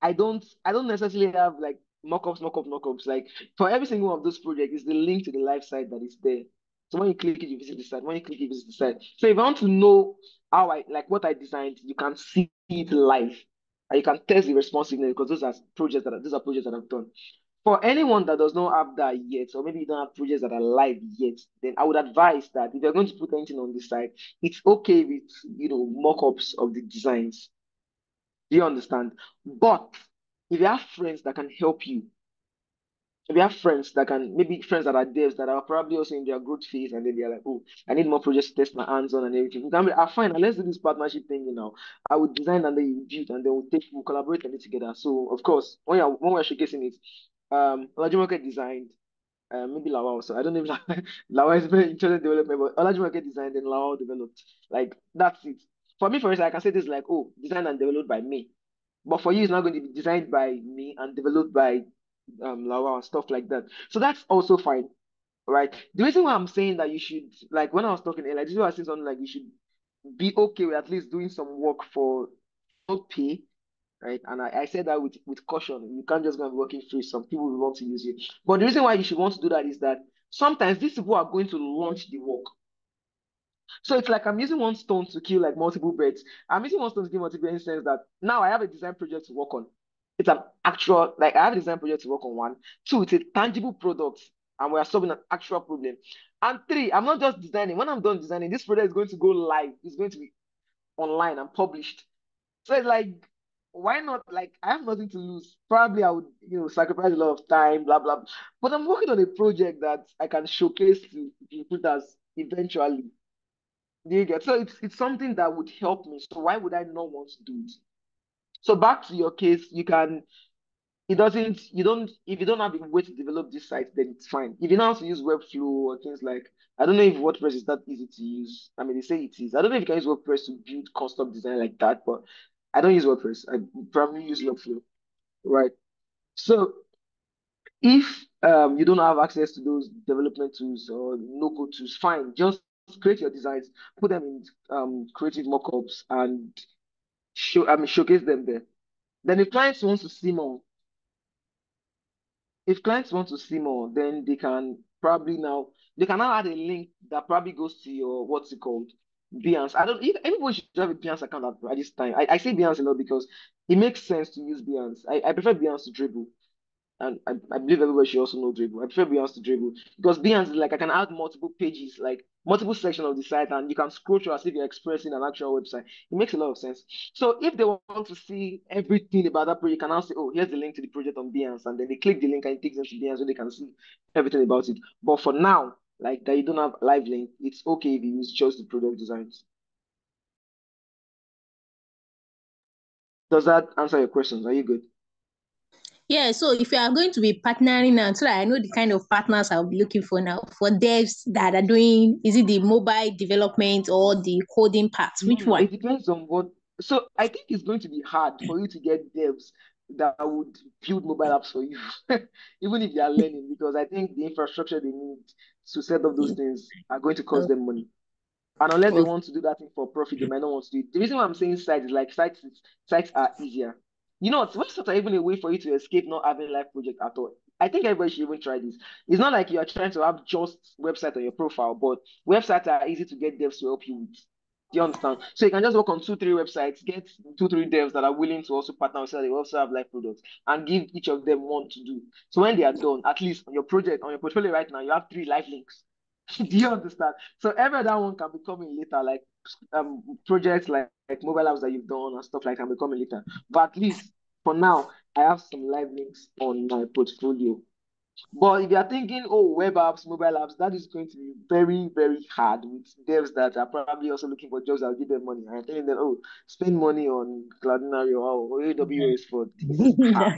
I don't necessarily have like mockups. Like for every single one of those projects, is the link to the live site that is there. So when you click it, you visit the site. When you click it, you visit the site. So if I want to know how I like what I designed, you can see it live. And you can test the responsiveness because those are projects that I've done. For anyone that does not have that yet, or maybe you don't have projects that are live yet, then I would advise that if you're going to put anything on the site, it's okay with mock-ups of the designs. Do you understand? But if you have friends that can help you, if you have friends that can, maybe friends that are devs that are probably also in their growth phase, and then they're like, oh, I need more projects to test my hands on and everything. You can be, fine, let's do this partnership thing, I would design and then you build and then we'll collaborate on it together. So, of course, when we're showcasing it, Olajumoke designed, maybe Lawal also. I don't know if Lawal is very interested in development, but Olajumoke designed and Lawal developed. Like, that's it. For me, for instance, I can say this like, oh, designed and developed by me. But for you, it's not going to be designed by me and developed by Lawal and stuff like that. So that's also fine, right? The reason why I'm saying that you should, like when I was talking earlier, this is why I said something like you should be okay with at least doing some work for no pay, right? And I said that with caution. You can't just go and be working free. Some people will want to use you. But the reason why you should want to do that is that sometimes these people are going to launch the work. So it's like I'm using one stone to kill like multiple birds. I'm using one stone to kill multiple birds in the sense that now I have a design project to work on. It's an actual, like I have a design project to work on one. Two, it's a tangible product and we are solving an actual problem. And three, I'm not just designing. When I'm done designing, this product is going to go live. It's going to be online and published. So it's like, why not? Like, I have nothing to lose. Probably I would, sacrifice a lot of time, blah, blah. But I'm working on a project that I can showcase to recruiters eventually. Do you get? So it's something that would help me. So why would I not want to do it? So back to your case, it doesn't, you don't, if you don't have a way to develop this site, then it's fine. If you know how to use Webflow or things like, I don't know if WordPress is that easy to use. I mean, they say it is. I don't know if you can use WordPress to build custom design like that, but I don't use WordPress. I probably use Webflow, right? So if you don't have access to those development tools or no-code tools, fine. Just create your designs, put them in creative mockups, and showcase them there. Then if clients want to see more, then they can now add a link that probably goes to your what's it called, Behance. I don't. If everybody should have a Behance account at this time. I say Behance a lot because it makes sense to use Behance. I prefer Behance to Dribble. and I believe everybody should also know Dribble. I prefer Behance to Dribble because Behance is like I can add multiple pages, like multiple sections of the site, and you can scroll through as if you're expressing an actual website. It makes a lot of sense. So if they want to see everything about that project, you can now say, oh, here's the link to the project on Behance, and then they click the link and it takes them to Behance so they can see everything about it. But for now, like that you don't have live link, it's okay if you use just the product designs. Does that answer your questions? Are you good? Yeah, so if you are going to be partnering now, so that I know the kind of partners I'll be looking for now for devs that are doing, is it the mobile development or the coding part? Which No, one? it depends on what. So I think it's going to be hard for you to get devs that would build mobile apps for you, even if you are learning, because I think the infrastructure they need to set up those things are going to cost Oh, them money. And unless they oh, want to do that thing for profit, they might not want to do it. The reason why I'm saying sites is like sites are easier. You know what? Websites are even a way for you to escape not having live project at all. I think everybody should even try this. It's not like you are trying to have just website on your profile, but websites are easy to get devs to help you with. Do you understand? So you can just work on two, three websites, get two, three devs that are willing to also partner with so they also have live products and give each of them one to do. So when they are done, at least on your project, on your portfolio right now, you have three live links. Do you understand? So every other one can be coming later, like projects like mobile apps that you've done and stuff like can be coming later. But at least for now, I have some live links on my portfolio. But if you're thinking, oh, web apps, mobile apps, that is going to be very, very hard with devs that are probably also looking for jobs that will give them money. And telling them, oh, spend money on Cloudinary or AWS for this. Ha,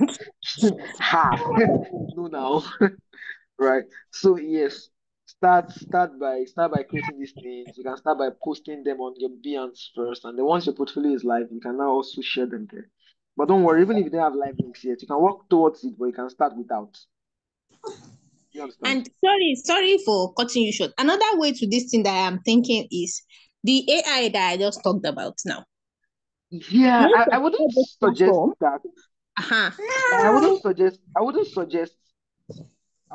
ha. No, now. Right. So yes, start by creating these things. You can start by posting them on your Behance first, and then once your portfolio is live, you can now also share them there. But don't worry, even if you don't have live links yet, you can work towards it, but you can start without. You understand? and sorry for cutting you short. Another way to this thing that I'm thinking is the AI that I just talked about now. Yeah, Most I of wouldn't all those suggest platforms, that. uh-huh. Like,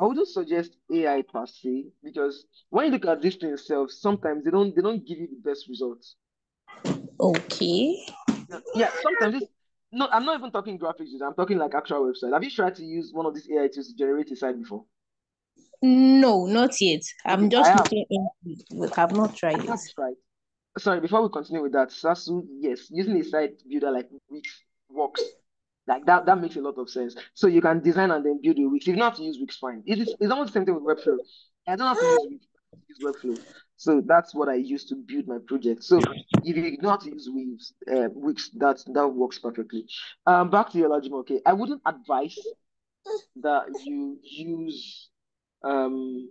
I wouldn't suggest AI per se because when you look at these things themselves, sometimes they don't give you the best results. Okay. Yeah, yeah, sometimes it's no, I'm not even talking graphics design, I'm talking like actual website. Have you tried to use one of these AI tools to generate a site before? No, not yet. Okay, I'm I just have. looking into it, but I've not I tried it. have tried. Sorry, before we continue with that, Sasu, yes, using a site builder like Wix works. Like that makes a lot of sense. So you can design and then build a Wix. If you don't have to use Wix, fine. It's almost the same thing with Webflow. I don't have to use Wix, I have to use Webflow. So that's what I use to build my project. So if you know how to use Wix, that works perfectly. Back to your logic, okay. I wouldn't advise that you use um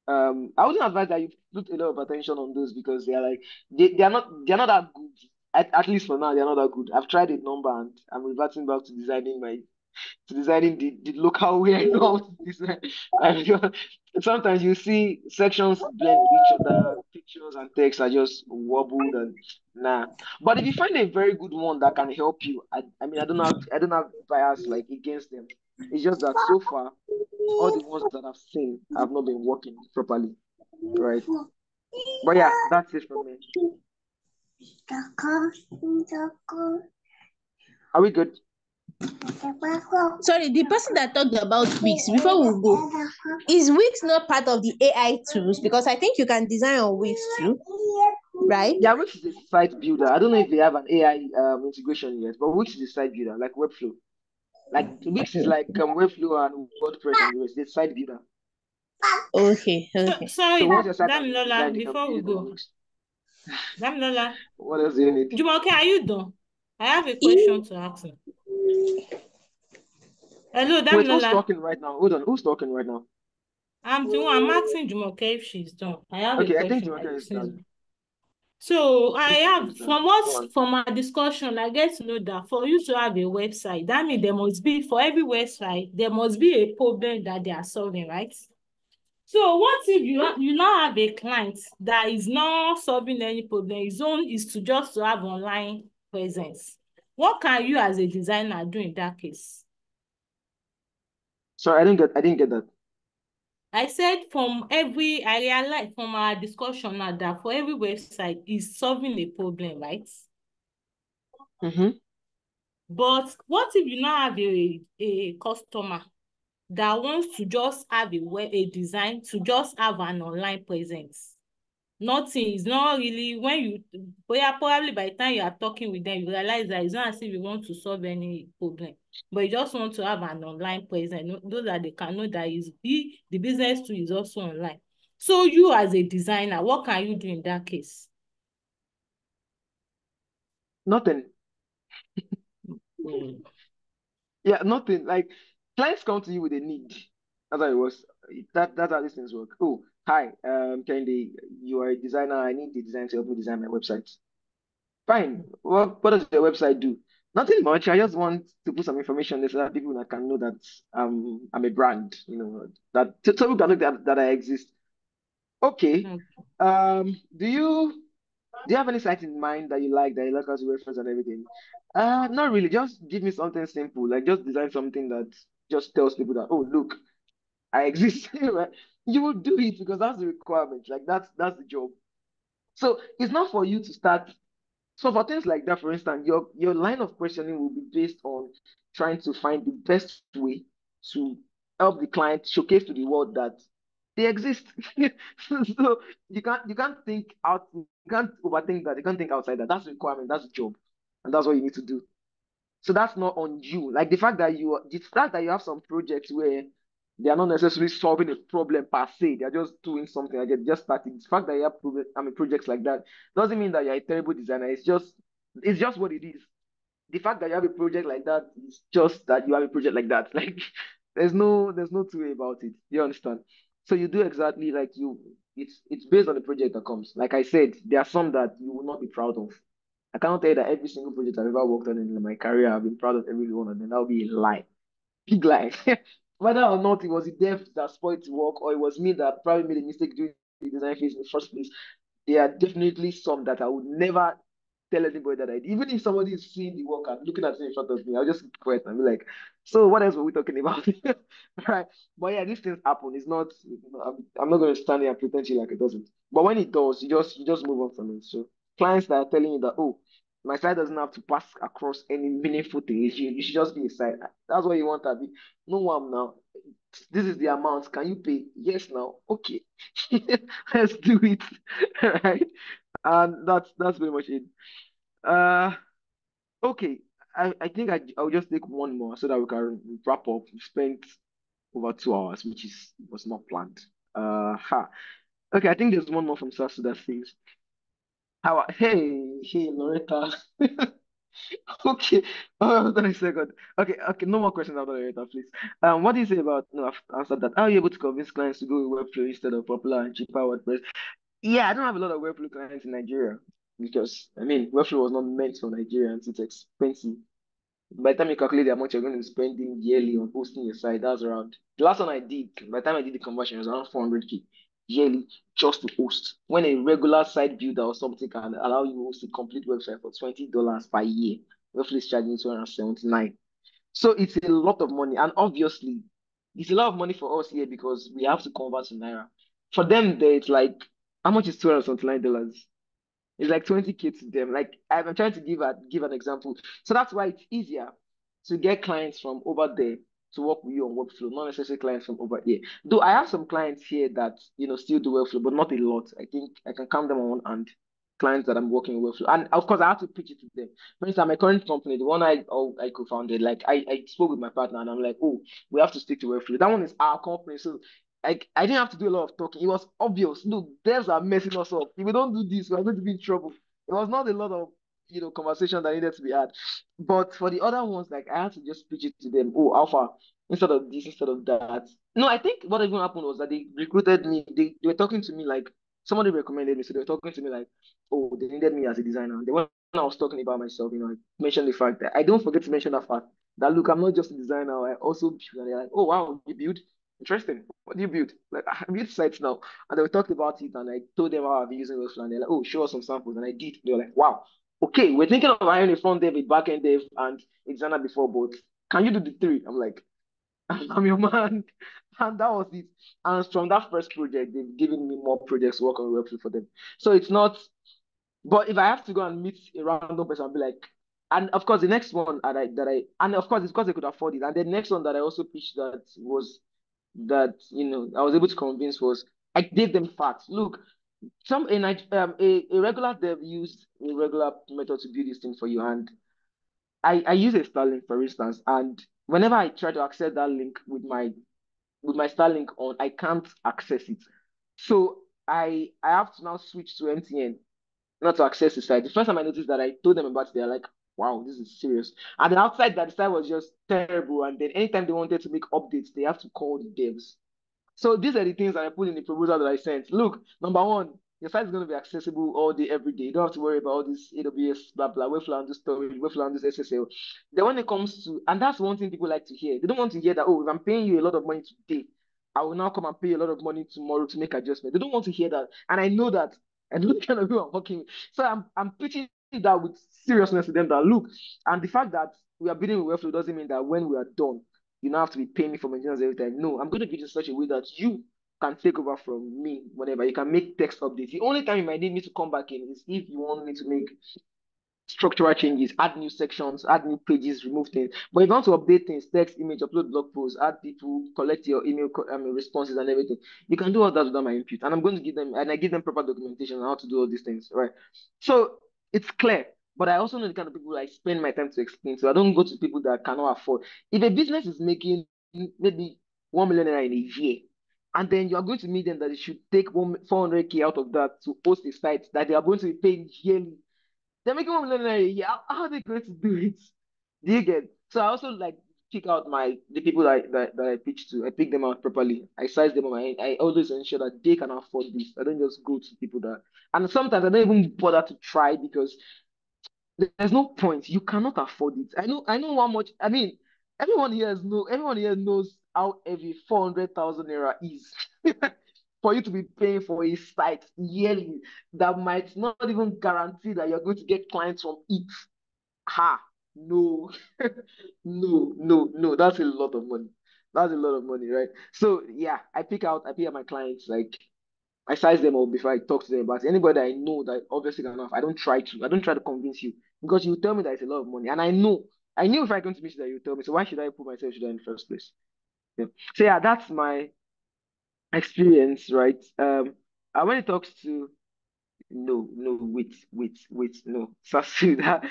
I wouldn't advise that you put a lot of attention on those because they're not that good. At least for now, they're not that good. I've tried a number and I'm reverting back to designing the local way I know how to design. And sometimes you see sections blend with each other, pictures and text are just wobbled and nah. But if you find a very good one that can help you, I mean I don't have bias like against them. It's just that so far all the ones that I've seen have not been working properly, right? But yeah, that's it from me. Are we good? Sorry, the person that talked about Wix, before we go, is Wix not part of the AI tools? Because I think you can design on Wix too, right? Yeah, Wix is a site builder. I don't know if they have an AI integration yet, but Wix is a site builder, like Webflow. Like Wix is like Webflow and WordPress and the rest. It's a site builder. Okay, So, okay. So sorry, once your site has been Damilola, designed, you can before we build it on go, Wix. Damilola, What else do you need? Jumoke, are you done? I have a question E- to ask you. Hello, Wait, who's Damilola. talking right now? Hold on, who's talking right now? I'm asking Jumoke if she's done. I have a Okay, I think question Jamaica like is since. done. So I I think Jamaica is have done. Go on. from our discussion, I get to know that for you to have a website, that means there must be for every website, there must be a problem that they are solving, right? So what if you now have a client that is not solving any problem? His own is to just to have online presence. What can you as a designer do in that case? Sorry, I didn't get that. I said I realized from our discussion now that for every website is solving a problem, right? Mm-hmm. But what if you now have a customer that wants to just have a design to just have an online presence? Nothing is not really when you probably by the time you are talking with them, you realize that it's not as if you want to solve any problem, but you just want to have an online presence, so that they can know that the business too is also online. So you as a designer, what can you do in that case? Nothing. Mm. Yeah, nothing. Like clients come to you with a need. That's how it was. That's how these things work. Oh, hi, Kendi, you are a designer. I need the design to help me design my website. Fine. What does your website do? Nothing much. I just want to put some information there so that people can know that I'm a brand, that so people can know that I exist. Okay. Mm. Do you have any site in mind that you like as a reference and everything? Not really. Just give me something simple. Like just design something that just tells people that, oh, look, I exist. Right? You will do it because that's the requirement. Like that's the job. So it's not for you to start. So for things like that, for instance, your line of questioning will be based on trying to find the best way to help the client showcase to the world that they exist. So you can't think out, you can't overthink that, you can't think outside that. That's the requirement, that's the job, and that's what you need to do. So that's not on you. Like the fact that you have some projects where they are not necessarily solving a problem per se, they're just doing something. Like they're just starting. The fact that you have projects like that doesn't mean that you're a terrible designer. It's just what it is. The fact that you have a project like that is just that you have a project like that. Like there's no two way about it. You understand? So you do exactly like you. It's based on the project that comes. Like I said, there are some that you will not be proud of. I cannot tell you that every single project I've ever worked on in my career, I've been proud of every one of them. That would be a lie. Big lie. Whether or not it was the dev that spoiled the work or it was me that probably made a mistake during the design phase in the first place, there are definitely some that I would never tell anybody that I did. Even if somebody is seeing the work and looking at it in front of me, I'll just keep quiet and be like, so what else were we talking about? Right. But yeah, these things happen. It's not, I'm not going to stand here and pretend to you like it doesn't. But when it does, you just move on from it. So clients that are telling you that, oh, my site doesn't have to pass across any meaningful thing. You should just be a site. That's what you want to be. No one now. This is the amount. Can you pay? Yes, now. Okay. Let's do it. Right. And that's pretty much it. Uh, okay. I think I'll just take one more so that we can wrap up. We spent over 2 hours, which was not planned. Okay, I think there's one more from Sasu that says, hey, Loretta. Okay. Oh, hold on a second. Okay, no more questions after Loretta, please. What do you say about, no, I've answered that. How are you able to convince clients to go with Webflow instead of popular and cheaper WordPress? Yeah, I don't have a lot of Webflow clients in Nigeria because, I mean, Webflow was not meant for Nigerians. It's expensive. By the time you calculate how much you're going to be spending yearly on hosting your site, that's around the last one I did. By the time I did the conversion, it was around 400K yearly just to host. When a regular site builder or something can allow you to host a complete website for $20 per year, roughly is charging 279. So it's a lot of money, and obviously, it's a lot of money for us here because we have to convert to naira. For them, there it's like how much is $279? It's like 20K to them. Like I'm trying to give an example. So that's why it's easier to get clients from over there to work with you on workflow, not necessarily clients from over here. Though I have some clients here that still do workflow, but not a lot. I think I can count them on one hand. Clients that I'm working with workflow, and of course I have to pitch it to them. For instance, my current company, the one I co-founded, like I spoke with my partner and I'm like, oh, we have to stick to workflow. That one is our company, so I didn't have to do a lot of talking. It was obvious. Look, devs are messing us up. If we don't do this, we're going to be in trouble. It was not a lot of conversation that needed to be had. But for the other ones, like I had to just pitch it to them. Oh, Alpha, instead of this, instead of that. No, I think what even happened was that they recruited me. They were talking to me like somebody recommended me. So they were talking to me like, oh, they needed me as a designer. Then when I was talking about myself, I mentioned the fact that I don't forget to mention that fact that look, I'm not just a designer. I also build. And they're like, oh wow, you build. Interesting. What do you build? Like I build sites now. And we talked about it and I told them how I've been using Webflow and they're like, oh, show us some samples. And I did. They were like, wow, okay, we're thinking of hiring a front dev, a back end dev, and a designer before, but can you do the three? I'm like, I'm your man. And that was it. And from that first project, they've given me more projects to work on Webflow for them. So it's not, but if I have to go and meet a random person and be like, And of course, the next one and of course, it's because they could afford it. And the next one that I also pitched that was that, I was able to convince was I gave them facts. Look, a regular dev used a regular method to build this thing for you, and I use a Starlink, for instance, and whenever I try to access that link with my Starlink on, I can't access it. So I have to now switch to MTN not to access the site. The first time I noticed that, I told them about it. They're like, wow, this is serious. And then outside that, the site was just terrible. And then anytime they wanted to make updates, they have to call the devs. So these are the things that I put in the proposal that I sent. Look, number one, your site is going to be accessible all day, every day. You don't have to worry about all this AWS, blah, blah, Webflow and this storage, Webflow and this SSL. Then when it comes to, and that's one thing people like to hear. They don't want to hear that, oh, if I'm paying you a lot of money today, I will now come and pay you a lot of money tomorrow to make adjustments. They don't want to hear that. And I know that. I know the kind of people I'm working with. So I'm pitching that with seriousness to them that, look, and the fact that we are building with Webflow doesn't mean that when we are done, you don't have to be paying me for maintenance every time. No, I'm going to give you such a way that you can take over from me whenever. You can make text updates. The only time you might need me to come back in is if you want me to make structural changes, add new sections, add new pages, remove things. But if you want to update things, text, image, upload blog posts, add people, collect your email responses and everything, you can do all that without my input. And I'm going to give them, and I give them proper documentation on how to do all these things, right? So it's clear. But I also know the kind of people I spend my time to explain. So I don't go to people that cannot afford. If a business is making maybe 1 million naira in a year, and then you are going to meet them that they should take 400K out of that to host a site that they are going to be paying yearly, they're making 1 million naira a year. How are they going to do it? Do you get? So I also like pick out the people that I pitch to. I pick them out properly. I size them on my end. I always ensure that they can afford this. I don't just go to people that, and sometimes I don't even bother to try because there's no point. You cannot afford it. I know how much. I mean, everyone here knows how heavy 400,000 naira is for you to be paying for a site yearly that might not even guarantee that you're going to get clients from it. Ha, no, no. That's a lot of money. That's a lot of money, right? So yeah, I pick out my clients, like I size them up before I talk to them about it. Anybody I know that obviously enough, I don't try to convince you because you tell me that it's a lot of money. And I knew if I come to meet you that you tell me. So why should I put myself through that in the first place? Yeah. So yeah, that's my experience, right? And when it talks to no, wait, no, Sasuda.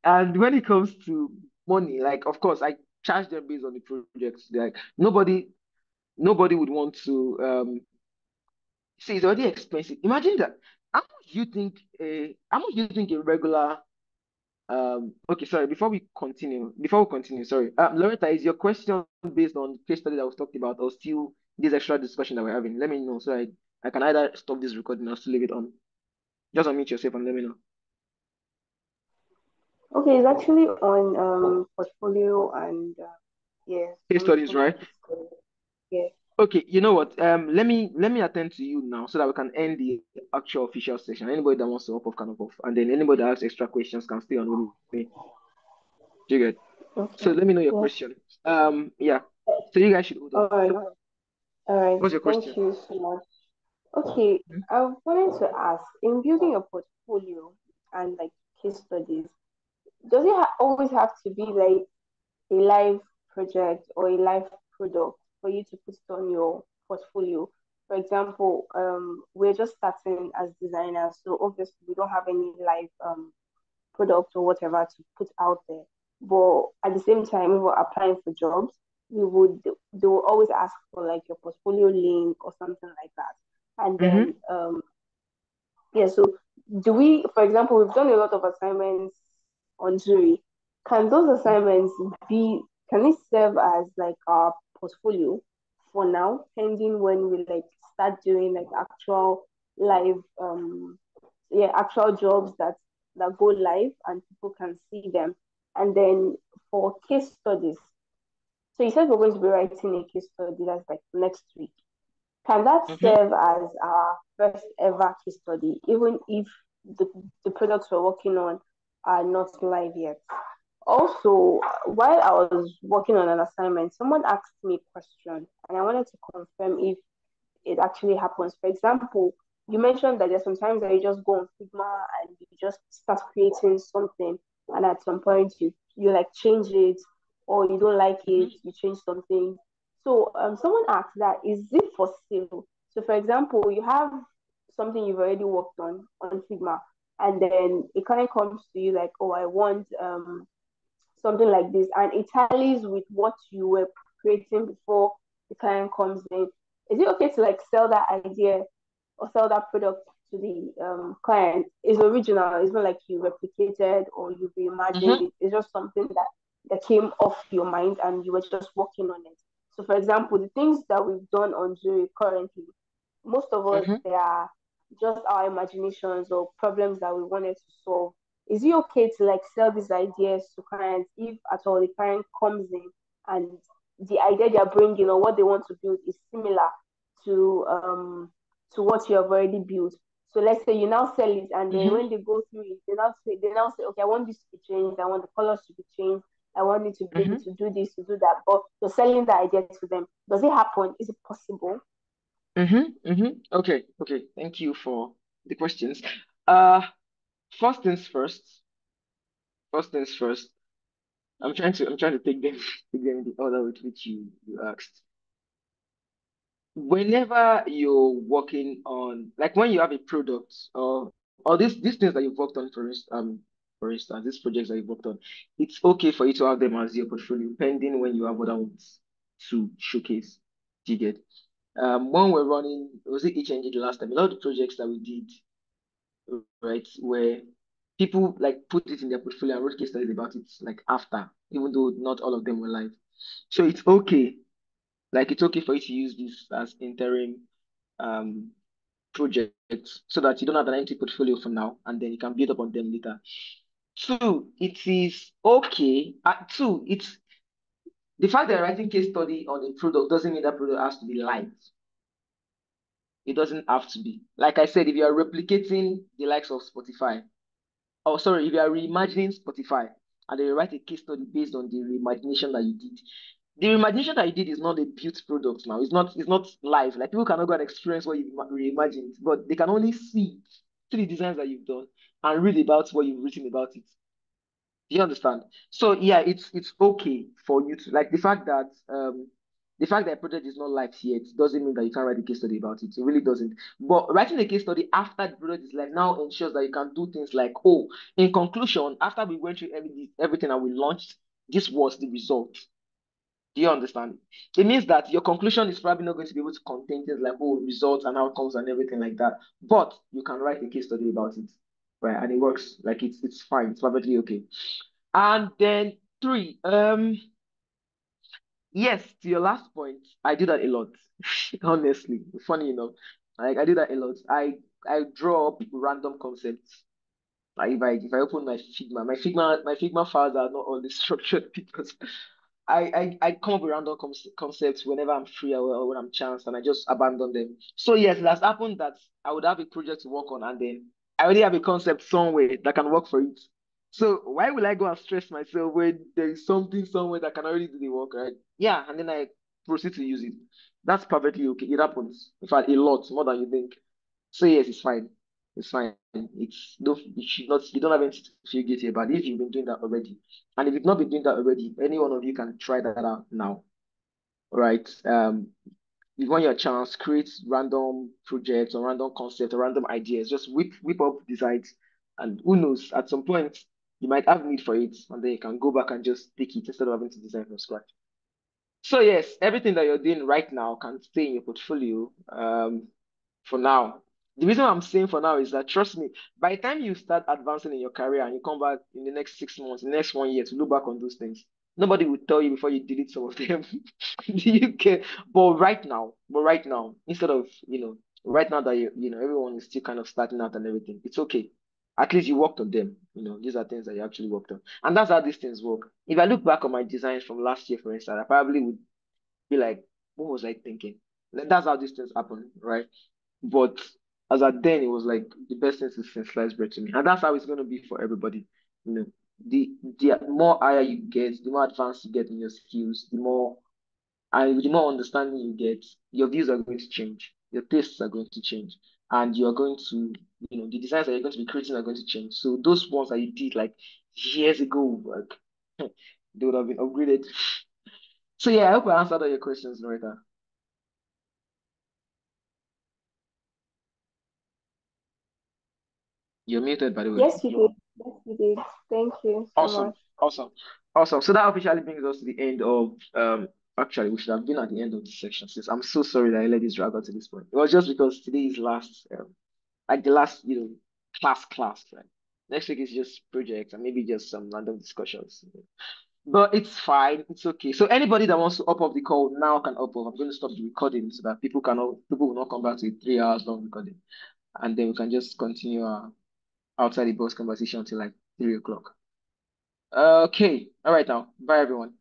And when it comes to money, like of course I charge them based on the projects. Like nobody would want to see, it's already expensive. Imagine that. How much do you think a regular okay, sorry, before we continue, sorry. Loretta, is your question based on case study that was talked about or still this extra discussion that we're having? Let me know so I can either stop this recording or still leave it on. Just unmute yourself and let me know. Okay, it's actually on portfolio and yes, Case some studies, stuff right? like this. Yeah. Okay, you know what? Let me attend to you now so that we can end the actual official session. Anybody that wants to hop off can hop off, and then anybody that has extra questions can stay on with me. Do you get? So Okay. let me know your Yeah. question. Yeah. So you guys should hold on. All right. All right. What's your Thank question? you so much. Okay, Mhm. I wanted to ask, in building a portfolio and like case studies, does it always have to be like a live project or a live product for you to put it on your portfolio? For example, we're just starting as designers, so obviously we don't have any live product or whatever to put out there. But at the same time, we were applying for jobs, they will always ask for like your portfolio link or something like that. And then Mm-hmm. yeah, so do we, for example, we've done a lot of assignments on Zuri. Can those assignments be, can it serve as like our portfolio for now, pending when we like start doing like actual live, actual jobs that go live and people can see them. And then for case studies, so you said we're going to be writing a case study that's like next week. Can that Mm-hmm. serve as our first ever case study, even if the, the products we're working on are not live yet? Also, while I was working on an assignment, someone asked me a question, and I wanted to confirm if it actually happens. For example, you mentioned that there's sometimes that you just go on Figma and you just start creating something, and at some point you like change it, or you don't like it, Mm-hmm. you change something. So someone asked that, is it for sale? So for example, you have something you've already worked on Figma, and then a client comes to you like, oh, I want something like this, and it tallies with what you were creating before the client comes in. Is it okay to like sell that idea or sell that product to the client? Is original. It's not like you replicated or you reimagined Mm-hmm. it. It's just something that came off your mind and you were just working on it. So, for example, the things that we've done on Zuri currently, most of us, Mm-hmm. they are just our imaginations or problems that we wanted to solve. Is it okay to like sell these ideas to clients if at all the client comes in and the idea they're bringing or what they want to build is similar to what you have already built? So let's say you now sell it, and then Mm-hmm. when they go through it, they now say, okay, I want this to be changed, I want the colors to be changed, I want it to be able Mm-hmm. to do this, to do that. But you're selling the idea to them. Does it happen? Is it possible? Mm-hmm. Mm-hmm. Okay. Okay. Thank you for the questions. Uh, first things first. First things first. I'm trying to take them take them in the order with which you asked. Whenever you're working on, like when you have a product or these things that you've worked on, for instance, these projects that you've worked on, it's okay for you to have them as your portfolio, pending when you have other ones to showcase. Do you get? When we're running, was it HNG the last time? A lot of the projects that we did, right, where people like put it in their portfolio and wrote case studies about it like after, even though not all of them were live. So it's okay. Like it's okay for you to use this as interim um projects so that you don't have an empty portfolio for now and then you can build up on them later. Two, it is okay. Two, it's the fact that you're writing case study on a product doesn't mean that product has to be live. It doesn't have to be. Like I said, if you are replicating the likes of Spotify, oh sorry, if you are reimagining Spotify and then you write a case study based on the reimagination that you did, the reimagination that you did is not a built product now. It's not live. Like people cannot go and experience what you reimagined, but they can only see the designs that you've done and read about what you've written about it. Do you understand? So yeah, it's okay for you to like the fact that a project is not live yet doesn't mean that you can't write a case study about it. It really doesn't. But writing a case study after the project is live now ensures that you can do things like, oh, in conclusion, after we went through everything and we launched, this was the result. Do you understand? It means that your conclusion is probably not going to be able to contain things like, oh, results and outcomes and everything like that. But you can write a case study about it, right? And it works. Like it's fine. It's perfectly okay. And then three, yes, to your last point, I do that a lot. Honestly, funny enough, like I do that a lot. I draw up random concepts. Like if I open my Figma files are not always structured because I come up with random concepts whenever I'm free or when I'm chance and I just abandon them. So yes, it has happened that I would have a project to work on and then I already have a concept somewhere that can work for it. So why will I go and stress myself when there is something somewhere that can already do the work, right? Yeah, and then I proceed to use it. That's perfectly okay. It happens. In fact, a lot more than you think. So yes, it's fine. It's fine. It's don't you should not you don't have anything to feel guilty about if you've been doing that already. And if you've not been doing that already, any one of you can try that out now. All right. You want your chance, create random projects or random concepts or random ideas. Just whip up designs. And who knows, at some point you might have need for it, and then you can go back and just take it instead of having to design from scratch. So yes, everything that you're doing right now can stay in your portfolio for now. The reason I'm saying for now is that trust me, by the time you start advancing in your career and you come back in the next 6 months, in the next one year to look back on those things, nobody will tell you before you delete some of them. Do you get? But right now, instead of right now that everyone is still kind of starting out and everything, it's okay. At least you worked on them. These are things that you actually worked on. And that's how these things work. If I look back on my designs from last year, for instance, I probably would be like, what was I thinking? That's how these things happen, right? But as at then, it was like the best thing since sliced bread to me. And that's how it's going to be for everybody. You know, the more higher you get, the more advanced you get in your skills, the more understanding you get, your views are going to change, your tastes are going to change, and you are going to, the designs that you're going to be creating are going to change. So those ones that you did like years ago, like they would have been upgraded. So yeah, I hope I answered all your questions, Loretta. You're muted, by the way. Yes, you did. Yes, you did. Thank you so Awesome, much. awesome, awesome. So that officially brings us to the end of actually we should have been at the end of this section since I'm so sorry that I let this drag out to this point. It was just because today is last like the last, class, right? Next week is just projects and maybe just some random discussions. But it's fine, it's okay. So anybody that wants to up the call now can up. I'm going to stop the recording so that people will not come back to a 3 hours long recording. And then we can just continue our outside the box conversation until like 3 o'clock. Okay. All right now. Bye everyone.